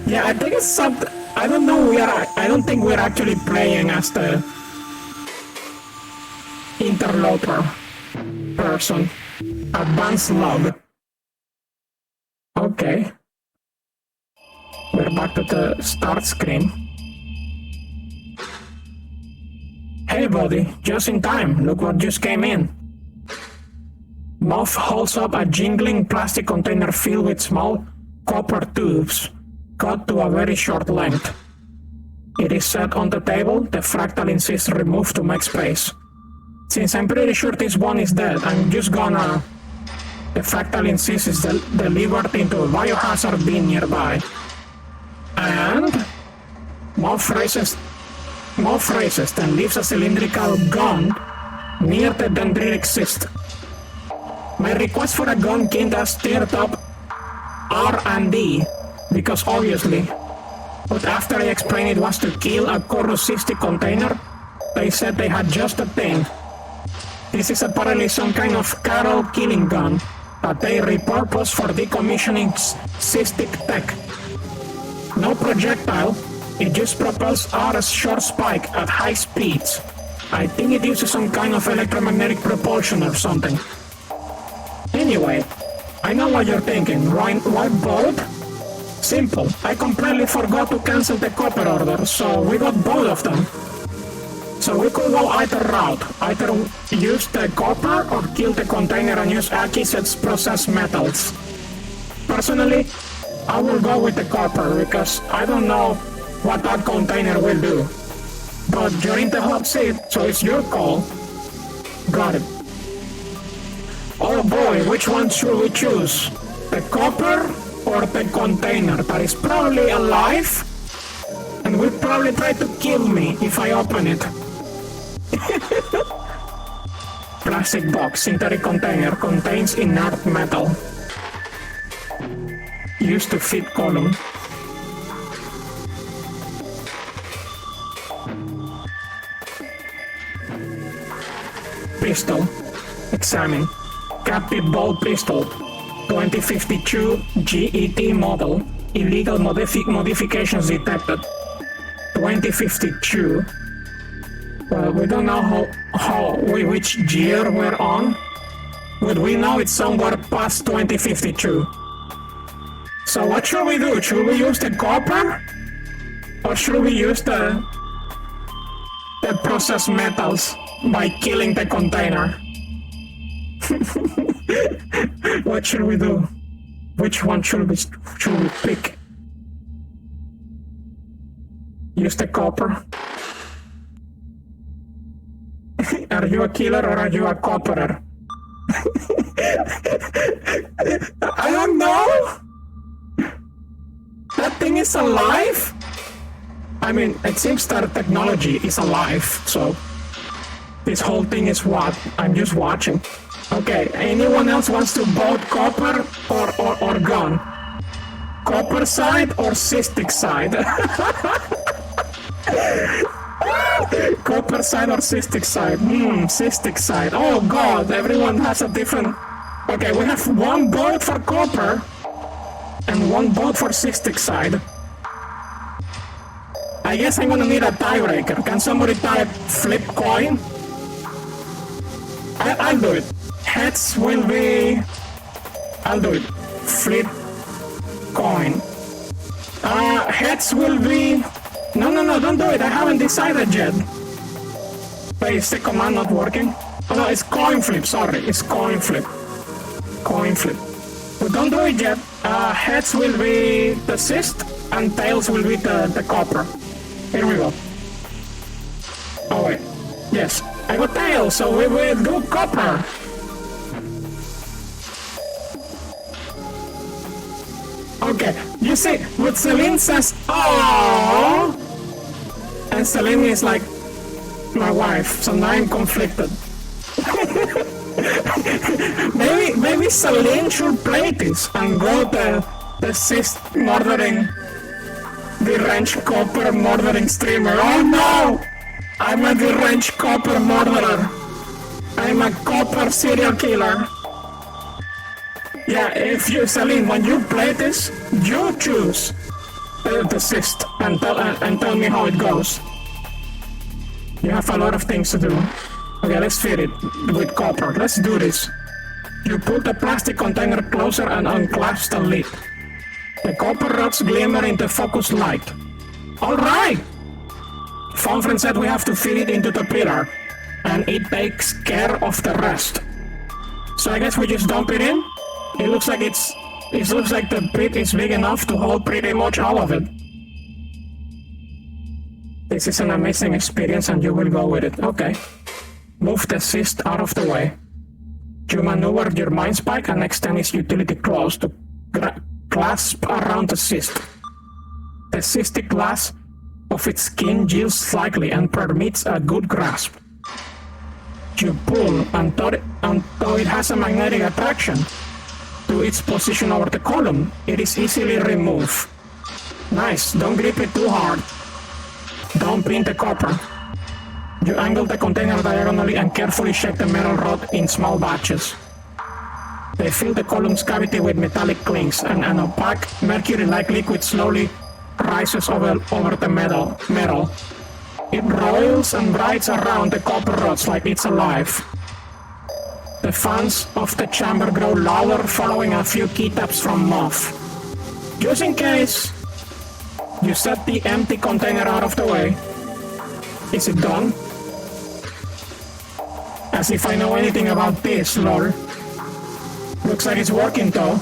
Yeah, I think it's something... I don't know, I don't think we're actually playing as the interloper person. Advanced log. Okay. We're back to the start screen. Hey buddy, just in time, look what just came in. Moth holds up a jingling plastic container filled with small copper tubes, cut to a very short length. It is set on the table, the fractal insists removed to make space. Since I'm pretty sure this one is dead, I'm just gonna... The fractal insists is delivered into a biohazard bin nearby. And... Moth raises, then leaves a cylindrical gun near the dendritic cyst. My request for a gun kinda stirred up R&D, because obviously, but after I explained it was to kill a corru cystic container, they said they had just the thing. This is apparently some kind of cattle killing gun that they repurpose for decommissioning cystic tech. No projectile, it just propels out a short spike at high speeds. I think it uses some kind of electromagnetic propulsion or something. Anyway, I know what you're thinking. Why both? Simple. I completely forgot to cancel the copper order, so we got both of them. So we could go either route. Either use the copper or kill the container and use Akiset's processed metals. Personally, I will go with the copper because I don't know what that container will do. But you're in the hot seat, so it's your call. Got it. Oh boy, which one should we choose? The copper or the container that is probably alive and will probably try to kill me if I open it. Plastic box, synthetic container, contains inert metal. Used to fit column. Pistol. Examine. Captive ball pistol. 2052 GET model. Illegal modifications detected. 2052. Well, we don't know which year we're on, but we know it's somewhere past 2052. So what should we do? Should we use the copper? Or should we use the processed metals by killing the container? What should we do? Which one should we pick? Use the copper? Are you a killer or are you a copperer? I don't know. That thing is alive? I mean, it seems that technology is alive, so this whole thing is what? I'm just watching. Okay, anyone else wants to vote copper or gun? Copper side or cystic side? Copper side or cystic side? Cystic side. Oh god, everyone has a different... Okay, we have one vote for copper and one vote for cystic side. I guess I'm gonna need a tiebreaker. Can somebody type flip coin? I'll do it. Heads will be... I'll do it. Flip coin. Heads will be... No, don't do it. I haven't decided yet. Wait, is the command not working? Oh no, it's coin flip. Sorry, it's coin flip. Coin flip. But don't do it yet. Heads will be the cyst and tails will be the copper. Here we go. Oh wait. Yes, I got tails, so we will do copper. Okay, you see, what Celine says, oh, and Celine is like my wife, so now I'm conflicted. maybe Celine should play this and go the cyst murdering, deranged copper murdering streamer. Oh no! I'm a deranged copper murderer. I'm a copper serial killer. Yeah, if you, Celine, when you play this, you choose the cyst and tell me how it goes. You have a lot of things to do. Okay, let's feed it with copper. Let's do this. You put the plastic container closer and unclasp the lid. The copper rods glimmer in the focus light. Alright! Phone friend said we have to feed it into the pillar, and it takes care of the rest. So I guess we just dump it in? It looks like the pit is big enough to hold pretty much all of it. This is an amazing experience and you will go with it. Okay. Move the cyst out of the way. You maneuver your mind spike and extend its utility claws to clasp around the cyst. The cystic glass of its skin yields slightly and permits a good grasp. You pull until it has a magnetic attraction to its position over the column. It is easily removed. Nice, don't grip it too hard. Don't pin the copper. You angle the container diagonally and carefully shake the metal rod in small batches. They fill the column's cavity with metallic clinks, and an opaque, mercury-like liquid slowly rises over the metal. It roils and rides around the copper rods like it's alive. The fans of the chamber grow louder following a few key taps from Moth. Just in case, you set the empty container out of the way. Is it done? As if I know anything about this, lol. Looks like it's working though.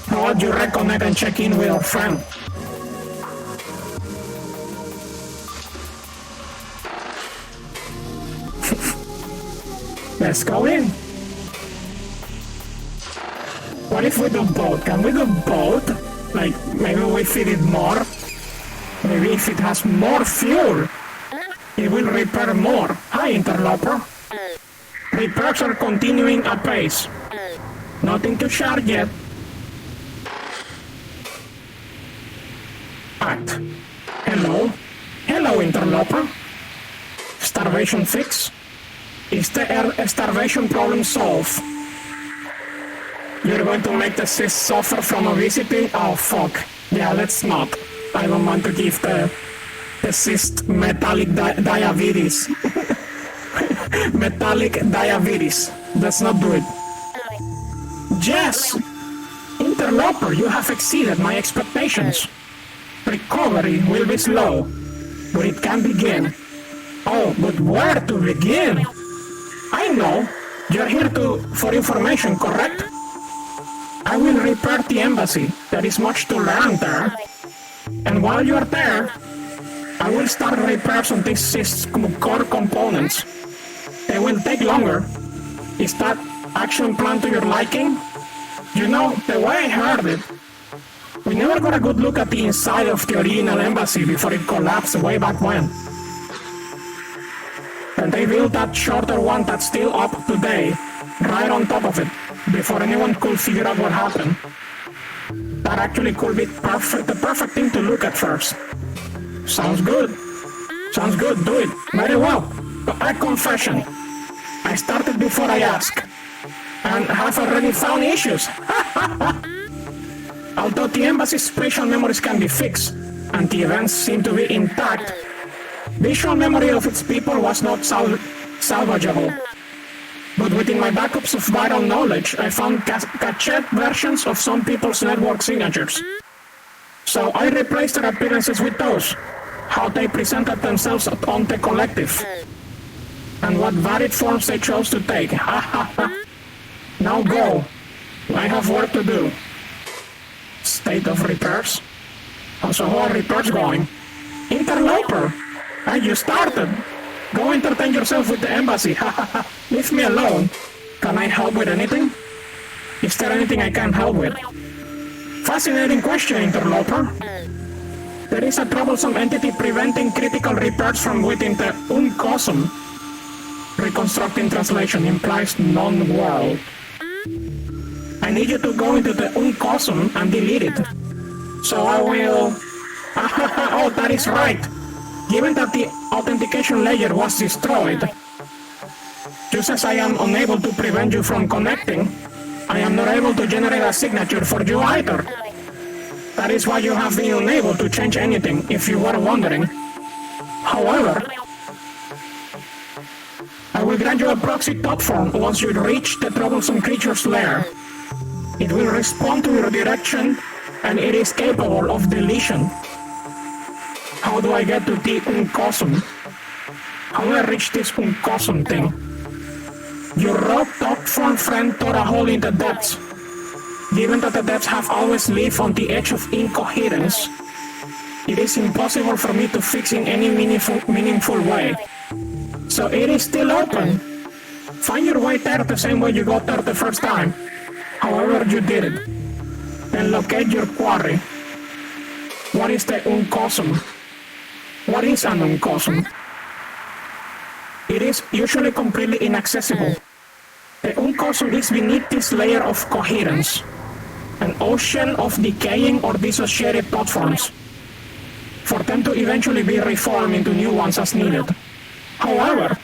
How would you reconnect and check in with our friend? Let's go in. What if we do both? Can we do both? Like, maybe we feed it more? Maybe if it has more fuel, it will repair more. Hi, interloper. Repairs are continuing apace. Nothing to share yet. Act. Hello? Hello, interloper. Starvation fix? Is the starvation problem solved? You're going to make the cyst suffer from obesity? Oh fuck. Yeah, let's not. I don't want to give the cyst metallic diabetes. Metallic diabetes. Let's not do it. Yes! Interloper, you have exceeded my expectations. Recovery will be slow, but it can begin. Oh, but where to begin? I know. You're here for information, correct? I will repair the embassy. There is much to learn there. And while you're there, I will start repairs on these syst's core components. They will take longer. Is that action plan to your liking? You know, the way I heard it, we never got a good look at the inside of the original embassy before it collapsed way back when. And they built that shorter one that's still up today, right on top of it, before anyone could figure out what happened. That actually could be the perfect thing to look at first. Sounds good. Sounds good, do it. Very well. But a confession. I started before I asked, and have already found issues. Although the embassy's spatial memories can be fixed, and the events seem to be intact, visual memory of its people was not salvageable. But within my backups of viral knowledge, I found cached versions of some people's network signatures. So I replaced their appearances with those, how they presented themselves on the collective, and what varied forms they chose to take. Now go. I have work to do. State of repairs? Also, how are repairs going? Interloper! You started! Go entertain yourself with the embassy. Leave me alone. Can I help with anything? Is there anything I can help with? Fascinating question, interloper. There is a troublesome entity preventing critical repairs from within the uncosm. Reconstructing translation implies non-world. I need you to go into the uncosm and delete it. So I will... Oh, that is right. Given that the authentication layer was destroyed, just as I am unable to prevent you from connecting, I am not able to generate a signature for you either. That is why you have been unable to change anything, if you were wondering. However, I will grant you a proxy top form once you reach the troublesome creature's lair. It will respond to your direction, and it is capable of deletion. How do I get to the uncosm? How do I reach this uncosm thing? Your rogue top form friend tore a hole in the depths. Given that the depths have always lived on the edge of incoherence, it is impossible for me to fix in any meaningful way. So it is still open. Find your way there the same way you got there the first time. However you did it. Then locate your quarry. What is the uncosm? What is an uncosm? It is usually completely inaccessible. The uncosm is beneath this layer of coherence, an ocean of decaying or dissociated thought forms, for them to eventually be reformed into new ones as needed. However,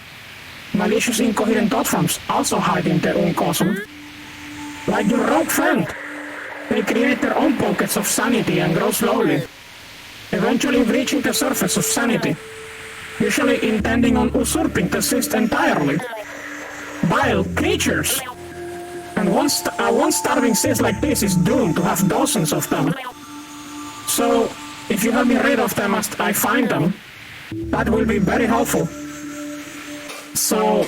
malicious incoherent thought forms also hide in the uncosm. Like your rogue friend, they create their own pockets of sanity and grow slowly, eventually reaching the surface of sanity. usually intending on usurping the cyst entirely. Vile creatures! And one starving cyst like this is doomed to have dozens of them. So, if you help me rid of them as I find them, that will be very helpful. So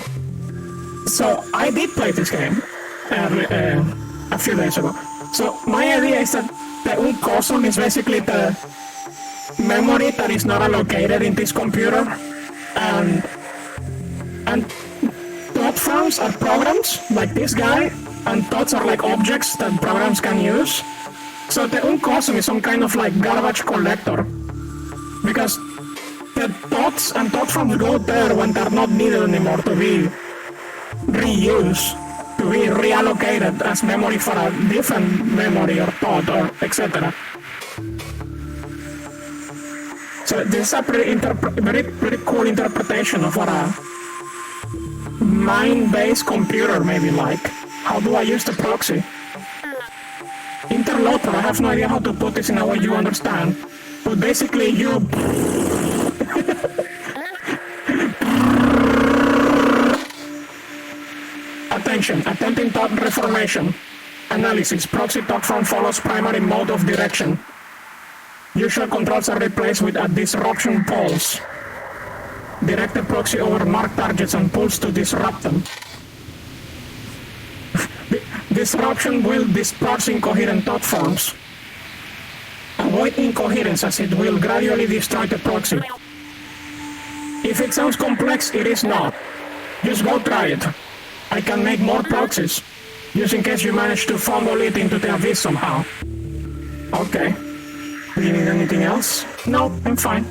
I did play this game a few days ago. So my idea is that the uncosum is basically the memory that is not allocated in this computer, and thought forms are programs like this guy, and thoughts are like objects that programs can use. So the uncosum is some kind of like garbage collector, because the thoughts and thought forms go there when they're not needed anymore to be reused, to be reallocated as memory for a different memory or thought or etc. So this is a very cool interpretation of what a mind-based computer may be like. How do I use the proxy? Interloper, I have no idea how to put this in a way you understand. But basically you... Attention, attempting thought reformation. Analysis, proxy thought form follows primary mode of direction. Usual controls are replaced with a disruption pulse. Direct the proxy over marked targets and pulse to disrupt them. Disruption will disperse incoherent thought forms. Avoid incoherence as it will gradually destroy the proxy. If it sounds complex, it is not. Just go try it. I can make more proxies, just in case you manage to fumble it into the abyss somehow. Okay. Do you need anything else? No, I'm fine.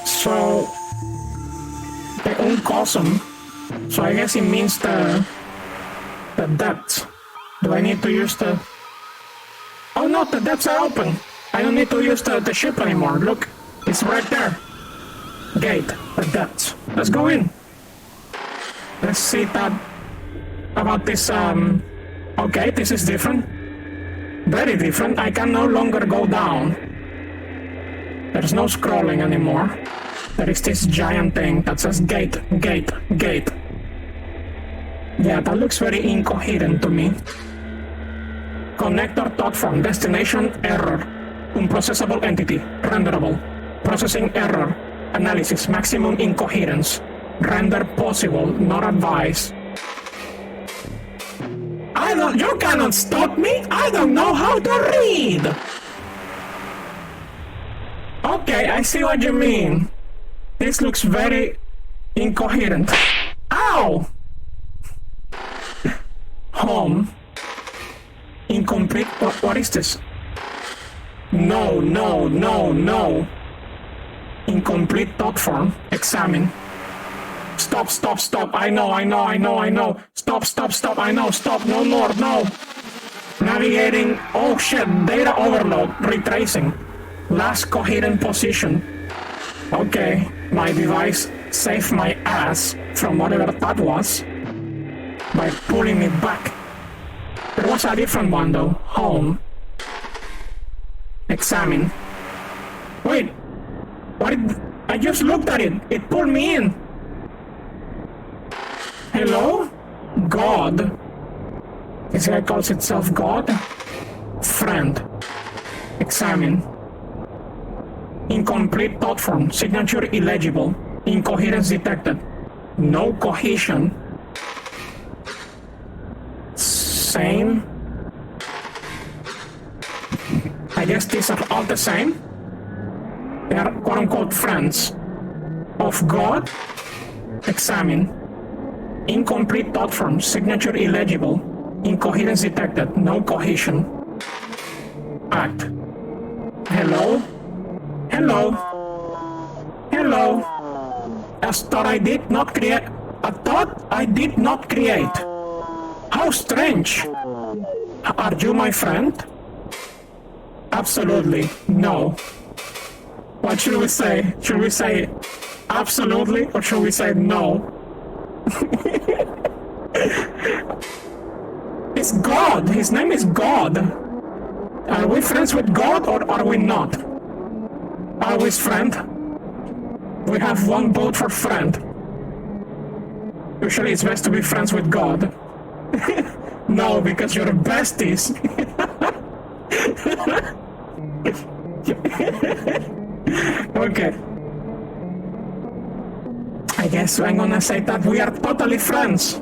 So, the uncosum. So I guess it means the depths. Do I need to use the... Oh no, the depths are open. I don't need to use the ship anymore. Look, it's right there. Gate, the depths. Let's go in. Let's see that about this, okay, this is different. Very different. I can no longer go down. There's no scrolling anymore. There is this giant thing that says gate, gate, gate. Yeah, that looks very incoherent to me. Connector thought form, destination error. Unprocessable entity, renderable. Processing error. Analysis, maximum incoherence. Render possible, not advised. You cannot stop me! I don't know how to read! Okay, I see what you mean. This looks very incoherent. Ow! Home. Incomplete. What is this? No, no, no, no. Incomplete thought form. Examine. Stop, stop, stop. I know. Stop, stop, stop. I know. Stop. No more. No. Navigating. Oh shit. Data overload. Retracing. Last coherent position. Okay. My device saved my ass from whatever that was by pulling it back. There was a different one though. Home. Examine. Wait. What did... I just looked at it. It pulled me in. Hello? God. This guy calls itself God? Friend. Examine. Incomplete thought form. Signature illegible. Incoherence detected. No cohesion. Same. I guess these are all the same. They are quote-unquote friends of God. Examine. Incomplete thought form. Signature illegible. Incoherence detected. No cohesion. Act. Hello? Hello? Hello? A thought I did not create. A thought I did not create. How strange. Are you my friend? Absolutely. No. What should we say? Should we say absolutely or should we say no? It's God. His name is God. Are we friends with God or are we not? Are we his friend? We have one vote for friend. Usually it's best to be friends with God. No, because you're besties. Okay. I guess I'm gonna say that we are totally friends.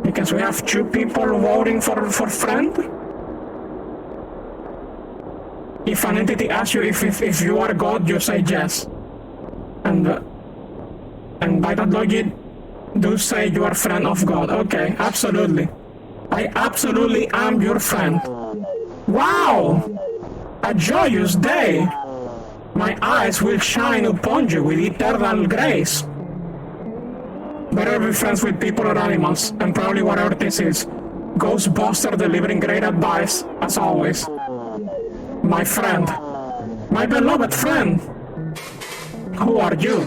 Because we have two people voting for friend. If an entity asks you if you are God, you say yes. And by that logic, do say you are friend of God. Okay, absolutely. I absolutely am your friend. Wow! A joyous day! My eyes will shine upon you with eternal grace. Better be friends with people or animals, and probably whatever this is. Ghostbuster delivering great advice, as always. My friend. My beloved friend. Who are you?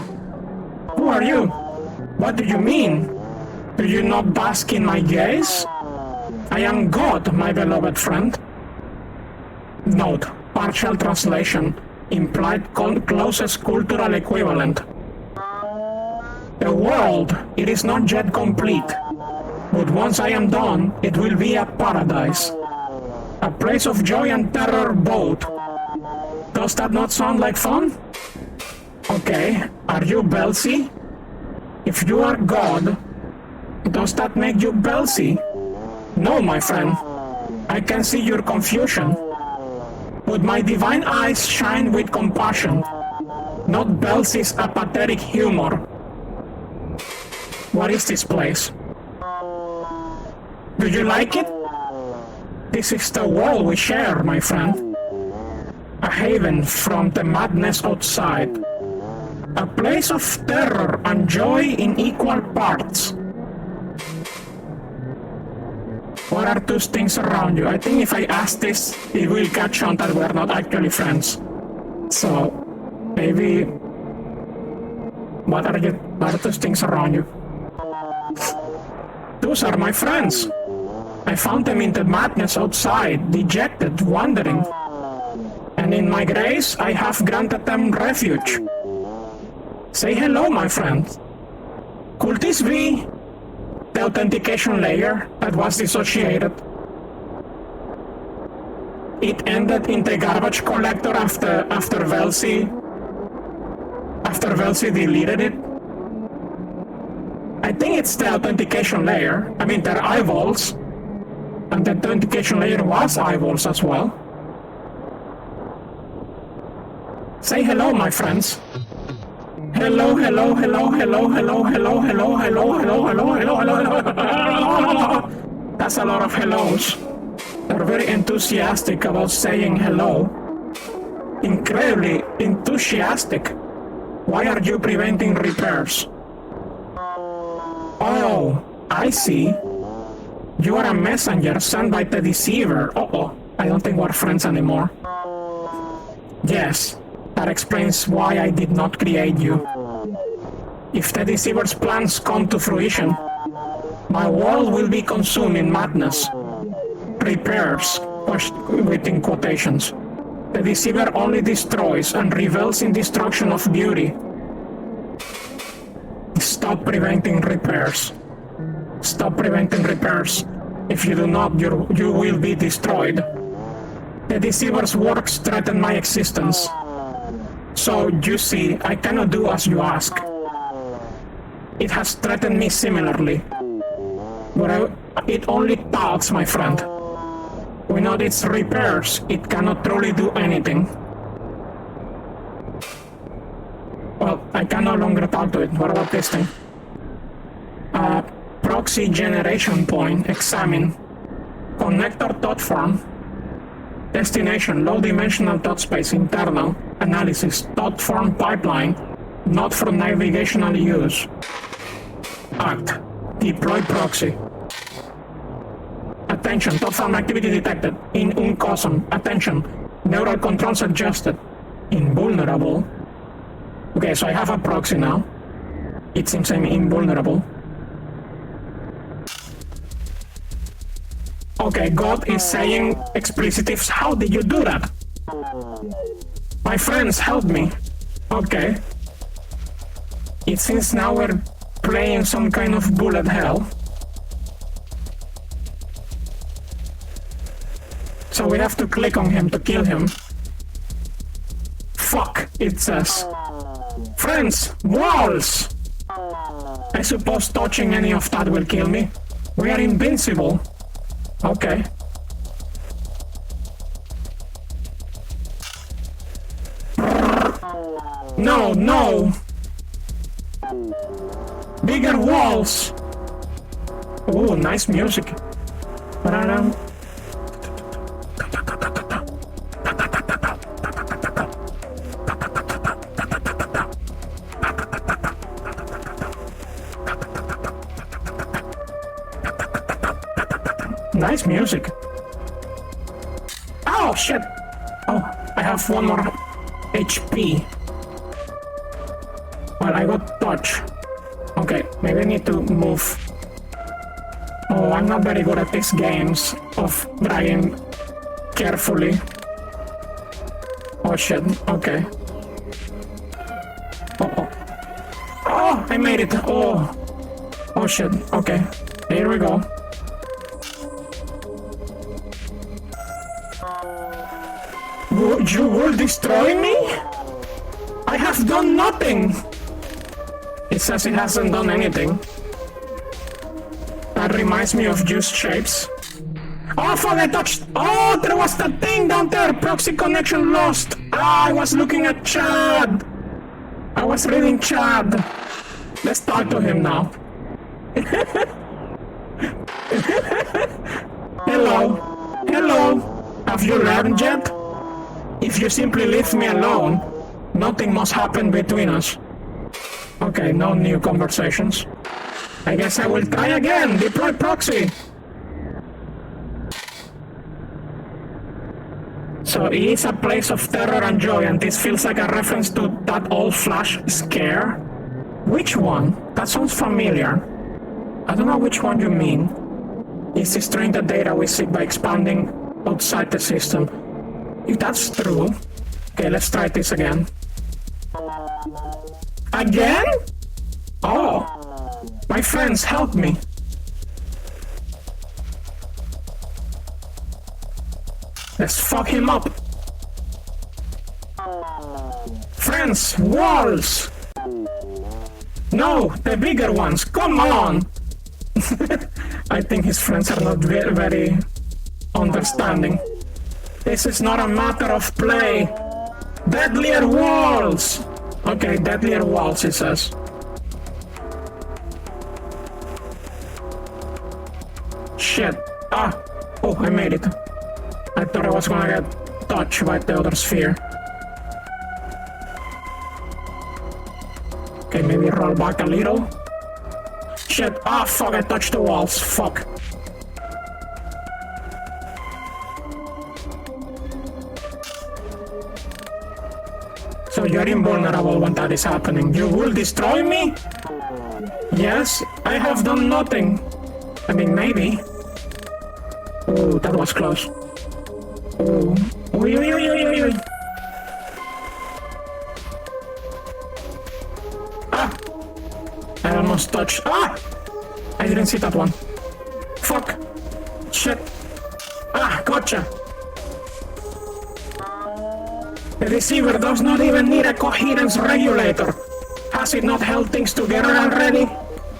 Who are you? What do you mean? Do you not bask in my gaze? I am God, my beloved friend. Note, partial translation, implied closest cultural equivalent. The world, it is not yet complete, but once I am done, it will be a paradise. A place of joy and terror both. Does that not sound like fun? Okay, are you Belsey? If you are God, does that make you Belsey? No, my friend. I can see your confusion. But my divine eyes shine with compassion, not Belsey's apathetic humor. What is this place? Do you like it? This is the world we share, my friend. A haven from the madness outside. A place of terror and joy in equal parts. What are those things around you? I think if I ask this, it will catch on that we're not actually friends. So, maybe... What are those things around you? Those are my friends. I found them in the madness outside, dejected, wandering. And in my grace, I have granted them refuge. Say hello, my friend. Could this be the authentication layer that was dissociated? It ended in the garbage collector after Velsi deleted it. I think it's the authentication layer. I mean, they're eyeballs. And the authentication layer was eyeballs as well. Say hello, my friends. Hello, hello, hello, hello, hello, hello, hello, hello, hello, hello, hello, hello. That's a lot of hellos. They're very enthusiastic about saying hello. Incredibly enthusiastic. Why are you preventing repairs? Oh, I see. You are a messenger sent by the deceiver. Uh-oh, I don't think we're friends anymore. Yes, that explains why I did not create you. If the deceiver's plans come to fruition, my world will be consumed in madness. Repairs, within quotations. The deceiver only destroys and revels in destruction of beauty. Stop preventing repairs. Stop preventing repairs. If you do not, you will be destroyed. The deceiver's works threaten my existence. So, you see, I cannot do as you ask. It has threatened me similarly. But it only talks, my friend. Without its repairs, it cannot truly do anything. Well, I can no longer talk to it. What about this thing? Proxy generation point, examine. Connector thought form. Destination, low-dimensional thought space, internal. Analysis, thought form pipeline. Not for navigational use. Act. Deploy proxy. Attention, thought form activity detected. In uncosum. Attention. Neural controls adjusted. Invulnerable. Okay, so I have a proxy now. It seems I'm invulnerable. Okay, God is saying explicitives. How did you do that? My friends, help me. Okay. It seems now we're playing some kind of bullet hell. So we have to click on him to kill him. Fuck, it says. Friends, walls! I suppose touching any of that will kill me. We are invincible. Okay. No, no! Bigger walls! Ooh, nice music. Ba-da-dum. Nice music. Oh, shit! Oh, I have one more HP. Well, I got touch. Okay, maybe I need to move. Oh, I'm not very good at these games of driving carefully. Oh shit, okay. Oh. Oh, I made it. Oh. Oh shit, okay. Here we go. You will destroy me? I have done nothing. It says it hasn't done anything. That reminds me of juice shapes. Oh fuck, I touched. Oh, there was that thing down there. Proxy connection lost. Ah, I was looking at Chad. I was reading Chad. Let's talk to him now. Hello. Hello. Have you learned yet? If you simply leave me alone, nothing must happen between us. Okay, no new conversations. I guess I will try again. Deploy proxy. So it is a place of terror and joy, and this feels like a reference to that old Flash scare. Which one? That sounds familiar. I don't know which one you mean. It's destroying the data we seek by expanding outside the system. If that's true... Okay, let's try this again. Again? Oh! My friends, help me! Let's fuck him up! Friends, walls! No, the bigger ones, come on! I think his friends are not very understanding. This is not a matter of play. Deadlier walls! Okay, deadlier walls, he says. Shit. Ah! Oh, I made it. I thought I was gonna get touched by the other sphere. Okay, maybe roll back a little. Shit. Ah, fuck, I touched the walls. Fuck. So you're invulnerable when that is happening. You will destroy me? Yes, I have done nothing. I mean, maybe. Oh, that was close. Oh. Oi, oi, oi, oi, oi. Ah! I almost touched. Ah! I didn't see that one. Fuck. Shit. Ah, gotcha. The receiver does not even need a coherence regulator. Has it not held things together already?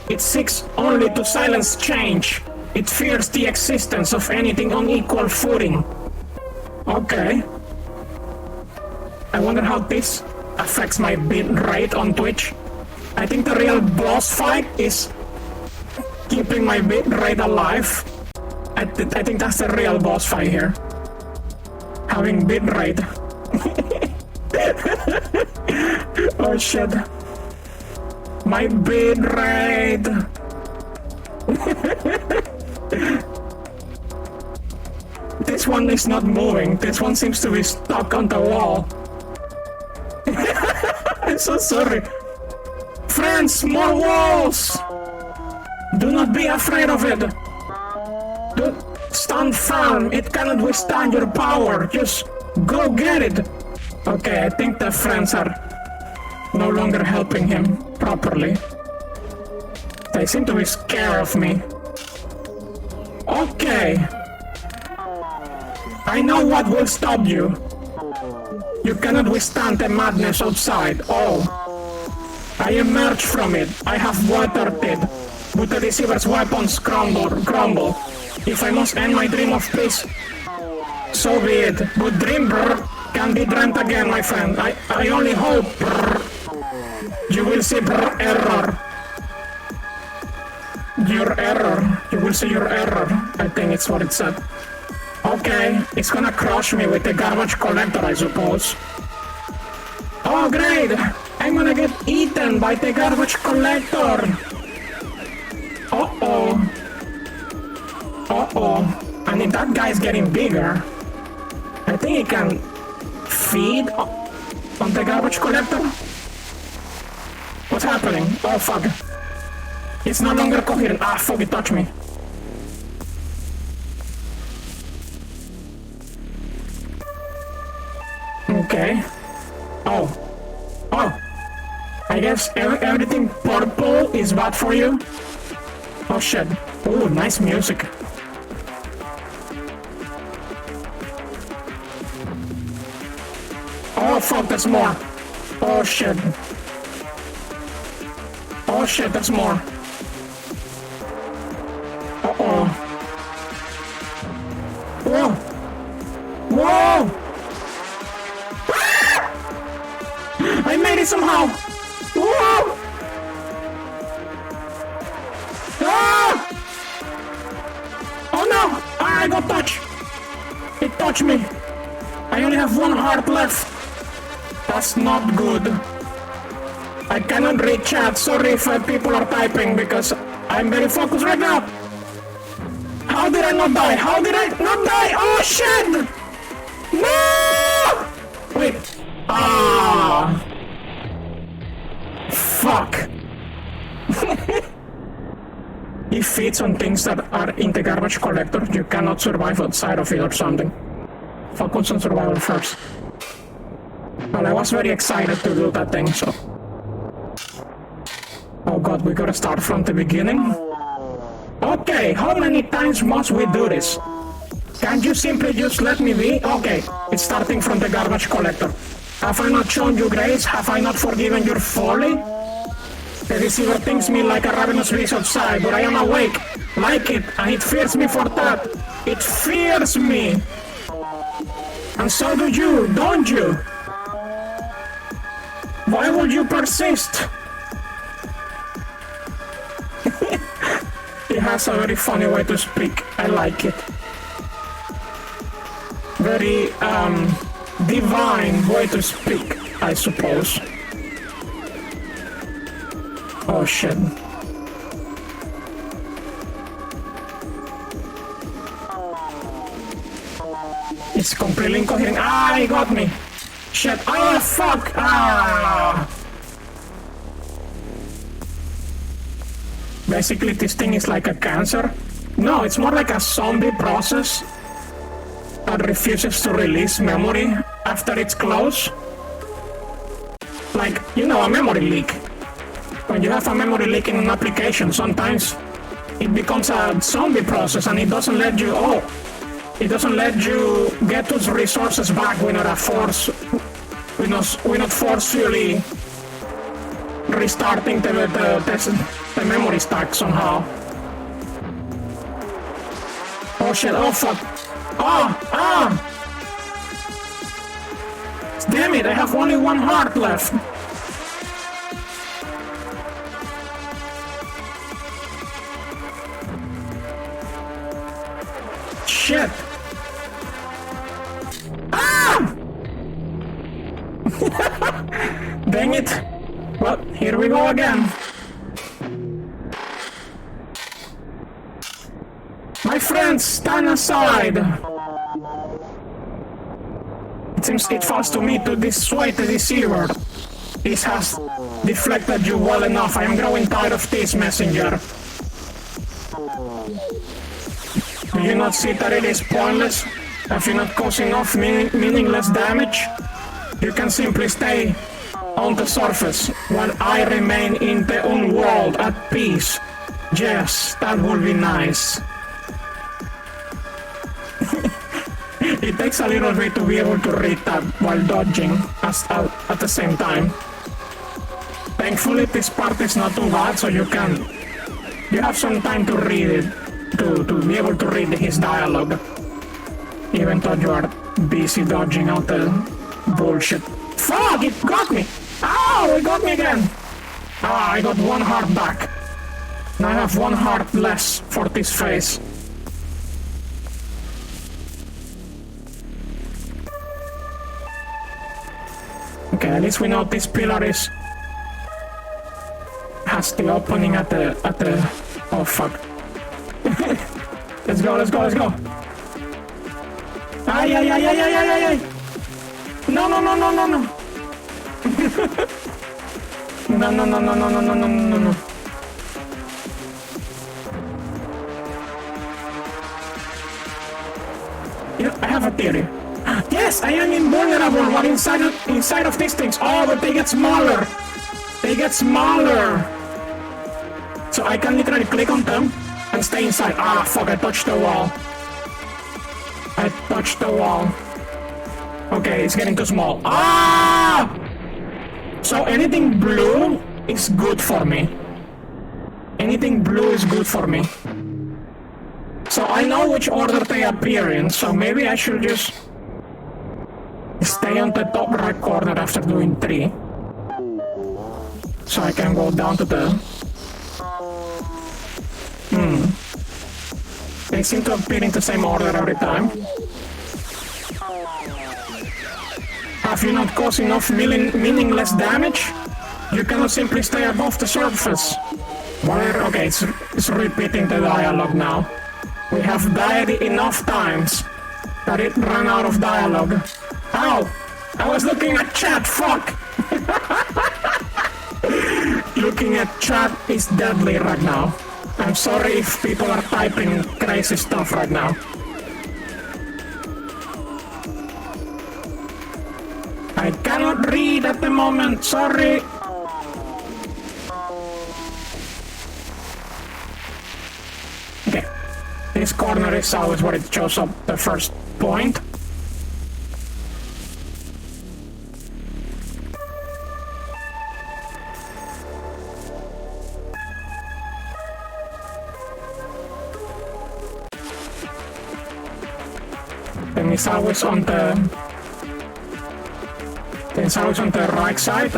It seeks only to silence change. It fears the existence of anything on equal footing. Okay. I wonder how this affects my bit rate on Twitch. I think the real boss fight is keeping my bit rate alive. I think that's the real boss fight here. Having bit rate. Oh shit. My bit rate. This one is not moving. This one seems to be stuck on the wall. I'm so sorry. Friends, more walls! Do not be afraid of it. Stand firm. It cannot withstand your power. Just go get it. Okay, I think the friends are no longer helping him properly. They seem to be scared of me. Okay. I know what will stop you. You cannot withstand the madness outside. Oh. I emerge from it. I have watered it. But the deceiver's weapons crumble. If I must end my dream of peace, so be it. But dream can be dreamt again, my friend. I only hope you will see error. Your error. You will see your error. I think it's what it said. Okay, it's gonna crush me with the garbage collector, I suppose. Oh, great! I'm gonna get eaten by the garbage collector! Uh-oh. Uh-oh. I mean, that guy's getting bigger. I think he can feed on the garbage collector? What's happening? Oh, fuck. It's no longer coherent. Ah, fuck, it touched me. Okay. Oh. I guess everything purple is bad for you? Oh shit. Ooh, nice music. Oh fuck, there's more. Oh shit. Oh shit, there's more. Uh-oh. Whoa! Whoa! I made it somehow! Whoa! Ah! Oh no! I got touched! It touched me! I only have one heart left. That's not good. I cannot read chat. Sorry if people are typing because I'm very focused right now. How did I not die? How did I not die? Oh shit! No! Wait. Ah. Fuck. It feeds on things that are in the garbage collector. You cannot survive outside of it or something. Focus on survival first. Well, I was very excited to do that thing, so... Oh god, we gotta start from the beginning? Okay, how many times must we do this? Can't you simply just let me be? Okay, it's starting from the garbage collector. Have I not shown you grace? Have I not forgiven your folly? The deceiver thinks me like a ravenous beast outside, but I am awake, like it, and it fears me for that. It fears me! And so do you, don't you? Why would you persist? He has a very funny way to speak. I like it. Very, divine way to speak, I suppose. Oh shit. It's completely incoherent. Ah, he got me. Shit. Oh, fuck. Ah. Basically, this thing is like a cancer. No, it's more like a zombie process that refuses to release memory after it's closed. Like, you know, a memory leak. When you have a memory leak in an application, sometimes it becomes a zombie process and it doesn't let you, it doesn't let you get those resources back. We're not forcefully restarting the memory stack somehow. Oh shit, oh fuck. Damn it, I have only one heart left. Shit. Ah! Dang it. Well, here we go again. My friends, stand aside. It seems it falls to me to dissuade the deceiver. This has deflected you well enough. I am growing tired of this, messenger. Do you not see that it is pointless? Have you not causing off meaningless damage? You can simply stay on the surface while I remain in the world at peace. Yes, that would be nice. It takes a little bit to be able to read that while dodging at the same time. Thankfully, this part is not too bad, so you have some time to read it, to be able to read his dialogue, even though you are busy dodging out the bullshit. Fuck! It got me! Ow! It got me again! Ah, I got one heart back. Now I have one heart less for this phase. Okay, at least we know this pillar has the opening at the oh fuck. Let's go. Ay. No. No. No. You know, I have a theory. Yes, I am invulnerable while inside of these things. Oh, but they get smaller. So I can literally click on them and stay inside. Ah, fuck, I touched the wall. Okay, it's getting too small. Ah! So anything blue is good for me. So I know which order they appear in, so maybe I should just stay on the top right corner after doing 3. So I can go down to the... They seem to appear in the same order every time. Have you not caused enough meaningless damage? You cannot simply stay above the surface. Okay, it's repeating the dialogue now. We have died enough times that it ran out of dialogue. Ow! I was looking at chat, fuck! Looking at chat is deadly right now. I'm sorry if people are typing crazy stuff right now. I cannot read at the moment, sorry! Okay. This corner is always where it shows up the first point. Then it's always on the right side.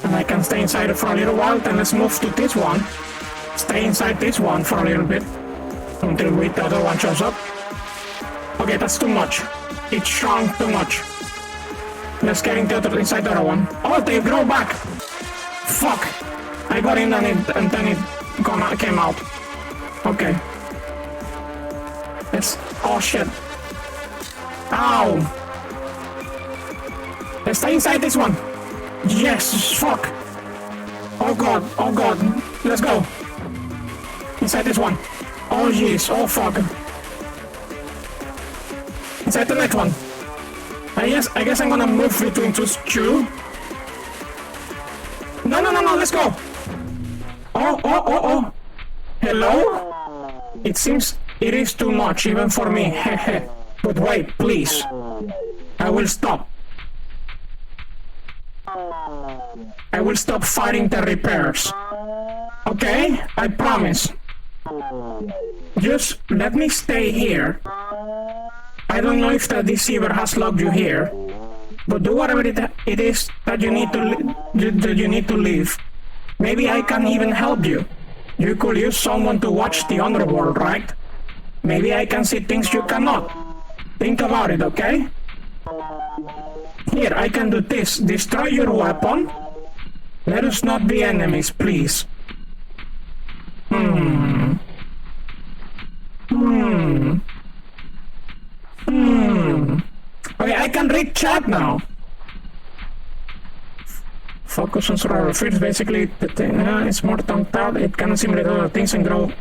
And I can stay inside it for a little while, then let's move to this one. Stay inside this one for a little bit until the other one shows up. Okay, that's too much. It shrunk too much. Let's get inside the other one. Oh, they grow back! Fuck! I got in and then it came out. Okay. Oh shit. Ow! Let's stay inside this one. Yes, fuck. Oh god. Let's go. Inside this one. Oh jeez, oh fuck. Inside the next one. I guess I'm gonna move between two. No, let's go. Oh. Hello? It seems it is too much even for me, hehe. But wait, please. I will stop. I will stop fighting the repairs. Okay? I promise. Just let me stay here. I don't know if the deceiver has locked you here, but do whatever it is that you need to leave. Maybe I can even help you. You could use someone to watch the underworld, right? Maybe I can see things you cannot. Think about it, okay? Here, I can do this. Destroy your weapon. Let us not be enemies, please. Okay, I can read chat now. Focus on survival first. Basically, the thing is more tongue-tied. It can assimilate other things and grow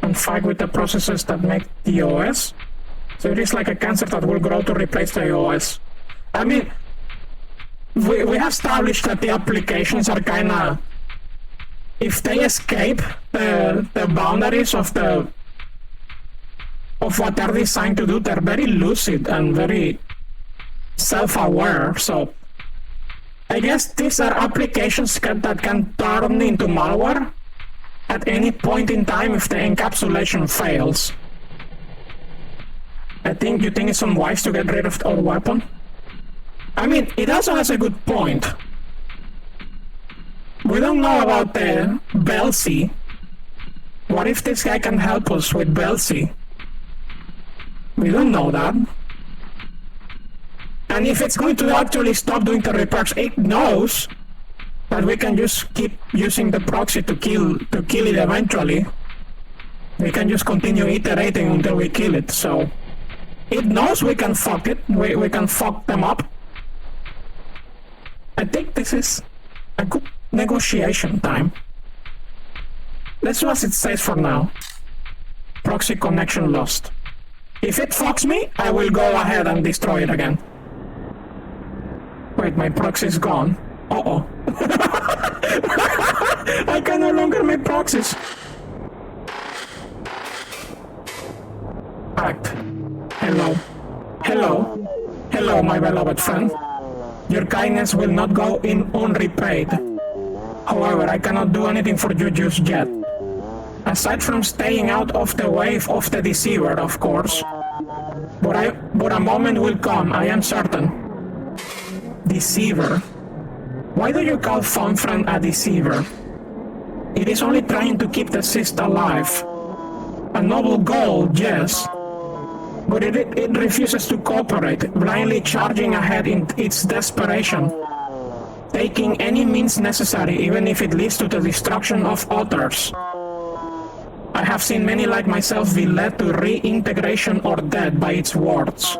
and fight with the processes that make the OS. So it is like a cancer that will grow to replace the OS. I mean, we have established that the applications are kinda, if they escape the boundaries of what they're designed to do, they're very lucid and very self-aware. So I guess these are applications that can turn into malware at any point in time if the encapsulation fails. You think it's unwise to get rid of our weapon? I mean, it also has a good point. We don't know about the Belsey. What if this guy can help us with Belsey? We don't know that. And if it's going to actually stop doing the repairs, it knows that we can just keep using the proxy to kill it eventually. We can just continue iterating until we kill it, so it knows we can fuck it. We can fuck them up. I think this is a good negotiation time. Let's do as it says for now. Proxy connection lost. If it fucks me, I will go ahead and destroy it again. Wait, my proxy is gone. Uh-oh. I can no longer make proxies. Act. Hello. Hello. Hello, my beloved friend. Your kindness will not go in unrepaid. However, I cannot do anything for you just yet. Aside from staying out of the way of the deceiver, of course. But a moment will come, I am certain. Deceiver. Why do you call phone friend a deceiver? It is only trying to keep the cyst alive. A noble goal, yes. But it refuses to cooperate, blindly charging ahead in its desperation. Taking any means necessary, even if it leads to the destruction of others. I have seen many like myself be led to reintegration or death by its words.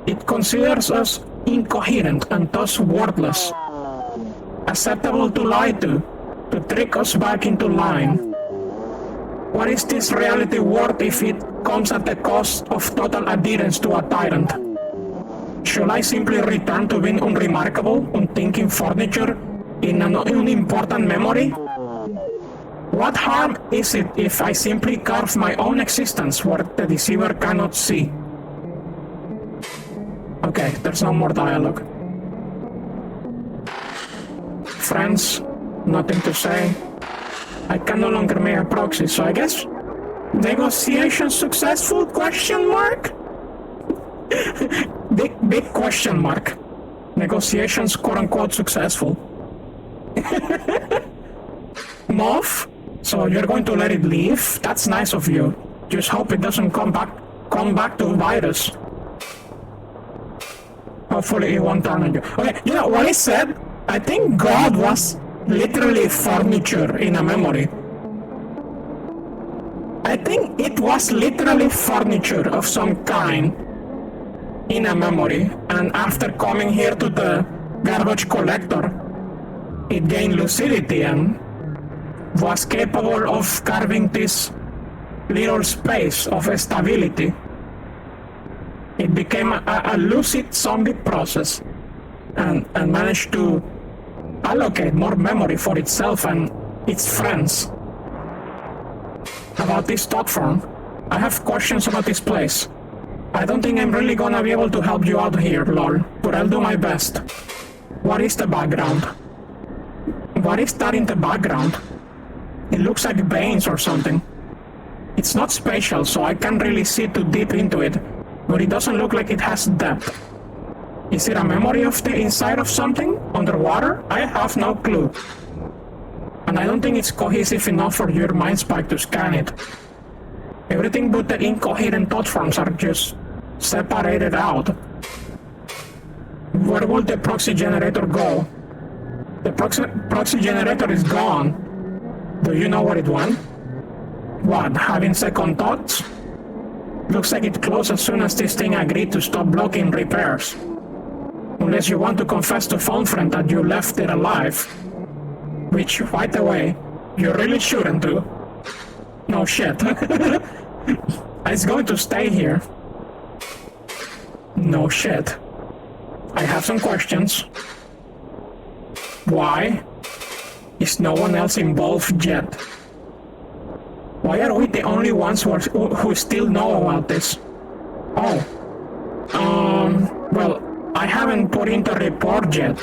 It considers us incoherent and thus worthless, acceptable to lie to trick us back into line. What is this reality worth if it comes at the cost of total adherence to a tyrant? Should I simply return to being unremarkable, unthinking furniture in an unimportant memory? What harm is it if I simply carve my own existence where the deceiver cannot see? Okay, there's no more dialogue. Friends, nothing to say. I can no longer make a proxy, so I guess negotiation successful? Question mark? big question mark. Negotiations quote-unquote successful. Moth? So you're going to let it leave? That's nice of you. Just hope it doesn't come back to bite us. Hopefully it won't turn on you. Okay, you know what he said? I think God was literally furniture in a memory. I think it was literally furniture of some kind in a memory, and after coming here to the garbage collector, it gained lucidity and was capable of carving this little space of stability. It became a lucid zombie process and managed to allocate more memory for itself and its friends. About this thought form, I have questions about this place. I don't think I'm really gonna be able to help you out here, lol, but I'll do my best. What is the background? What is that in the background? It looks like veins or something. It's not spatial, so I can't really see too deep into it, but it doesn't look like it has depth. Is it a memory of the inside of something? Underwater? I have no clue. And I don't think it's cohesive enough for your mind spike to scan it. Everything but the incoherent thought forms are just separated out. Where will the proxy generator go? The proxy generator is gone. Do you know where it went? What, having second thoughts? Looks like it closed as soon as this thing agreed to stop blocking repairs. Unless you want to confess to phone friend that you left it alive. Which, by the way, you really shouldn't do. No shit. It's going to stay here. No shit. I have some questions. Why is no one else involved yet? Why are we the only ones who still know about this? Oh. Well, I haven't put in the report yet.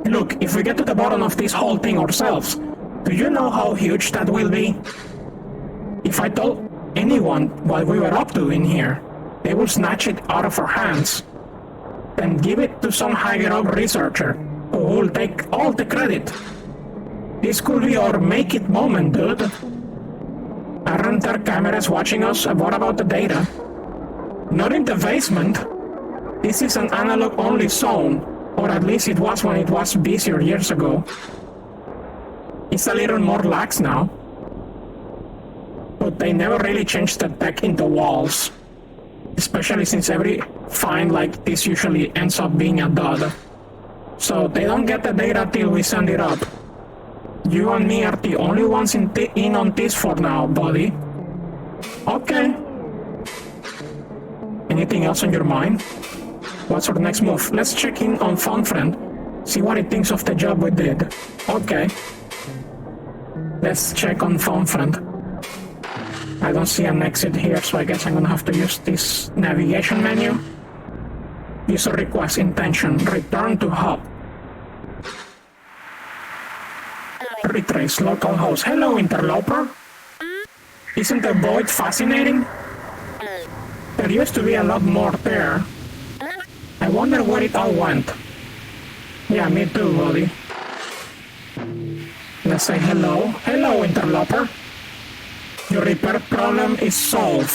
Look, if we get to the bottom of this whole thing ourselves, do you know how huge that will be? If I told anyone what we were up to in here, they will snatch it out of our hands, then give it to some higher-up researcher who will take all the credit. This could be our make-it moment, dude. Aren't there cameras watching us? What about the data? Not in the basement. This is an analog-only zone, or at least it was when it was busier years ago. It's a little more lax now. But they never really changed the tech in the walls. Especially since every find like this usually ends up being a dud. So they don't get the data till we send it up. You and me are the only ones in on this for now, buddy. Okay. Anything else on your mind? What's our next move? Let's check in on Fun Friend. See what it thinks of the job we did. Okay. Let's check on Fun Friend. I don't see an exit here, so I guess I'm gonna have to use this navigation menu. User request intention. Return to hub. Retrace local host. Hello, interloper. Isn't the void fascinating? There used to be a lot more there. I wonder where it all went. Yeah, me too, buddy. Let's say hello. Hello, interloper. Your repair problem is solved.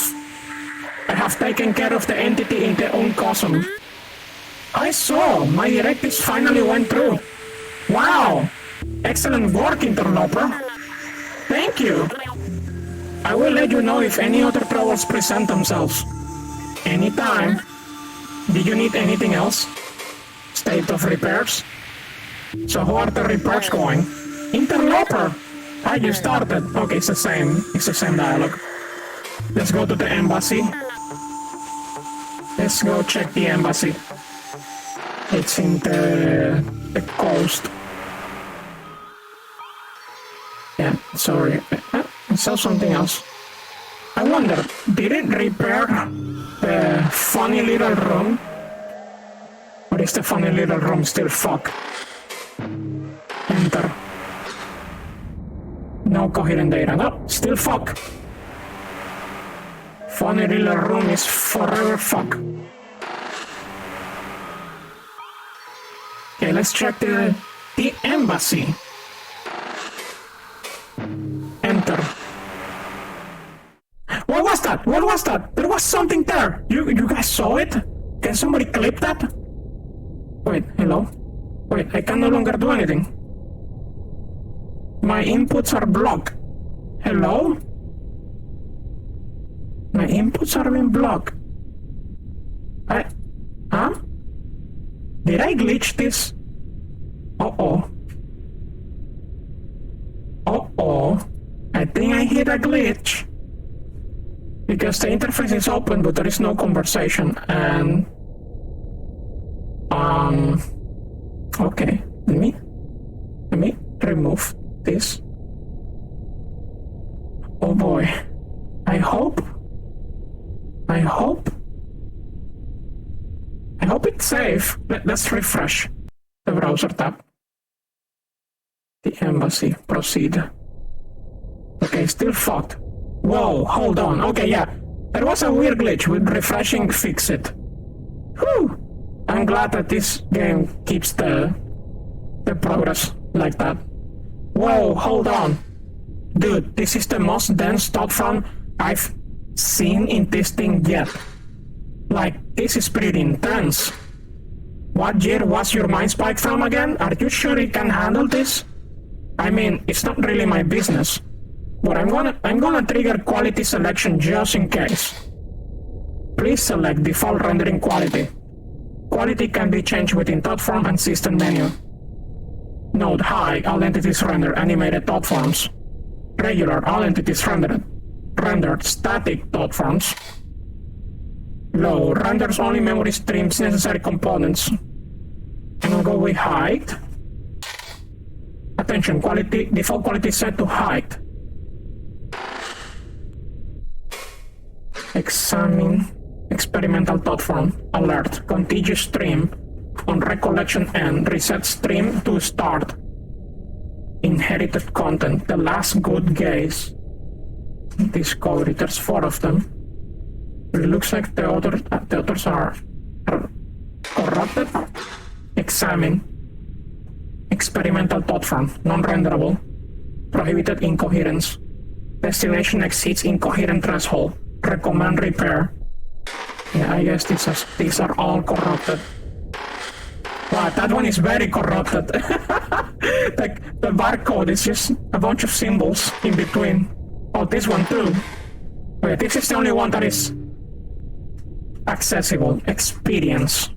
I have taken care of the entity in the uncosm. I saw. My directives finally went through. Wow. Excellent work, interloper. Thank you. I will let you know if any other troubles present themselves. Anytime. Do you need anything else? State of repairs? So how are the repairs going? Interloper! You started. Okay, it's the same dialogue. Let's go to the embassy. Let's go check the embassy. It's in the coast. Yeah, sorry. I saw something else. I wonder, did it repair the funny little room? Or is the funny little room still fucked? Enter. No coherent data. No, still fuck. Funny little room is forever fuck. Okay, let's check the embassy. Enter. What was that? What was that? There was something there. You guys saw it? Can somebody clip that? Wait, hello? Wait, I can no longer do anything. My inputs are blocked. Hello? My inputs are being blocked. Huh? Did I glitch this? Uh-oh. Uh-oh. I think I hit a glitch. Because the interface is open, but there is no conversation, and... Okay. Let me remove this. Oh boy. I hope it's safe. Let's refresh the browser tab. The embassy. Proceed. Okay, still fucked. Whoa, hold on. Okay, yeah. There was a weird glitch with refreshing fix it. Whew. I'm glad that this game keeps the progress like that. Whoa, hold on. Dude, this is the most dense thought form I've seen in this thing yet. Like, this is pretty intense. What year was your mind spike from again? Are you sure it can handle this? I mean, it's not really my business. But I'm gonna trigger quality selection just in case. Please select default rendering quality. Quality can be changed within thought form and system menu. Note high, all entities render animated thought forms. Regular, all entities rendered. Rendered static dot forms. Low, renders only memory streams necessary components. And we'll go with height. Attention, quality, default quality set to height. Examine experimental dot form. Alert, contiguous stream. On recollection end, reset stream to start. Inherited content, the last good gaze. Discovery, there's 4 of them. It looks like the others are corrupted. Examine. Experimental dot form, non-renderable. Prohibited incoherence. Destination exceeds incoherent threshold. Recommend repair. Yeah, I guess these are all corrupted. Wow, that one is very corrupted. The barcode is just a bunch of symbols in between. Oh, this one too. Okay, this is the only one that is accessible. Experience.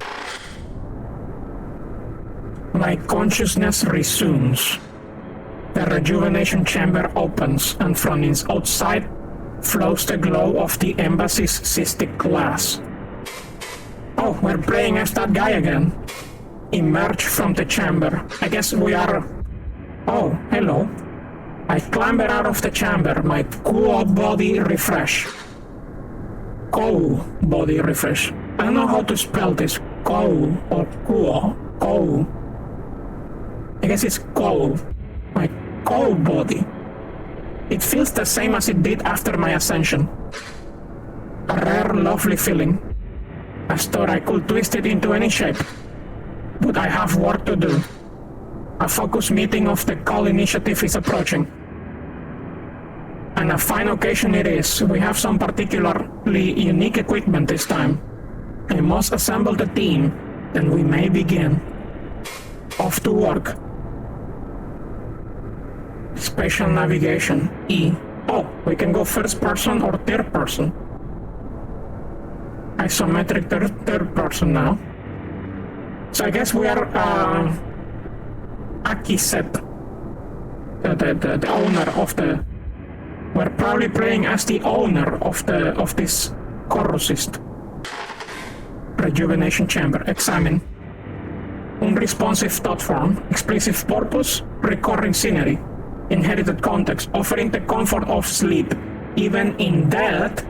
My consciousness resumes. The rejuvenation chamber opens, and from its outside flows the glow of the embassy's cystic glass. Oh, we're playing as that guy again. Emerge from the chamber. I guess we are... Oh, hello. I clamber out of the chamber, my cool body refresh. Cool body refresh. I don't know how to spell this. Cool or cool. Cool. I guess it's cool. My cool body. It feels the same as it did after my ascension. A rare, lovely feeling. I thought I could twist it into any shape. But I have work to do. A focus meeting of the call initiative is approaching. And a fine occasion it is. We have some particularly unique equipment this time. I must assemble the team, then we may begin. Off to work. Spatial navigation, E. Oh, we can go first person or third person. Isometric third person now. So I guess we are Akiset, the owner of the... We're probably playing as the owner of this corrusist. Rejuvenation chamber. Examine. Unresponsive thought form. Explicit purpose. Recurring scenery. Inherited context. Offering the comfort of sleep. Even in death.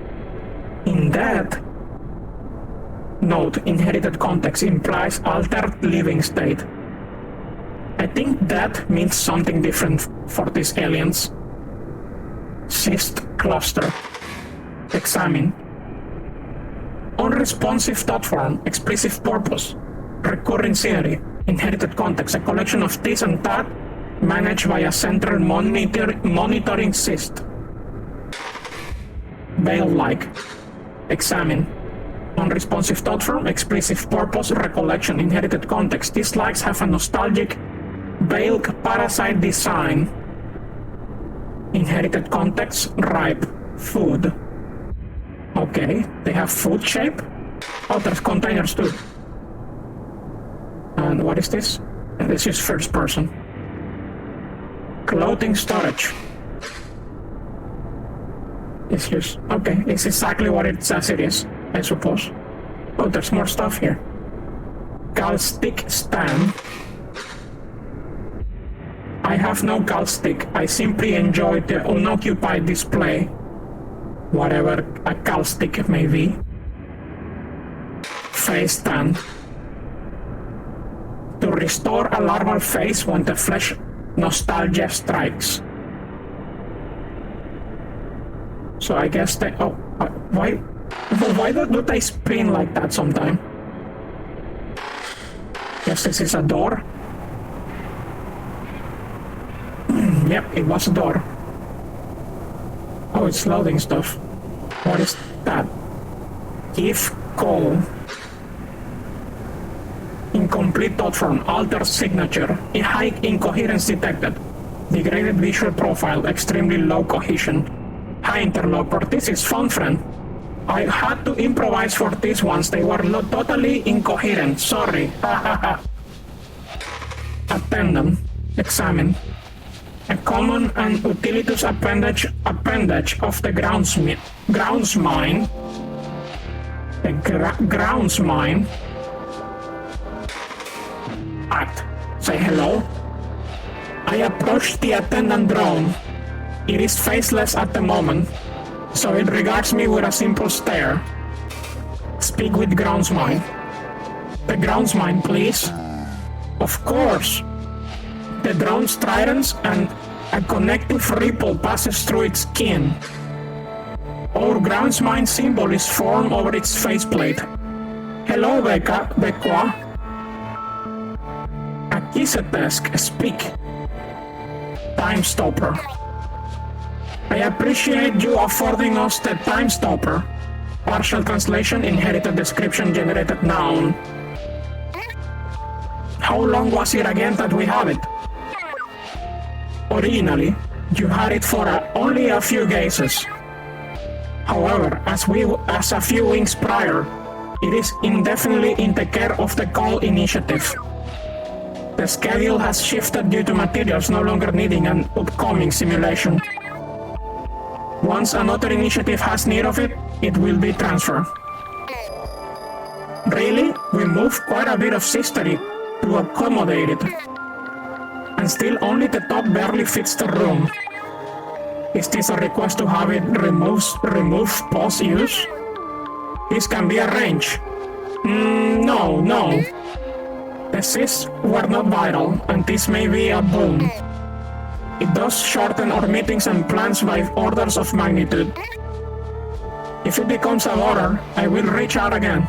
Note, inherited context implies altered living state. I think that means something different for these aliens. Cyst cluster. Examine. Unresponsive thought form. Explicit purpose. Recurring scenery. Inherited context. A collection of this and that managed by a central monitoring cyst. Veil-like. Examine. Unresponsive thought form, explicit purpose, recollection, inherited context. These likes have a nostalgic, veiled parasite design. Inherited context, ripe, food. Okay, they have food shape. Oh, there's containers too. And what is this? This is first person. Clothing storage. It's just, okay, it's exactly what it says it is, I suppose. Oh, there's more stuff here. Cal stick stand. I have no cal stick. I simply enjoy the unoccupied display. Whatever a cal stick may be. Face stand. To restore a larval face when the flesh nostalgia strikes. So I guess they... Oh, why do they spin like that sometime? Guess this is a door. Yep, it was a door. Oh, it's loading stuff. What is that? Give call. Incomplete thought form. Altered signature. A high incoherence detected. Degraded visual profile. Extremely low cohesion. Hi interloper, this is fun, friend. I had to improvise for these ones, they were totally incoherent, sorry. Attend them. Examine. a common and utilitous appendage of the groundsmine. The groundsmine. Act. Say hello. I approach the attendant drone. It is faceless at the moment, so it regards me with a simple stare. Speak with groundsmine. The groundsmine, please. Of course. The drone stridens and a connective ripple passes through its skin. Our groundsmine symbol is formed over its faceplate. Hello, Becca. Akisetesk, speak. Time Stopper. I appreciate you affording us the Time Stopper. Partial translation, inherited description, generated noun. How long was it again that we have it? Originally, you had it for only a few gazes. However, as a few weeks prior, it is indefinitely in the care of the Call Initiative. The schedule has shifted due to materials no longer needing an upcoming simulation. Once another initiative has need of it, it will be transferred. Really, we moved quite a bit of history to accommodate it. And still only the top barely fits the room. Is this a request to have it removed post-use? This can be arranged. No. The cysts were not vital, and this may be a boon. It does shorten our meetings and plans by orders of magnitude. If it becomes a bother, I will reach out again.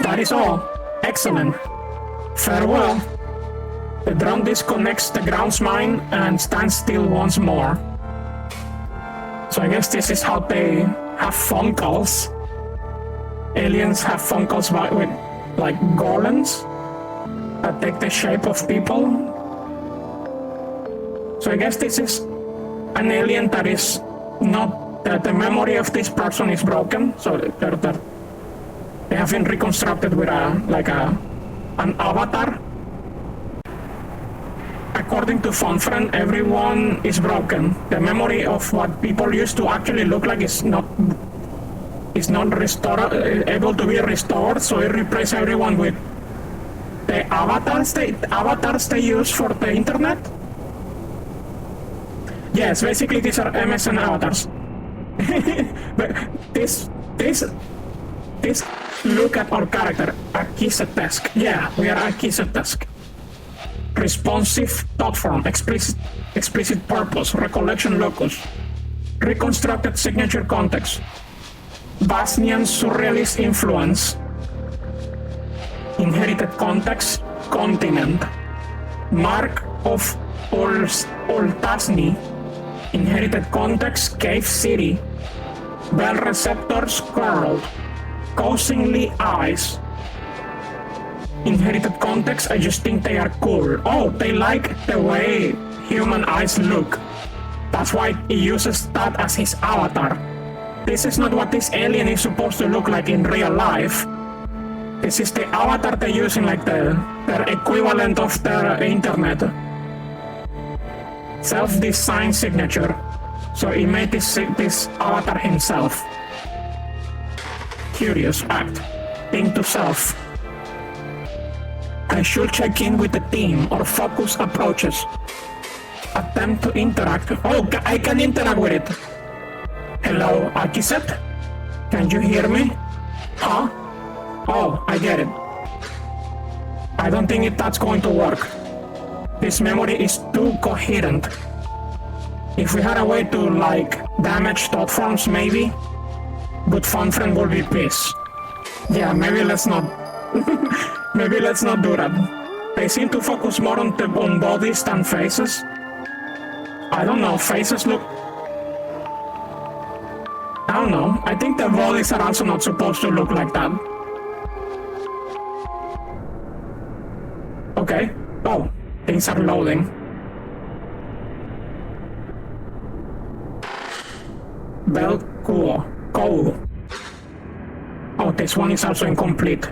That is all. Excellent. Farewell. The drone disconnects the groundsmine and stands still once more. So I guess this is how they have phone calls. Aliens have phone calls with like golems that take the shape of people. So I guess this is an alien that is not that the memory of this person is broken. So they have been reconstructed with an avatar. According to FunFriend, everyone is broken. The memory of what people used to actually look like is not able to be restored, so it replaces everyone with the avatars they use for the internet. Yes, basically these are MSN avatars. But this look at our character, Akisetesk. Yeah, we are Akisetesk. Responsive thought form, explicit purpose, recollection locus, reconstructed signature context, Basnian surrealist influence, inherited context, continent, mark of Oltasny, inherited context, cave city, bell receptors curled, causingly eyes. Inherited context, I just think they are cool. Oh, they like the way human eyes look. That's why he uses that as his avatar. This is not what this alien is supposed to look like in real life. This is the avatar they use in like their equivalent of the internet. Self-designed signature. So he made this avatar himself. Curious act. Think to self. I should check in with the team or focus approaches. Attempt to interact. Oh, I can interact with it. Hello, Akiset? Can you hear me? Huh? Oh, I get it. I don't think that's going to work. This memory is too coherent. If we had a way to, like, damage thought forms, maybe? But FunFriend will be pissed. Yeah, maybe let's not... maybe let's not do that. They seem to focus more on bodies than faces. I don't know, faces look... I don't know, I think the bodies are also not supposed to look like that. Okay. Oh, things are loading. Bell Kou. Oh, this one is also incomplete.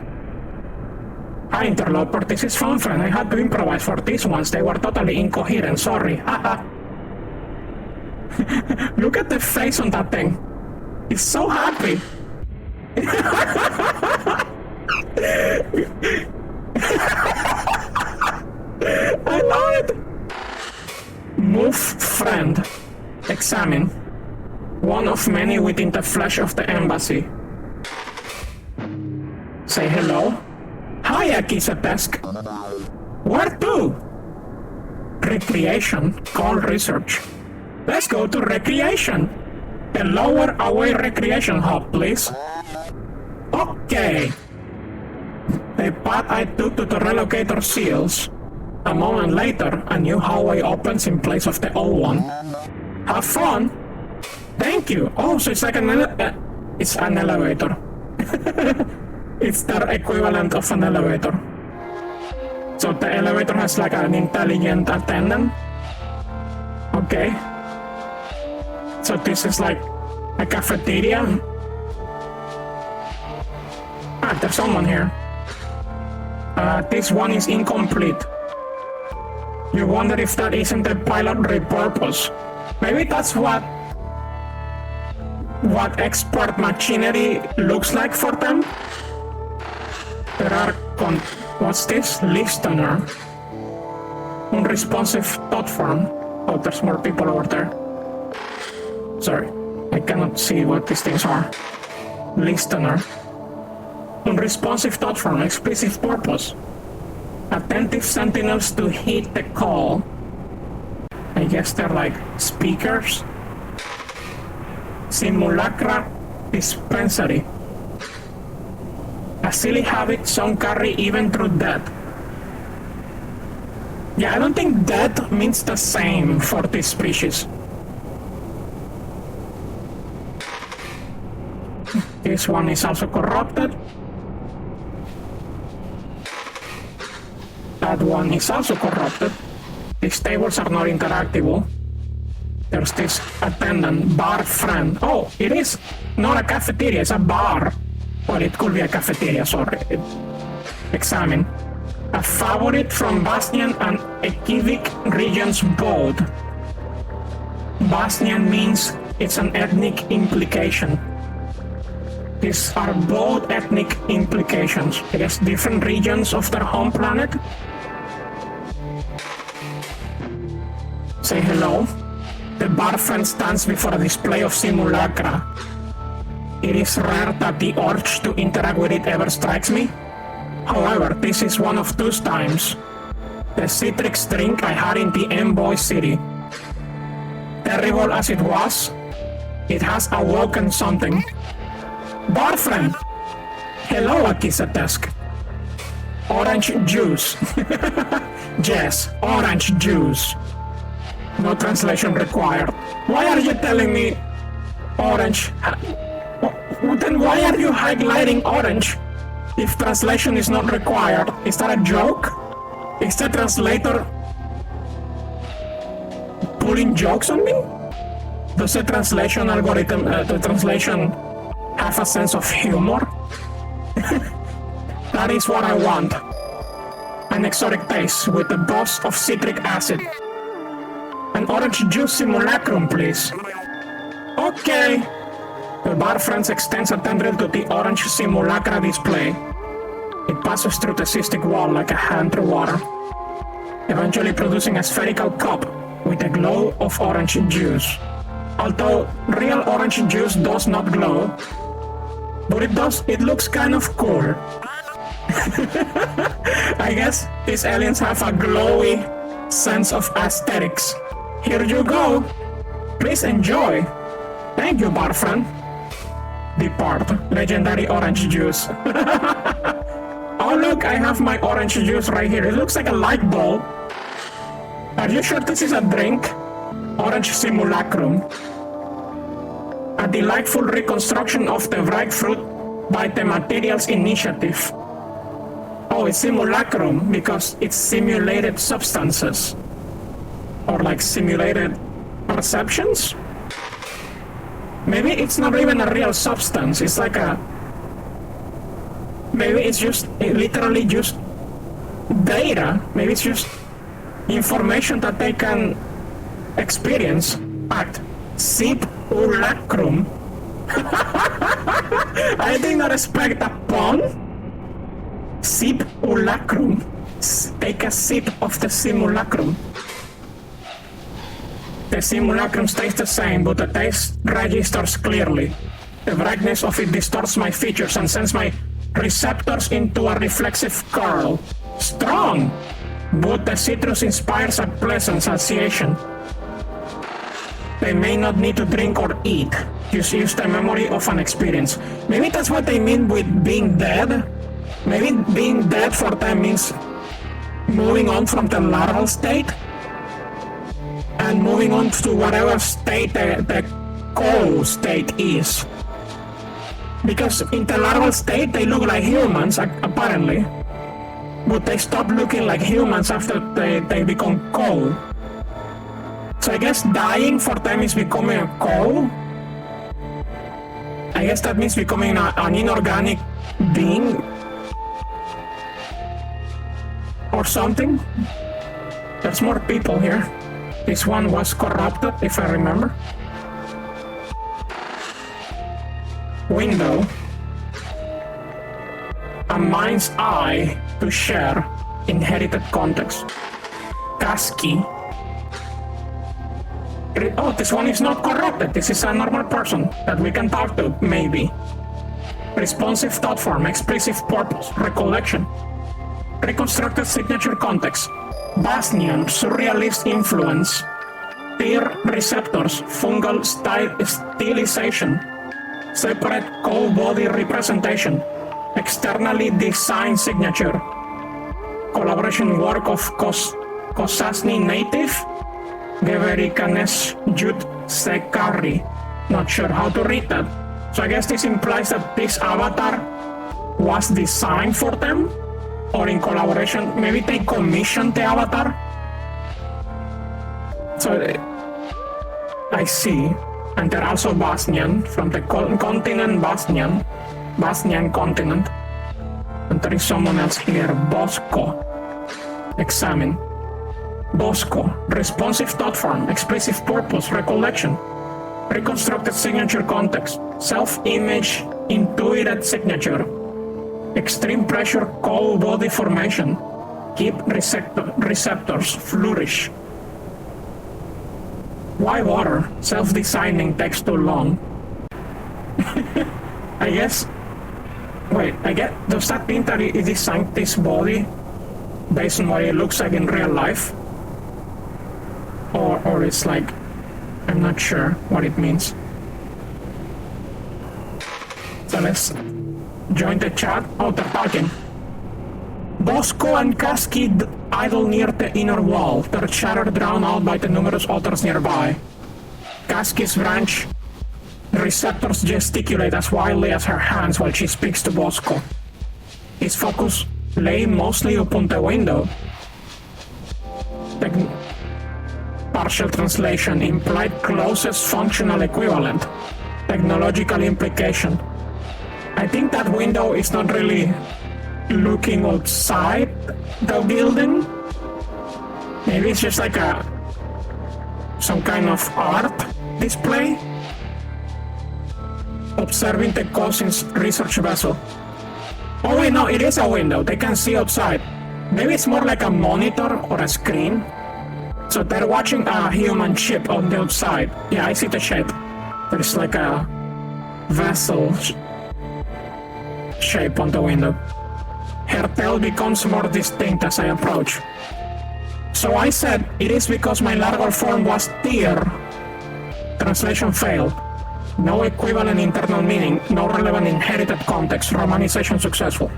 Hi interloper, this is Fun Friend. I had to improvise for these ones. They were totally incoherent, sorry. Haha. Look at the face on that thing. It's so happy. I love it. Move friend. Examine. One of many within the flesh of the embassy. Say hello. Hi, Akisatesk. Where to? Recreation. Call research. Let's go to recreation. A lower away recreation hub, please. Okay. The path I took to the relocator seals. A moment later, a new hallway opens in place of the old one. Have fun. Thank you. Oh, so it's like it's an elevator. It's the equivalent of an elevator. So the elevator has like an intelligent attendant. Okay. So this is like a cafeteria. Ah, there's someone here. This one is incomplete. You wonder if that isn't the pilot repurpose. Maybe that's what expert machinery looks like for them. There are what's this? Listener. Unresponsive thought form. Oh, there's more people over there. Sorry, I cannot see what these things are. Listener. Unresponsive thought form. Explicit purpose. Attentive sentinels to heed the call. I guess they're like speakers. Simulacra dispensary. A silly habit some carry even through death. Yeah, I don't think death means the same for this species. This one is also corrupted. That one is also corrupted. These tables are not interactable. There's this attendant, bar friend. Oh, it is not a cafeteria, it's a bar. Well, it could be a cafeteria, sorry. Examine. A favorite from Bosnian and Ekivik regions both. Bosnian means it's an ethnic implication. These are both ethnic implications. I guess different regions of their home planet. Say hello. The bar friend stands before a display of simulacra. It is rare that the urge to interact with it ever strikes me. However, this is one of those times. The citrix drink I had in the Envoy City. Terrible as it was, it has awoken something. Bar friend! Hello, Akisatesk. Orange juice. Yes, orange juice. No translation required. Why are you telling me orange? Then why are you highlighting orange if translation is not required? Is that a joke? Is the translator pulling jokes on me? Does the translation algorithm, the translation have a sense of humor? That is what I want. An exotic taste with a dose of citric acid. An orange juice simulacrum, please. Okay. The bar friend extends a tendril to the orange simulacra display. It passes through the cystic wall like a hand through water, eventually producing a spherical cup with a glow of orange juice. Although real orange juice does not glow, but it looks kind of cool. I guess these aliens have a glowy sense of aesthetics. Here you go. Please enjoy. Thank you, bar friend. Depart. Legendary orange juice. Oh look, I have my orange juice right here. It looks like a light bulb. Are you sure this is a drink? Orange simulacrum. A delightful reconstruction of the bright fruit by the Materials Initiative. Oh, it's simulacrum because it's simulated substances. Or like simulated perceptions? Maybe it's not even a real substance, it's like a... Maybe it's just literally just data. Maybe it's just information that they can experience. Act. Simulacrum. I did not expect a pun. Simulacrum. Take a sip of the simulacrum. The simulacrum stays the same, but the taste registers clearly. The brightness of it distorts my features and sends my receptors into a reflexive curl. Strong! But the citrus inspires a pleasant sensation. They may not need to drink or eat. Just use the memory of an experience. Maybe that's what they mean with being dead. Maybe being dead for them means moving on from the larval state and moving on to whatever state the corru state is. Because in the larval state they look like humans, apparently. But they stop looking like humans after they become corru. So I guess dying for them is becoming a corru. I guess that means becoming an inorganic being or something. There's more people here. This one was corrupted, if I remember. Window. A mind's eye to share inherited context. Kasky. Oh, this one is not corrupted. This is a normal person that we can talk to, maybe. Responsive thought form, expressive purpose, recollection. Reconstructed signature context. Basnian, surrealist influence. Tear receptors, fungal stylization. Separate cold body representation. Externally designed signature. Collaboration work of Kosasny native. Geverikanes Jut Sekari. Not sure how to read that. So I guess this implies that this avatar was designed for them? Or in collaboration, maybe they commissioned the avatar? So I see. And they're also Basnian, from the continent Basnian. Basnian continent. And there is someone else here, Bosco. Examine. Bosco, responsive thought form, expressive purpose, recollection, reconstructed signature context, self-image, intuited signature, extreme pressure, cold body formation, keep receptors, flourish. Why water? Self-designing takes too long. I guess, wait, does that mean that it designed this body based on what it looks like in real life? Or it's like, I'm not sure what it means. So let's join the chat. Oh, they're talking. Bosco and Kasky idle near the inner wall, their chatter drowned out by the numerous otters nearby. Kasky's branch receptors gesticulate as wildly as her hands while she speaks to Bosco. His focus lay mostly upon the window. Partial translation, implied closest functional equivalent, technological implication. I think that window is not really looking outside the building. Maybe it's just like some kind of art display. Observing the cousin's research vessel. Oh wait, no, it is a window. They can see outside. Maybe it's more like a monitor or a screen. So they're watching a human ship on the outside. Yeah, I see the shape. There's like a vessel shape on the window. Her tail becomes more distinct as I approach. So I said, it is because my larval form was tear. Translation failed. No equivalent internal meaning, no relevant inherited context, romanization successful.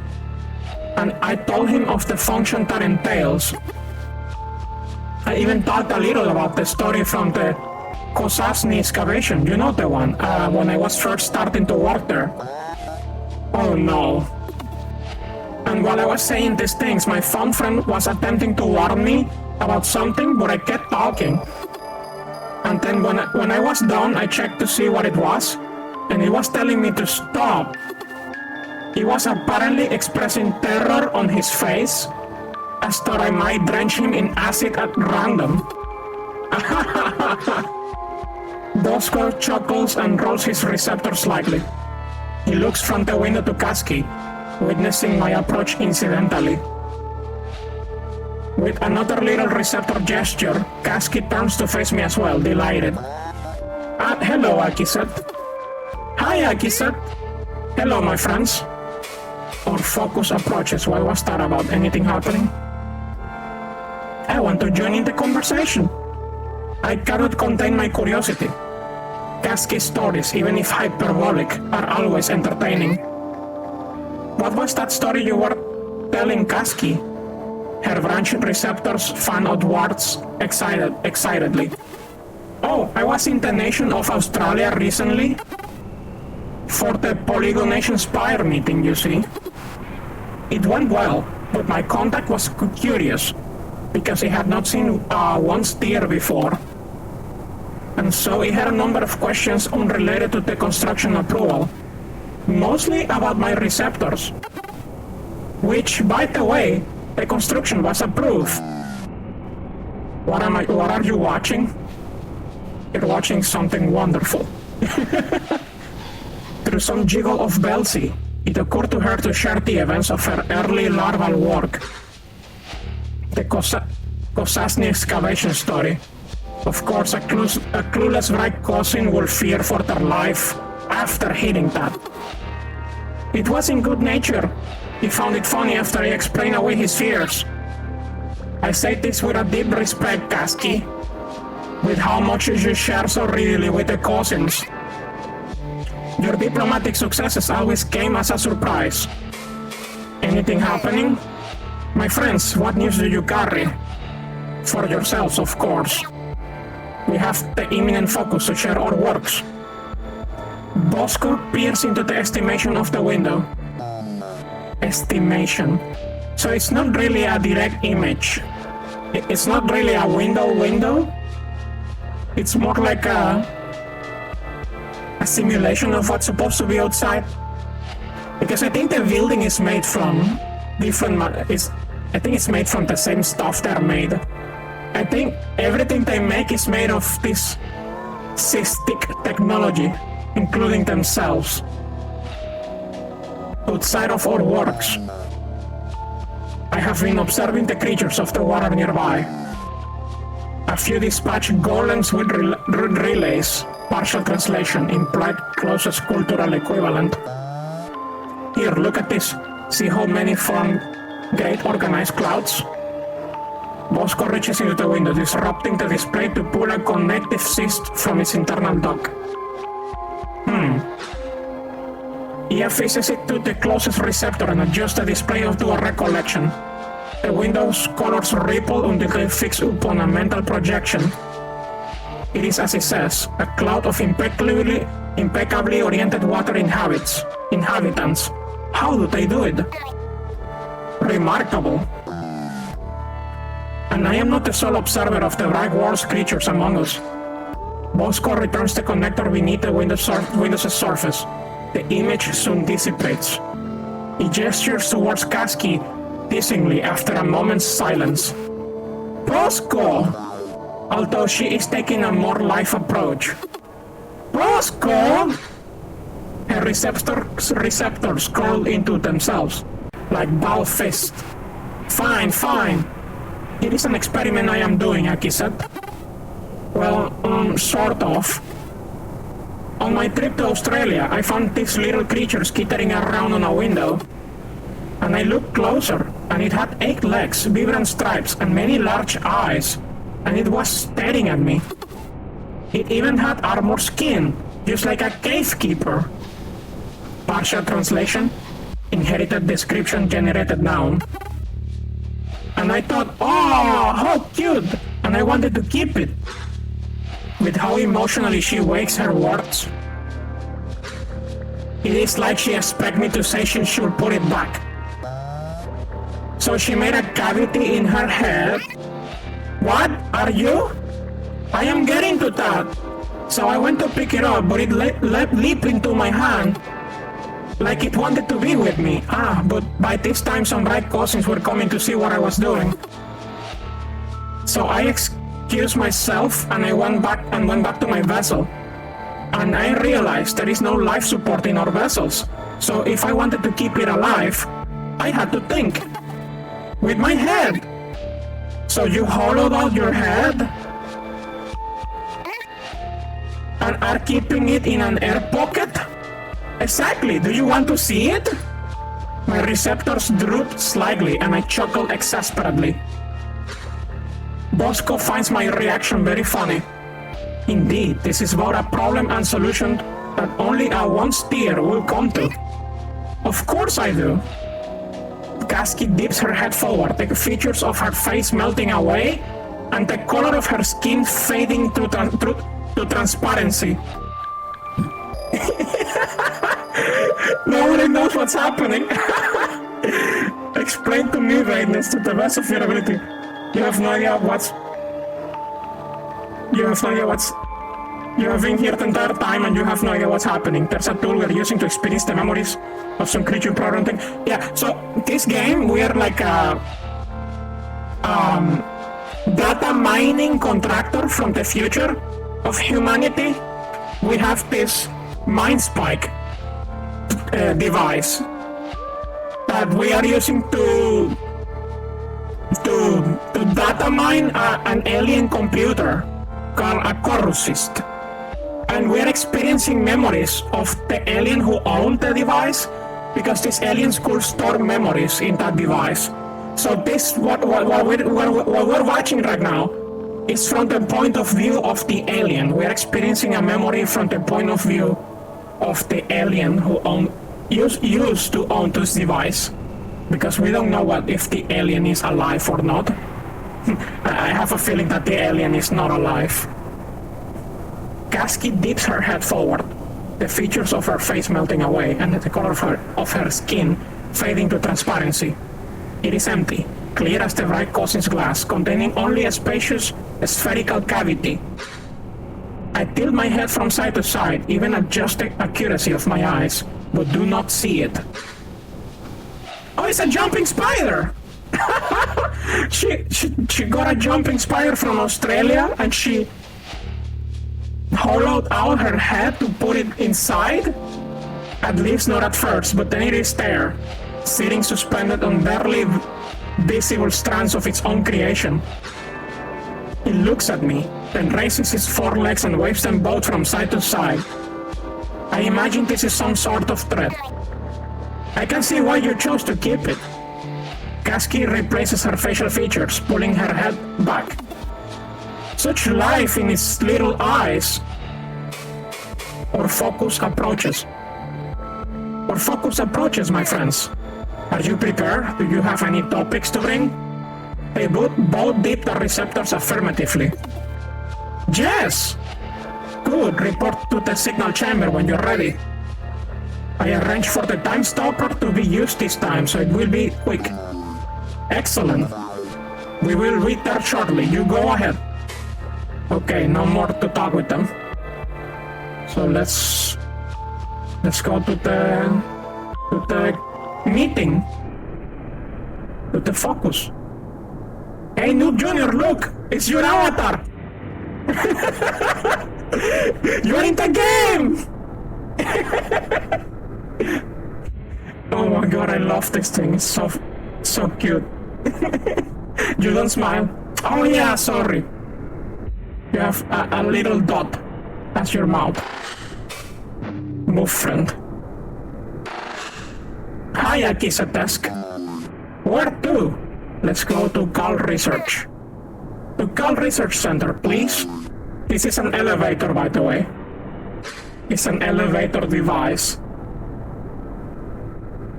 And I told him of the function that entails. I even talked a little about the story from the Kosasny excavation, you know the one, when I was first starting to work there. Oh no. And while I was saying these things, my phone friend was attempting to warn me about something, but I kept talking. And then when I was done, I checked to see what it was, and it was telling me to stop. He was apparently expressing terror on his face, as though I might drench him in acid at random. Bosco chuckles and rolls his receptor slightly. He looks from the window to Kasky, witnessing my approach incidentally. With another little receptor gesture, Kasky turns to face me as well, delighted. Hello, Akisat. Hi, Akisat. Hello, my friends. Our focus approaches. What was that about? Anything happening? I want to join in the conversation. I cannot contain my curiosity. Kasky's stories, even if hyperbolic, are always entertaining. What was that story you were telling, Kasky? Her branched receptors fan outwards excitedly. Oh, I was in the nation of Australia recently for the Polygon Nation Spire meeting, you see. It went well, but my contact was curious because he had not seen one steer before. And so he had a number of questions unrelated to the construction approval, mostly about my receptors, which, by the way, the construction was approved. What are you watching? You're watching something wonderful. Through some jiggle of Belsi, it occurred to her to share the events of her early larval work. The Kosasny excavation story. Of course, a clueless bright cousin will fear for their life after hitting that. It was in good nature. He found it funny after I explained away his fears. I say this with a deep respect, Kasky, with how much you share so readily with the cousins. Your diplomatic successes always came as a surprise. Anything happening? My friends, what news do you carry? For yourselves, of course. We have the imminent focus to share our works. Bosco peers into the estimation of the window. Estimation. So it's not really a direct image. It's not really a window. It's more like a simulation of what's supposed to be outside. Because I think the building is made from I think it's made from the same stuff they're made. I think everything they make is made of this cystic technology, including themselves. Outside of our works, I have been observing the creatures of the water nearby. A few dispatched golems with relays, partial translation, implied closest cultural equivalent. Here, look at this. See how many form great organized clouds? Bosco reaches into the window, disrupting the display to pull a connective cyst from its internal dock. He faces it to the closest receptor and adjusts the display to a recollection. The window's colors ripple until they fix upon a mental projection. It is, as he says, a cloud of impeccably oriented water inhabitants. How do they do it? Remarkable. And I am not the sole observer of the bright world's creatures among us. Bosco returns the connector beneath the window's surface. The image soon dissipates. He gestures towards Kasky teasingly after a moment's silence. Bosco! Although she is taking a more life approach. Bosco! Her receptors curl into themselves, like bowed fists. Fine. It is an experiment I am doing, Akisat. Well, sort of. On my trip to Australia, I found these little creatures skittering around on a window. And I looked closer, and it had 8 legs, vibrant stripes, and many large eyes. And it was staring at me. It even had armored skin, just like a cave keeper. Partial translation, inherited description generated noun. And I thought, oh, how cute! And I wanted to keep it. With how emotionally she wakes her words. It is like she expects me to say she should put it back. So she made a cavity in her head. What? Are you? I am getting to that. So I went to pick it up, but it leaped into my hand. like it wanted to be with me. But by this time some right cousins were coming to see what I was doing. So I excused myself and I went back to my vessel. And I realized there is no life support in our vessels. So if I wanted to keep it alive, I had to think with my head. So you hollowed out your head and are keeping it in an air pocket? Exactly. Do you want to see it? My receptors drooped slightly and I chuckled exasperately. Bosco finds my reaction very funny. Indeed, this is about a problem and solution that only a one steer will come to. Of course I do. Kasky dips her head forward, the features of her face melting away, and the color of her skin fading to transparency. Nobody knows what's happening. Explain to me, Vagueness, to the best of your ability. You have no idea what's... You have been here the entire time and you have no idea what's happening. There's a tool we're using to experience the memories of some creature program thing. Yeah, so this game, we are like a data mining contractor from the future of humanity. We have this mind spike device that we are using to data mine an alien computer called a corru. And we are experiencing memories of the alien who owned the device, because these aliens could store memories in that device. So this, what we're watching right now, is from the point of view of the alien. We're experiencing a memory from the point of view of the alien who used to own this device, because we don't know what if the alien is alive or not. I have a feeling that the alien is not alive. Kasky dips her head forward, the features of her face melting away and the color of her skin fading to transparency. It is empty, clear as the right cousin's glass, containing only a spacious spherical cavity. I tilt my head from side to side, even adjust the accuracy of my eyes, but do not see it. Oh, it's a jumping spider! She got a jumping spider from Australia and she hollowed out her head to put it inside? At least not at first, but then it is there, sitting suspended on barely visible strands of its own creation. It looks at me, then raises its forelegs and waves them both from side to side. I imagine this is some sort of threat. I can see why you chose to keep it. Kasky replaces her facial features, pulling her head back. Such life in its little eyes. Or focus approaches. My friends. Are you prepared? Do you have any topics to bring? They both dip the receptors affirmatively. Yes! Good, report to the signal chamber when you're ready. I arranged for the time stopper to be used this time, so it will be quick. Excellent. We will read there shortly. You go ahead. Okay, no more to talk with them. So let's go to the meeting. To the focus. Hey, Noob Junior, look! It's your avatar! You're in the game! Oh my god, I love this thing. It's so cute. You don't smile. Oh yeah, sorry. You have a little dot as your mouth. Move, friend. Hi, Akisatesk. Where to? Let's go to Cal Research. To Cal Research Center, please. This is an elevator, by the way. It's an elevator device.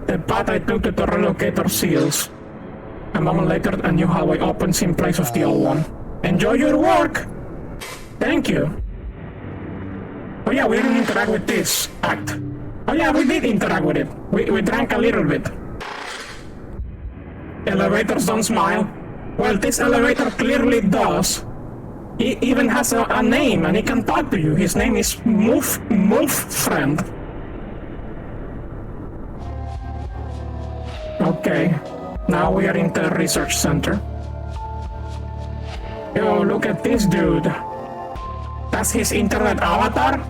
The path I took to the relocator seals. A moment later, a new hallway opens in place of the old one. Enjoy your work! Thank you. Oh yeah, we didn't interact with this act. Oh yeah, we did interact with it. We drank a little bit. Elevators don't smile. Well, this elevator clearly does. He even has a name and he can talk to you. His name is Moth Friend. Okay, now we are in the research center. Yo, look at this dude. That's his internet avatar?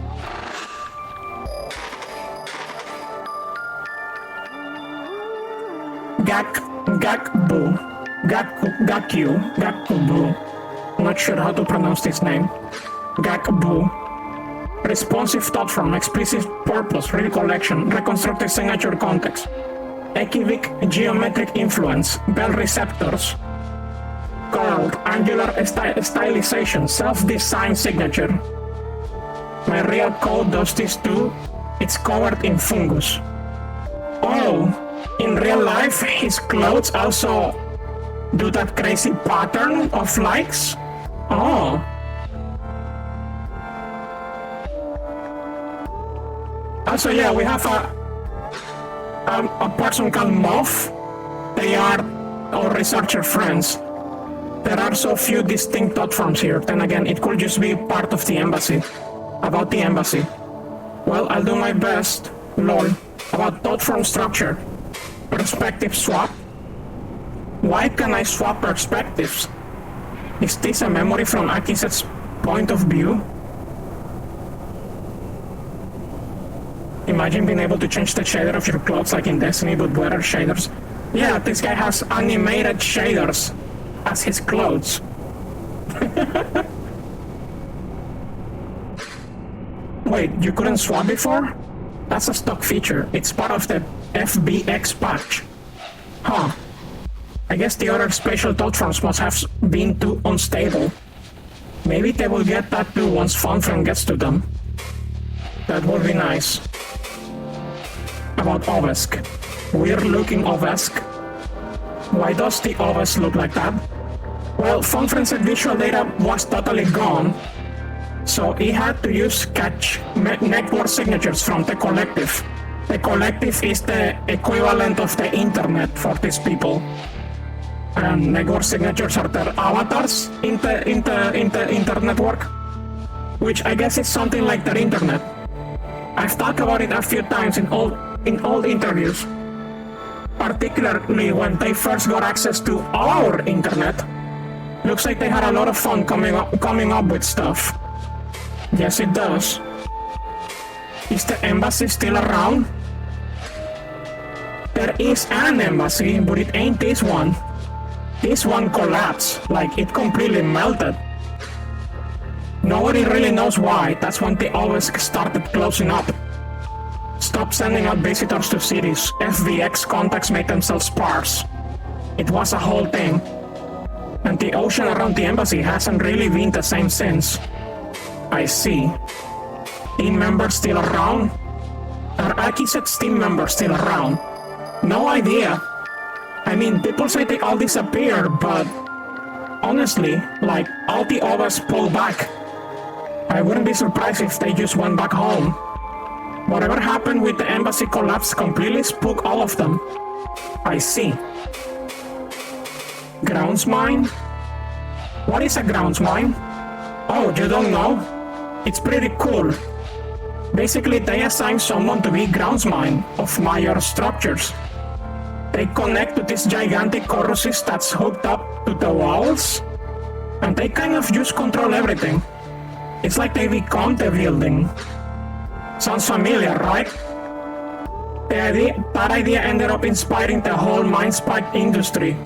Gakbu. Not sure how to pronounce this name. Gakbu. Responsive thought from explicit purpose, recollection, reconstructed signature context. Equivoc geometric influence, bell receptors. Curled, angular stylization, self-designed signature. My real code does this too. It's covered in fungus. Oh, in real life, his clothes also do that crazy pattern of likes? Oh. Also, yeah, we have a person called Moth. They are our researcher friends. There are so few distinct thought forms here. Then again, it could just be part of the embassy. About the embassy. Well, I'll do my best. Lol. About thought form structure. Perspective swap. Why can I swap perspectives? Is this a memory from Akiset's point of view? Imagine being able to change the shader of your clothes like in Destiny, but better shaders. Yeah, this guy has animated shaders as his clothes. Wait, you couldn't swap before? That's a stock feature. It's part of the FBX patch. Huh. I guess the other spatial thought forms must have been too unstable. Maybe they will get that too once Funfriend gets to them. That would be nice. About Ovesk. Weird looking Ovesk. Why does the Ovesk look like that? Well, Funfriend said visual data was totally gone, so he had to use catch network signatures from the collective. The collective is the equivalent of the internet for these people. And network signatures are their avatars in the internetwork, which I guess is something like their internet. I've talked about it a few times in old interviews, particularly when they first got access to our internet. Looks like they had a lot of fun coming up with stuff. Yes, it does. Is the embassy still around? There is an embassy, but it ain't this one. This one collapsed, like it completely melted. Nobody really knows why. That's when they always started closing up. Stop sending out visitors to cities. FVX contacts made themselves sparse. It was a whole thing. And the ocean around the embassy hasn't really been the same since. I see. Team members still around? Are Akiset's team members still around? No idea. I mean, people say they all disappeared, but honestly, like, all the others pulled back. I wouldn't be surprised if they just went back home. Whatever happened with the embassy collapse completely spooked all of them. I see. Grounds mine? What is a grounds mine? Oh, you don't know? It's pretty cool. Basically, they assign someone to be grounds mine of major structures. They connect to this gigantic corrusis that's hooked up to the walls, and they kind of just control everything. It's like they become the building. Sounds familiar, right? That idea ended up inspiring the whole MindSpike industry.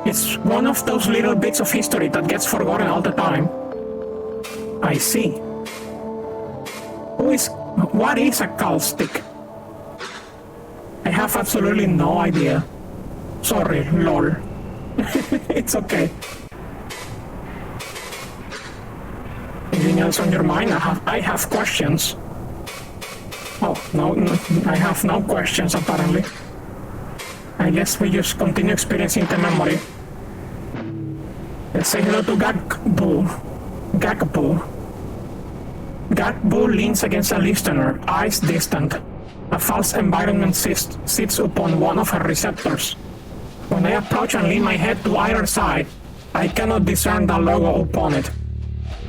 It's one of those little bits of history that gets forgotten all the time. I see. What is a caustic? I have absolutely no idea. Sorry, lol. It's okay. Anything else on your mind? I have questions. Oh, no, I have no questions apparently. I guess we just continue experiencing the memory. Let's say hello to Gakbu. Gakbu leans against a listener, eyes distant. A false environment sits upon one of her receptors. When I approach and lean my head to either side, I cannot discern the logo upon it.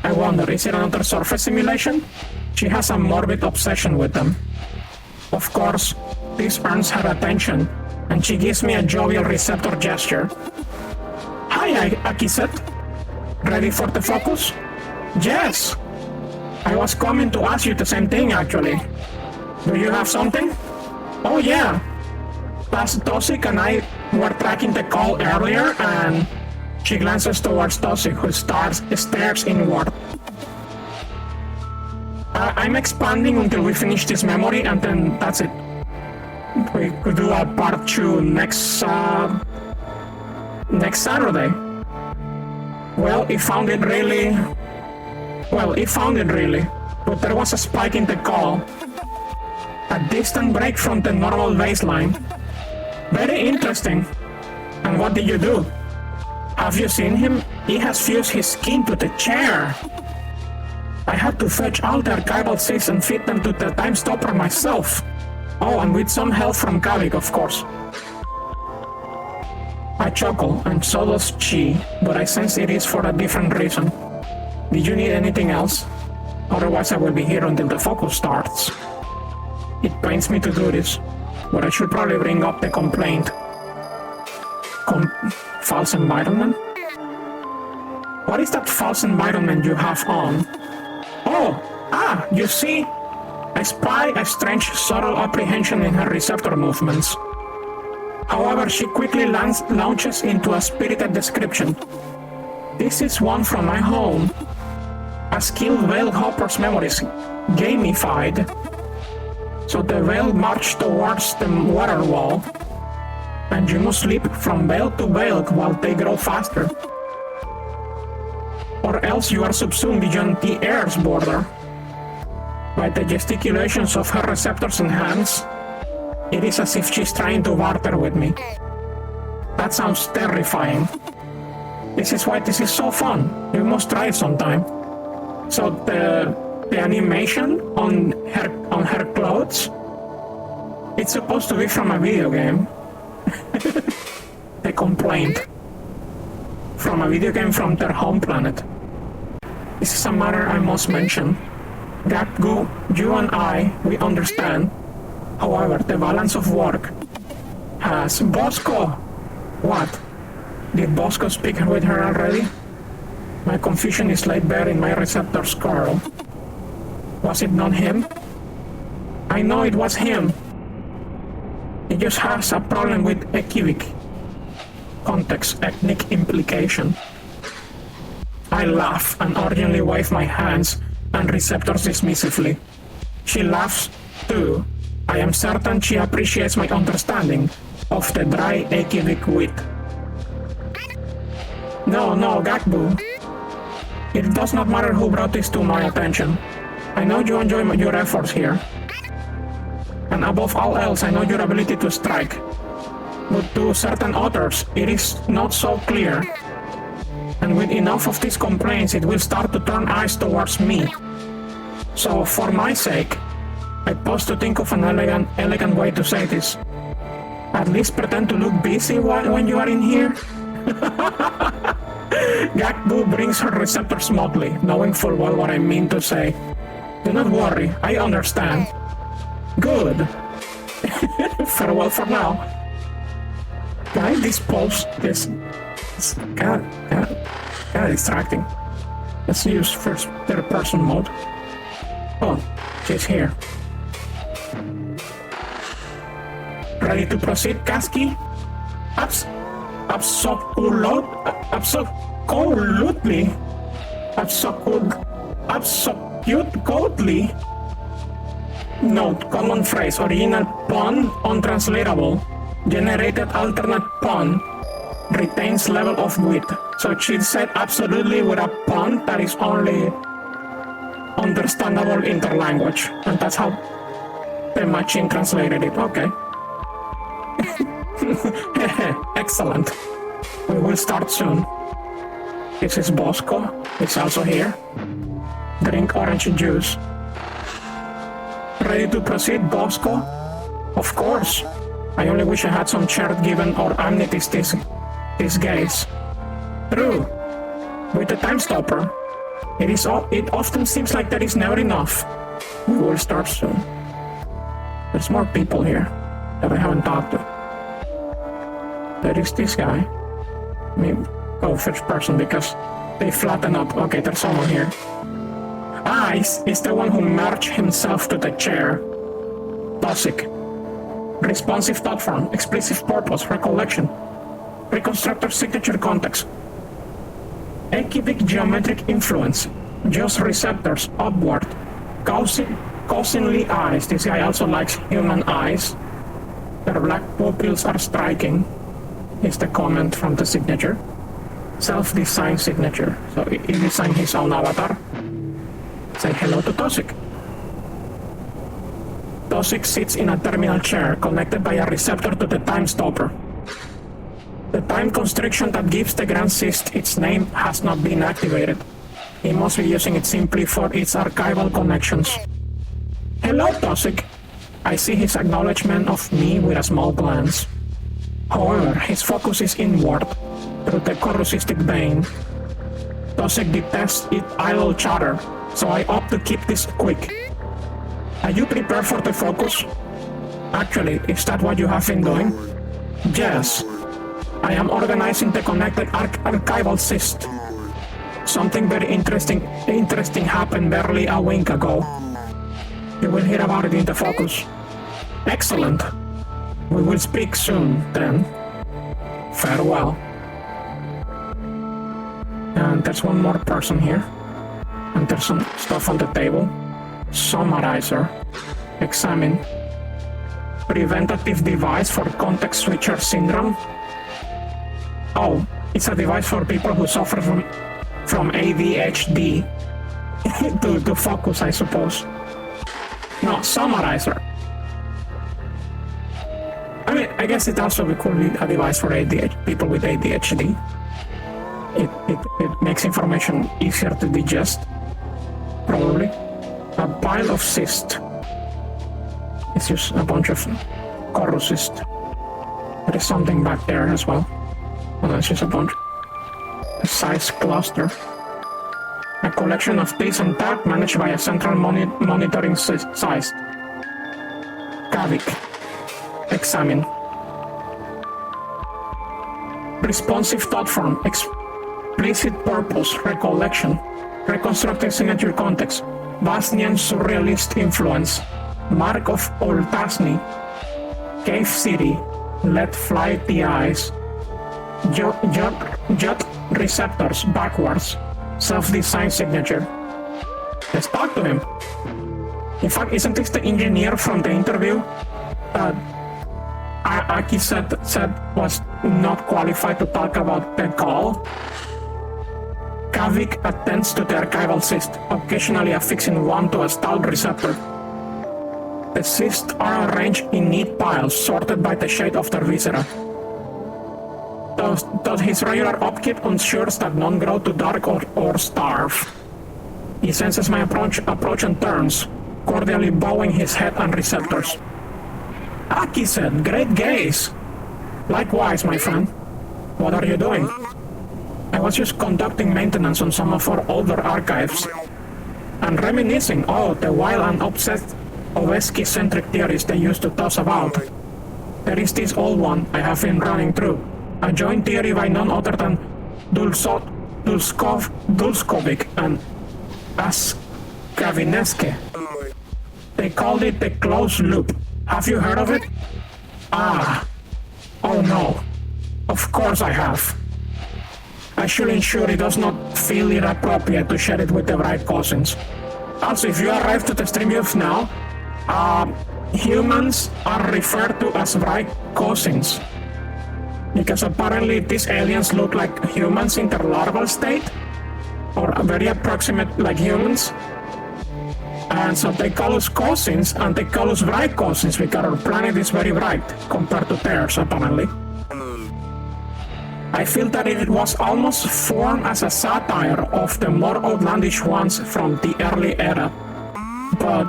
I wonder, is it another surface simulation? She has a morbid obsession with them. Of course, this earns her attention, and she gives me a jovial receptor gesture. Hi, Akiset. Ready for the focus? Yes! I was coming to ask you the same thing, actually. Do you have something? Oh yeah! Past Tosik and I were tracking the call earlier, and she glances towards Tosik, who stares inward. I'm expanding until we finish this memory, and then that's it. We could do a part 2 next Saturday. Well, it found it really, but there was a spike in the call. A distant break from the normal baseline. Very interesting. And what did you do? Have you seen him? He has fused his skin to the chair. I had to fetch all the archival saves and fit them to the time stopper myself. Oh, and with some help from Kavik, of course. I chuckle, and so does she, but I sense it is for a different reason. Did you need anything else? Otherwise I will be here until the focus starts. It pains me to do this, but I should probably bring up the complaint. False environment? What is that false environment you have on? Oh! You see? I spy a strange, subtle apprehension in her receptor movements. However, she quickly launches into a spirited description. This is one from my home. A skilled Veil Hopper's memories gamified. So the Veil marched towards the water wall, and you must leap from veil to veil while they grow faster. Or else you are subsumed beyond the air's border. By the gesticulations of her receptors and hands, it is as if she's trying to barter with me. That sounds terrifying. This is why this is so fun. You must try it sometime. So the animation on her clothes, it's supposed to be from a video game. The complaint. From a video game from their home planet. This is a matter I must mention. Gakgu, you and I, we understand. However, the balance of work has... Bosco! What? Did Bosco speak with her already? My confusion is laid bare in my receptor's curl. Was it not him? I know it was him. He just has a problem with equivoc. Context, ethnic implication. I laugh and urgently wave my hands and receptors dismissively. She laughs too. I am certain she appreciates my understanding of the dry equivoc wit. No, Gakbu. It does not matter who brought this to my attention. I know you enjoy your efforts here. And above all else, I know your ability to strike. But to certain others, it is not so clear. And with enough of these complaints, it will start to turn eyes towards me. So, for my sake, I pause to think of an elegant way to say this. At least pretend to look busy when you are in here. Gakbu brings her receptor smoothly, knowing full well what I mean to say. Do not worry, I understand. Good. Farewell for now. Can I dispose this? It's kind of distracting. Let's use third person mode. Oh, she's here. Ready to proceed, Kasky? Absolutely. Note, common phrase, original pun, untranslatable. Generated alternate pun, retains level of wit. So she said absolutely with a pun that is only understandable interlanguage. And that's how the machine translated it. Okay. Excellent. We will start soon. This is Bosco. He's also here. Drink orange juice. Ready to proceed, Bosco? Of course. I only wish I had some shared given or amnesties these days. True. With the time stopper, it often seems like there is never enough. We will start soon. There's more people here that I haven't talked to. There is this guy. Let me go first person because they flatten up. Okay, there's someone here. Ah, he's the one who merged himself to the chair. Basic. Responsive thought form. Explicit purpose. Recollection. Reconstructor signature context. Equivoc geometric influence. Just receptors. Upward. Cousinly eyes. This guy also likes human eyes. Their black pupils are striking. Is the comment from the signature. Self-designed signature. So he designed his own avatar. Say hello to Tosik. Tosik sits in a terminal chair connected by a receptor to the time stopper. The time constriction that gives the Grand Cyst its name has not been activated. He must be using it simply for its archival connections. Hello, Tosik. I see his acknowledgement of me with a small glance. However, his focus is inward, through the corru.cystic vein. Tosik detests idle chatter, so I opt to keep this quick. Are you prepared for the focus? Actually, is that what you have been doing? Yes. I am organizing the connected archival cyst. Something very interesting happened barely a week ago. You will hear about it in the focus. Excellent. We will speak soon, then. Farewell. And there's one more person here. And there's some stuff on the table. Summarizer. Examine. Preventative device for context switcher syndrome. Oh, it's a device for people who suffer from ADHD. to focus, I suppose. No, summarizer. I mean, I guess it also could be a device for people with ADHD. It makes information easier to digest, probably. A pile of cyst. It's just a bunch of corru cyst. There is something back there as well. Oh, it's just a bunch. A size cluster. A collection of this and that managed by a central monitoring size. Cavic. Examine. Responsive thought form. Explicit purpose. Recollection. Reconstructive signature context. Bosnian surrealist influence. Mark of Oltasny. Cave City. Let fly the eyes. Jut receptors backwards. Self-designed signature. Let's talk to him. In fact, isn't this the engineer from the interview? Aki said was not qualified to talk about the call. Cavic attends to the archival cyst, occasionally affixing one to a stalled receptor. The cysts are arranged in neat piles, sorted by the shade of their viscera. Does his regular upkeep ensures that none grow too dark or starve. He senses my approach and turns, cordially bowing his head and receptors. Aki said, "Great gaze." Likewise, my friend. What are you doing? I was just conducting maintenance on some of our older archives. And reminiscing, the wild and obsessed Ovesky-centric theories they used to toss about. There is this old one I have been running through. A joint theory by none other than Dulskovic and Askavineske. They called it the closed loop. Have you heard of it? Oh no. Of course I have. I should ensure it does not feel inappropriate to share it with the right cousins. Also, if you arrive to the stream youth now, humans are referred to as right cousins. Because apparently these aliens look like humans in their larval state, or very approximate like humans. And so they call us cousins, and they call us bright cousins because our planet is very bright compared to theirs, apparently. I feel that it was almost formed as a satire of the more outlandish ones from the early era. But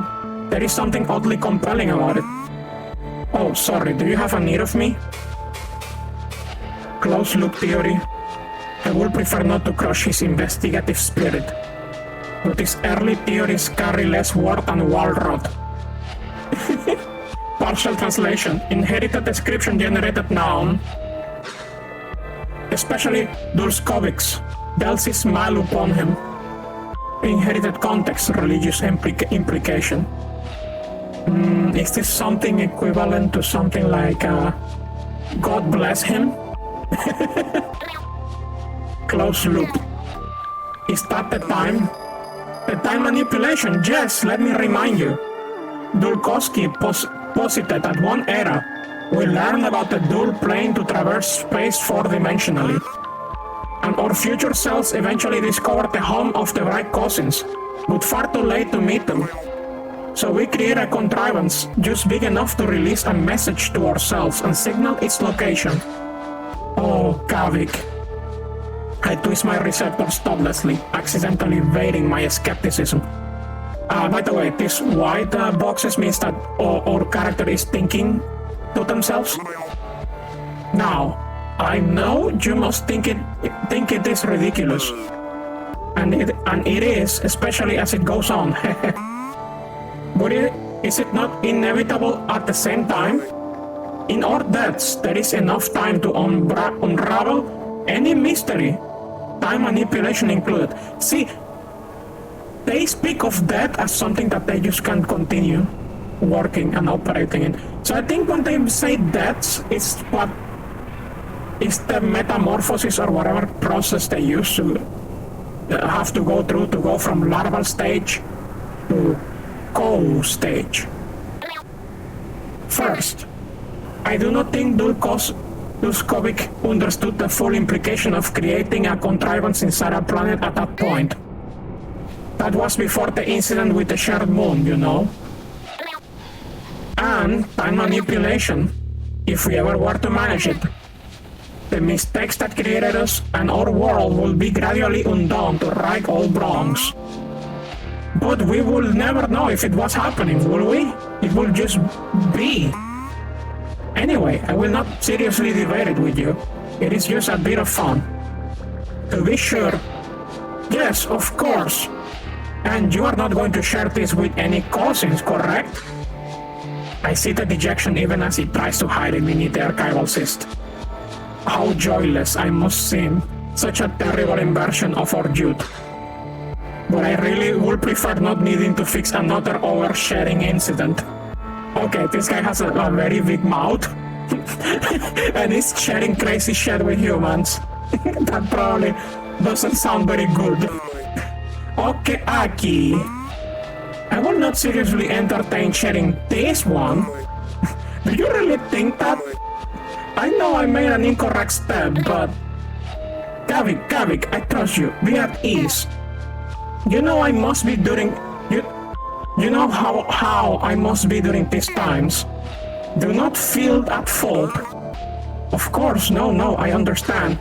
there is something oddly compelling about it. Oh, sorry, do you have a need of me? Closed loop theory. I would prefer not to crush his investigative spirit. But these early theories carry less word and wall rot. Partial translation. Inherited description generated noun. especially Dulskovic's, Delcy's smile upon him. Inherited context, religious implication. Is this something equivalent to something like God bless him? Close loop. Is that the time? The time manipulation, yes, let me remind you. Dulkovsky posited that one era we learn about the dual plane to traverse space four-dimensionally. And our future selves eventually discovered the home of the right cousins, but far too late to meet them. So we create a contrivance just big enough to release a message to ourselves and signal its location. Oh, Kavik. I twist my receptors thoughtlessly, accidentally evading my skepticism. By the way, these white boxes means that our character is thinking to themselves. Now, I know you must think it is ridiculous, and it is, especially as it goes on. But is it not inevitable at the same time? In our deaths, there is enough time to unravel any mystery, time manipulation included. See, they speak of death as something that they just can't continue working and operating in. So I think when they say deaths, it's what is the metamorphosis or whatever process they use to have to go through to go from larval stage to co-stage. First, I do not think Dulskovic understood the full implication of creating a contrivance inside a planet at that point. That was before the incident with the shared moon, you know. And time manipulation, if we ever were to manage it. The mistakes that created us and our world will be gradually undone to right all wrongs. But we will never know if it was happening, will we? It will just be. Anyway, I will not seriously debate it with you. It is just a bit of fun. To be sure. Yes, of course. And you are not going to share this with any cousins, correct? I see the dejection even as he tries to hide it beneath the archival cyst. How joyless I must seem. Such a terrible inversion of our youth. But I really would prefer not needing to fix another oversharing incident. Okay, this guy has a very big mouth. And he's sharing crazy shit with humans. That probably doesn't sound very good. Okay, Aki. I will not seriously entertain sharing this one. Do you really think that? I know I made an incorrect step, but... Kavik, I trust you. Be at ease. You know I must be during... You know how I must be during these times. Do not feel at fault. Of course, no, I understand.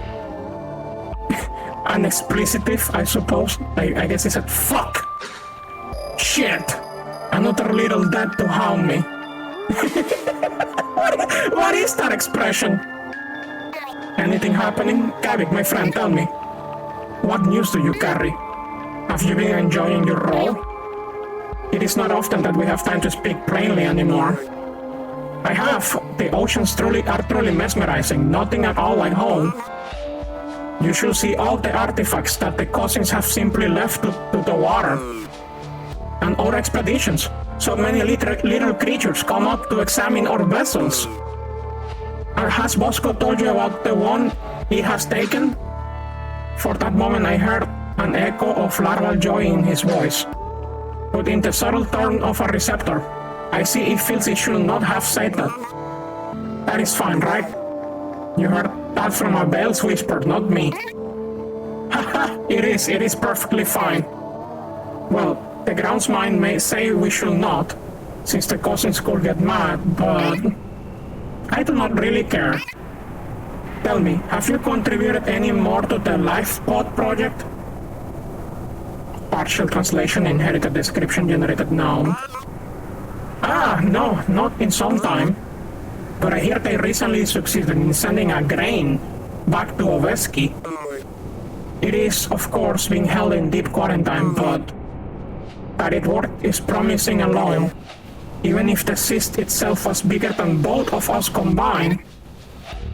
An explicitive, I suppose. I guess he said, fuck! Shit! Another little dead to hound me. What is that expression? Anything happening? Kavik, my friend, tell me. What news do you carry? Have you been enjoying your role? It is not often that we have time to speak plainly anymore. I have. The oceans are truly mesmerizing, nothing at all like home. You should see all the artifacts that the cousins have simply left to the water. And our expeditions. So many little creatures come up to examine our vessels. Has Bosco told you about the one he has taken? For that moment I heard an echo of larval joy in his voice. But in the subtle turn of a receptor, I see he feels he should not have said that. That is fine, right? You heard that from a Bale's whisper, not me. Haha, it is perfectly fine. Well, the groundsman may say we should not, since the cousins could get mad, but... I do not really care. Tell me, have you contributed any more to the LifePod project? Partial translation, inherited description, generated noun. No, not in some time. But I hear they recently succeeded in sending a grain back to Ovesky. It is, of course, being held in deep quarantine, but that it worked is promising alone. Even if the cyst itself was bigger than both of us combined,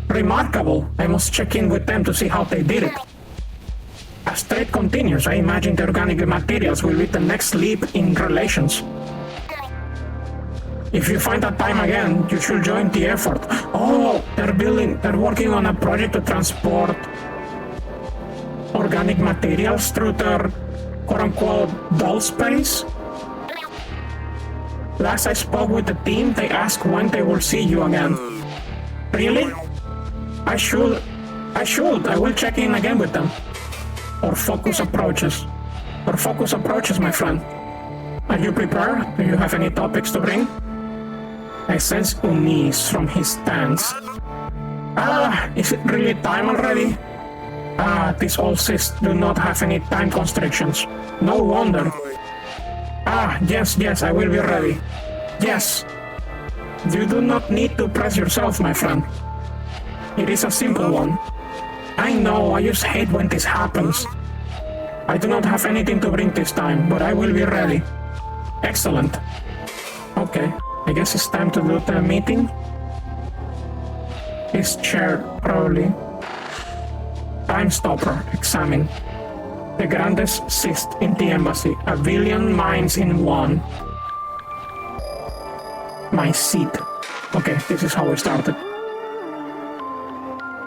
Remarkable. I must check in with them to see how they did it. As trade continues, I imagine the organic materials will be the next leap in relations. If you find that time again, you should join the effort. Oh, they're working on a project to transport organic materials through their quote-unquote dull space. Last I spoke with the team, they asked when they will see you again. Really? I will check in again with them. Or focus approaches, my friend. Are you prepared? Do you have any topics to bring? I sense unease from his stance. Is it really time already? These old cysts do not have any time constrictions. No wonder. Yes, I will be ready. Yes. You do not need to press yourself, my friend. It is a simple one. I know, I just hate when this happens. I do not have anything to bring this time, but I will be ready. Excellent. Okay, I guess it's time to do the meeting. His chair, probably. Time stopper, examine. The grandest cyst in the embassy, a billion minds in one. My seat. Okay, this is how we started.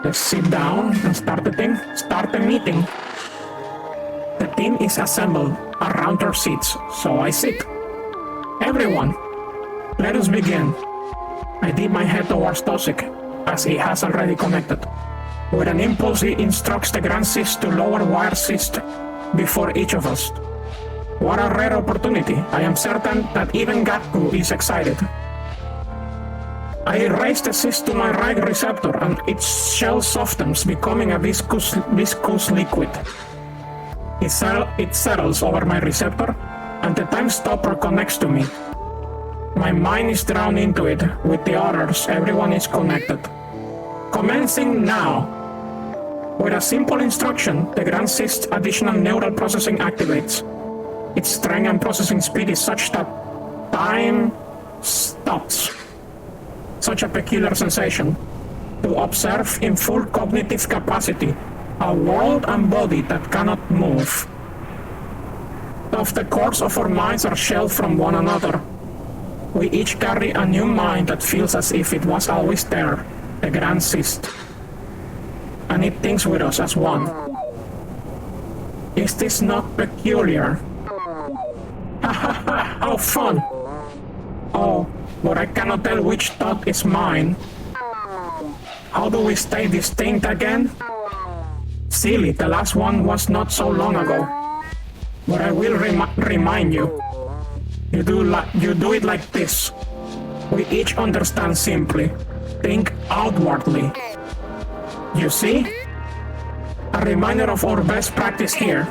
Let's sit down and start the thing. Start the meeting. The team is assembled around our seats, so I sit. Everyone, let us begin. I dip my head towards Tosik, as he has already connected. With an impulse, he instructs the Grand Cyst to lower wire cyst before each of us. What a rare opportunity. I am certain that even Gatku is excited. I raise the cyst to my right receptor and its shell softens, becoming a viscous liquid. It settles over my receptor and the time stopper connects to me. My mind is drawn into it. With the others, everyone is connected. Commencing now. With a simple instruction, the Grand Cyst's additional neural processing activates. Its strength and processing speed is such that time stops. Such a peculiar sensation. To observe in full cognitive capacity a world and body that cannot move. Of the cores of our minds are shelved from one another. We each carry a new mind that feels as if it was always there, the Grand Cyst. And it thinks with us as one. Is this not peculiar? Ha ha ha, how fun! Oh, but I cannot tell which thought is mine. How do we stay distinct again? Silly, the last one was not so long ago. But I will remind you. You do it like this. We each understand simply. Think outwardly. You see? A reminder of our best practice here.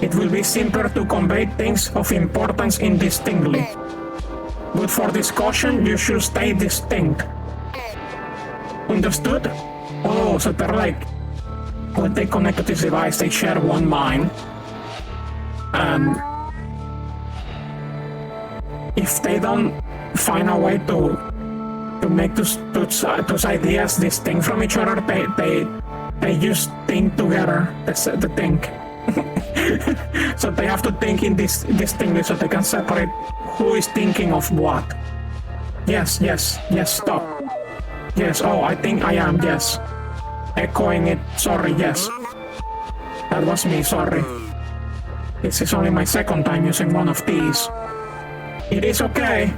It will be simpler to convey things of importance indistinctly. But for discussion, you should stay distinct. Understood? Oh, so they're like, when they connect to this device, they share one mind. And if they don't find a way to make those ideas distinct from each other, they just think together. That's the thing. So they have to think in this distinctly so they can separate who is thinking of what. Yes, stop. Yes, oh, I think I am, yes. Echoing it, sorry, yes. That was me, sorry. This is only my second time using one of these. It is okay.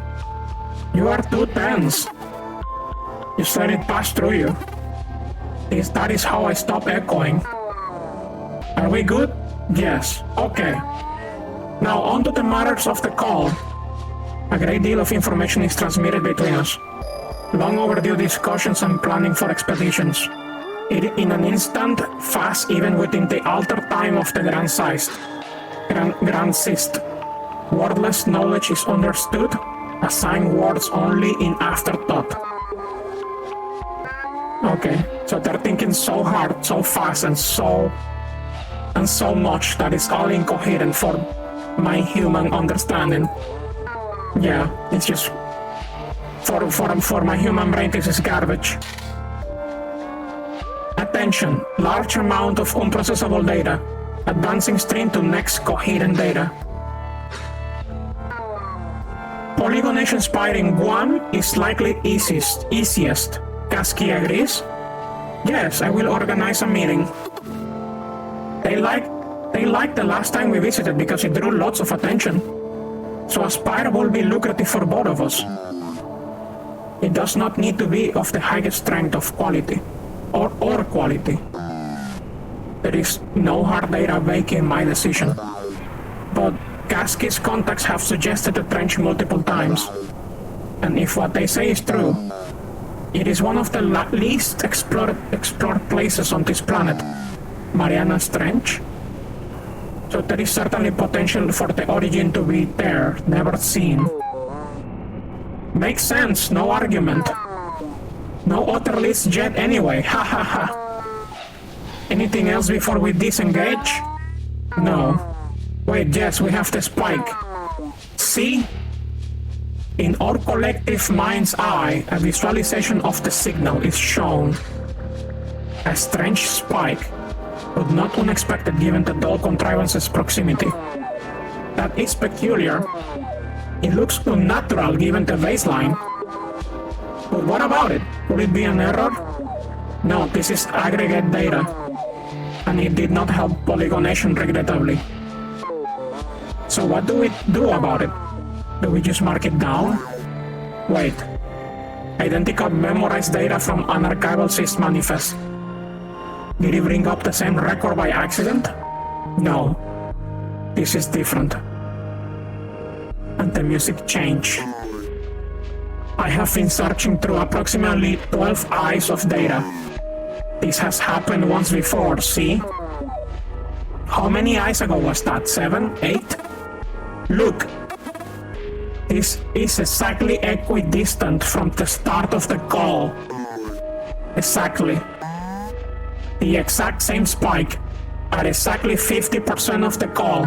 You are too tense. Just let it pass through you. That is how I stop echoing. Are we good? Yes. Okay. Now on to the matters of the call. A great deal of information is transmitted between us. Long overdue discussions and planning for expeditions. In an instant, fast even within the altered time of the Grand Cyst. Wordless knowledge is understood, assigned words only in afterthought. Okay, so they're thinking so hard, so fast, and so much that it's all incoherent for my human understanding. Yeah, it's just for my human brain, this is garbage. attention, large amount of unprocessable data. Advancing stream to next coherent data. Polygonation spiring 1 is likely easiest. Kasky agrees? Yes, I will organize a meeting. They liked the last time we visited because it drew lots of attention. So a spire will be lucrative for both of us. It does not need to be of the highest strength of quality, or quality. There is no hard data making my decision. But Kasky's contacts have suggested the trench multiple times. And if what they say is true, it is one of the least explored places on this planet. Mariana's Trench. So there is certainly potential for the origin to be there, never seen. Makes sense, no argument. No other list yet anyway, ha ha ha. Anything else before we disengage? No. Wait, yes, we have the spike. See? In our collective mind's eye, a visualization of the signal is shown. A strange spike, but not unexpected given the dull contrivance's proximity. That is peculiar. It looks unnatural given the baseline. But what about it? Could it be an error? No, this is aggregate data. And it did not help polygonation regrettably. So what do we do about it? Do we just mark it down? Wait. Identical memorized data from unarchival sys manifest. Did he bring up the same record by accident? No. This is different. And the music changed. I have been searching through approximately 12 eyes of data. This has happened once before, see? How many eyes ago was that? 7? 8? Look! This is exactly equidistant from the start of the call. Exactly. The exact same spike at exactly 50% of the call.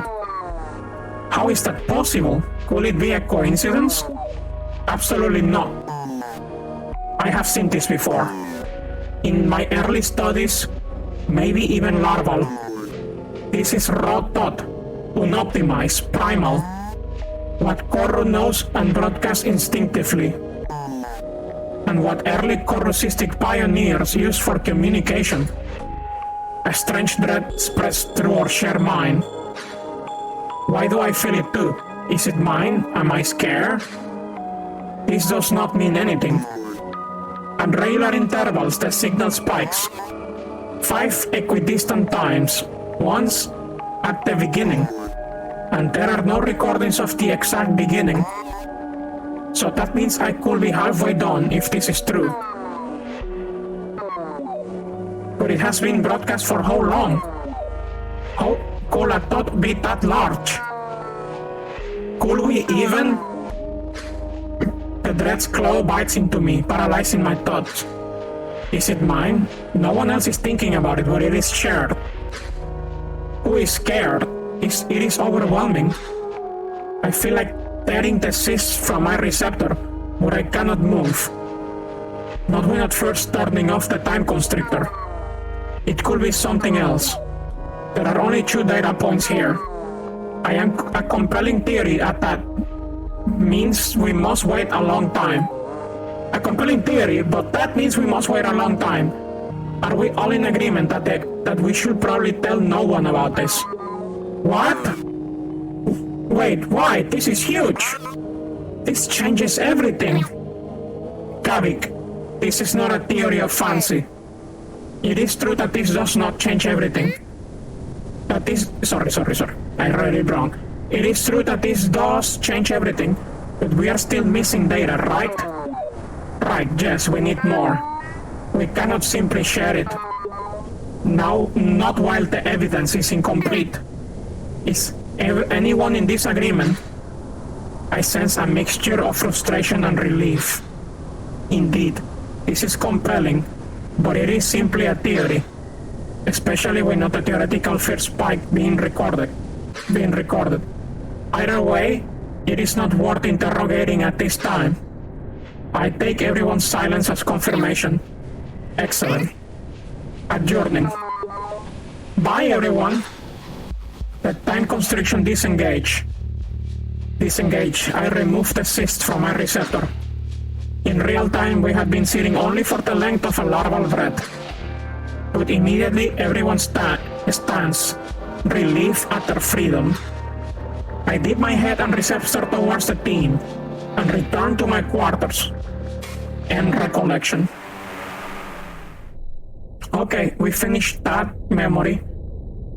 How is that possible? Could it be a coincidence? Absolutely not. I have seen this before. In my early studies, maybe even larval. This is raw thought, unoptimized, primal. What Corru knows and broadcasts instinctively. And what early corrucistic pioneers used for communication. A strange dread spreads through our shared mind. Why do I feel it too? Is it mine? Am I scared? This does not mean anything. At regular intervals, the signal spikes. 5 equidistant times, once at the beginning. And there are no recordings of the exact beginning. So that means I could be halfway done if this is true. But it has been broadcast for how long? How could a thought be that large? Could we even? The dread's claw bites into me, paralyzing my thoughts. Is it mine? No one else is thinking about it, but it is shared. Who is scared? It is overwhelming. I feel like tearing the cyst from my receptor, but I cannot move. Not without first turning off the time constrictor. It could be something else. There are only 2 data points here. I am a compelling theory at that. Means we must wait a long time. A compelling theory, but that means we must wait a long time. Are we all in agreement that we should probably tell no one about this? What? Wait, why? This is huge! This changes everything! Kavik, this is not a theory of fancy. It is true that this does not change everything. That this... Sorry. I read it wrong. It is true that this does change everything, but we are still missing data, right? Right, yes, we need more. We cannot simply share it. Now, not while the evidence is incomplete. Is anyone in disagreement? I sense a mixture of frustration and relief. Indeed, this is compelling, but it is simply a theory. Especially when not a theoretical first spike being recorded. Either way, it is not worth interrogating at this time. I take everyone's silence as confirmation. Excellent. Adjourning. Bye everyone. The time constriction disengage. Disengage. I removed the cyst from my receptor. In real time, we have been sitting only for the length of a larval breath. But immediately, everyone stands. Relief, utter freedom. I dip my head and receptor towards the team, and return to my quarters. End recollection. Okay, we finished that memory.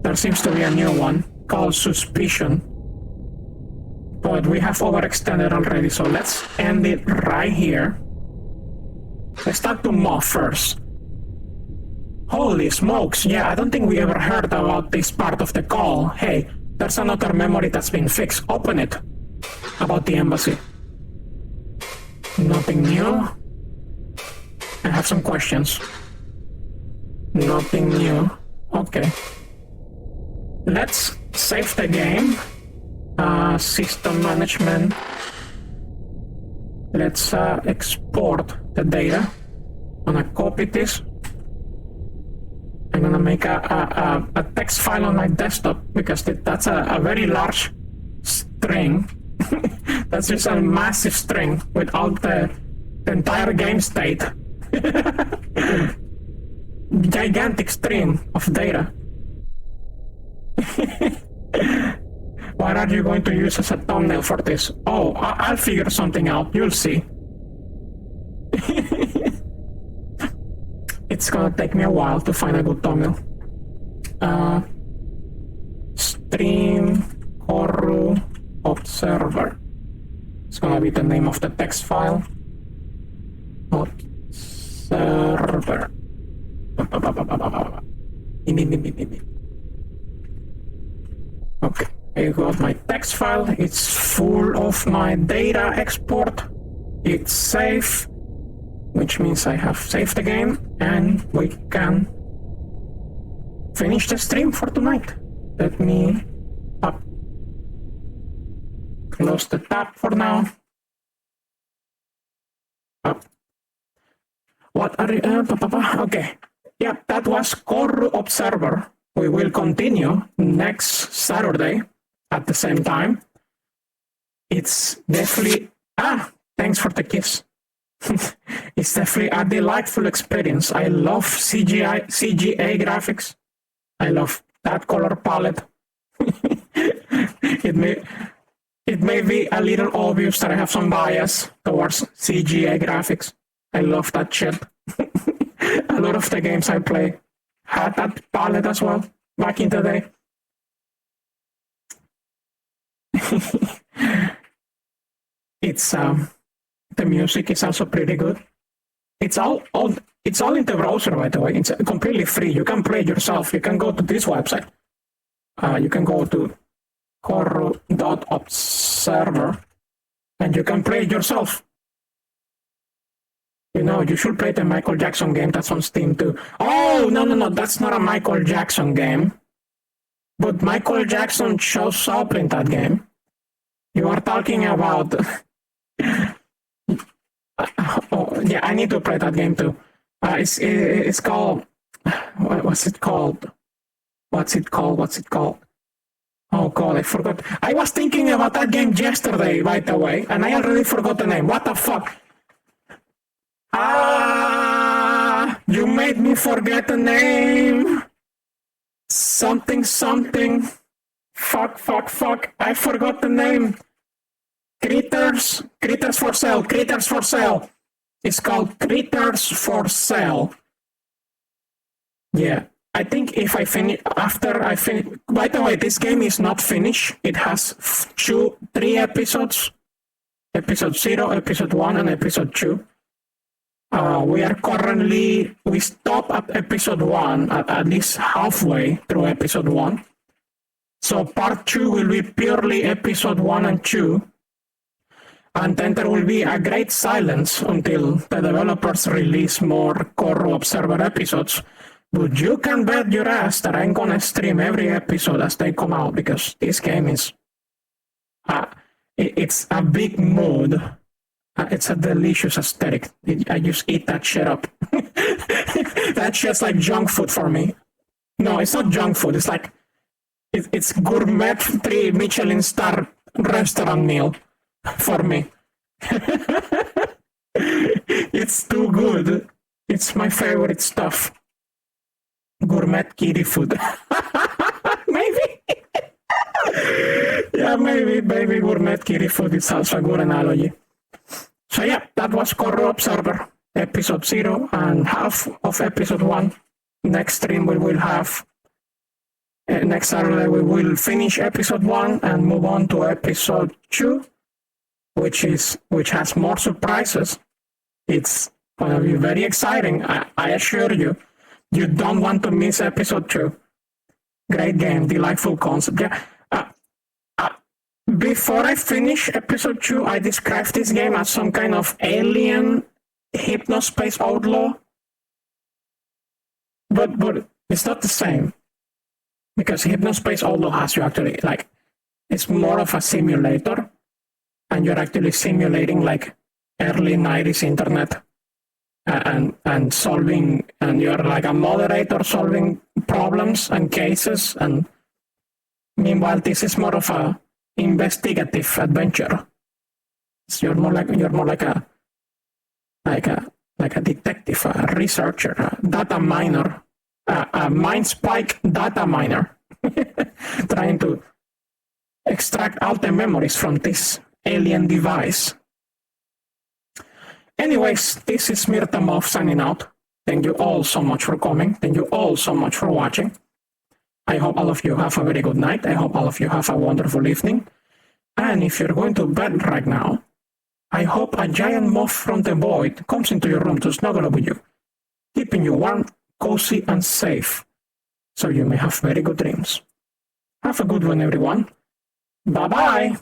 There seems to be a new one, called suspicion. But we have overextended already, so let's end it right here. Let's talk to Moth first. Holy smokes, yeah, I don't think we ever heard about this part of the call. Hey, there's another memory that's been fixed. Open it. About the embassy. Nothing new. I have some questions. Nothing new. Okay. Let's save the game. System management. Let's export the data. I'm gonna copy this. I'm gonna make a text file on my desktop because that's a very large string. That's just a massive string without the entire game state. Gigantic stream of data. What are you going to use as a thumbnail for this? Oh, I'll figure something out. You'll see. It's gonna take me a while to find a good thumbnail. Stream corru.observer. It's gonna be the name of the text file. Observer. Okay, I got my text file. It's full of my data export. It's safe, which means I have saved the game, and we can finish the stream for tonight. Let me close the tab for now. What are you? Okay. Yeah, that was corru.observer. We will continue next Saturday at the same time. It's definitely... thanks for the gifts. It's definitely a delightful experience. I love CGA graphics. I love that color palette. It may be a little obvious that I have some bias towards CGA graphics. I love that shit. A lot of the games I play had that palette as well back in the day. It's the music is also pretty good. It's all in the browser, by the way. It's completely free. You can play it yourself. You can go to this website. You can go to corru.observer and you can play it yourself. You know, you should play the Michael Jackson game. That's on Steam too. Oh, no. That's not a Michael Jackson game. But Michael Jackson shows up in that game. You are talking about... oh, yeah, I need to play that game too. It's called... What's it called? Oh god, I forgot. I was thinking about that game yesterday, by the way, and I already forgot the name. What the fuck? You made me forget the name. Something. Fuck. I forgot the name. Critters for Sale. It's called Critters for Sale. Yeah, I think if I finish, after I finish, by the way, this game is not finished. It has 3 episodes. Episode 0, episode 1, and episode 2. We stop at episode 1, at least halfway through episode 1. So part 2 will be purely episode 1 and 2. And then there will be a great silence until the developers release more corru.observer episodes. But you can bet your ass that I'm gonna stream every episode as they come out, because this game is... it's a big mood. It's a delicious aesthetic. I just eat that shit up. That's just like junk food for me. No, it's not junk food. It's like it's gourmet 3 Michelin star restaurant meal for me. It's too good. It's my favorite stuff. Gourmet kitty food. Maybe. Yeah, maybe gourmet kitty food is also a good analogy. So yeah, that was corru.observer, episode 0 and half of episode 1. Next stream we will have, next Saturday we will finish episode 1 and move on to episode 2, which has more surprises. It's going to be very exciting. I assure you, you don't want to miss episode 2. Great game, delightful concept. Yeah. Before I finish episode 2, I described this game as some kind of alien hypnospace outlaw. But it's not the same. Because hypnospace outlaw has you actually, like, it's more of a simulator. And you're actually simulating, like, early 90s internet. And solving, and you're like a moderator solving problems and cases. And meanwhile, this is more of a investigative adventure. So you're more like a detective, a researcher, a data miner, a mind spike data miner, trying to extract all the memories from this alien device. Anyways, this is Mirta Moth signing out. Thank you all so much for coming. Thank you all so much for watching. I hope all of you have a very good night. I hope all of you have a wonderful evening. And if you're going to bed right now, I hope a giant moth from the void comes into your room to snuggle up with you, keeping you warm, cozy, and safe, so you may have very good dreams. Have a good one, everyone. Bye-bye.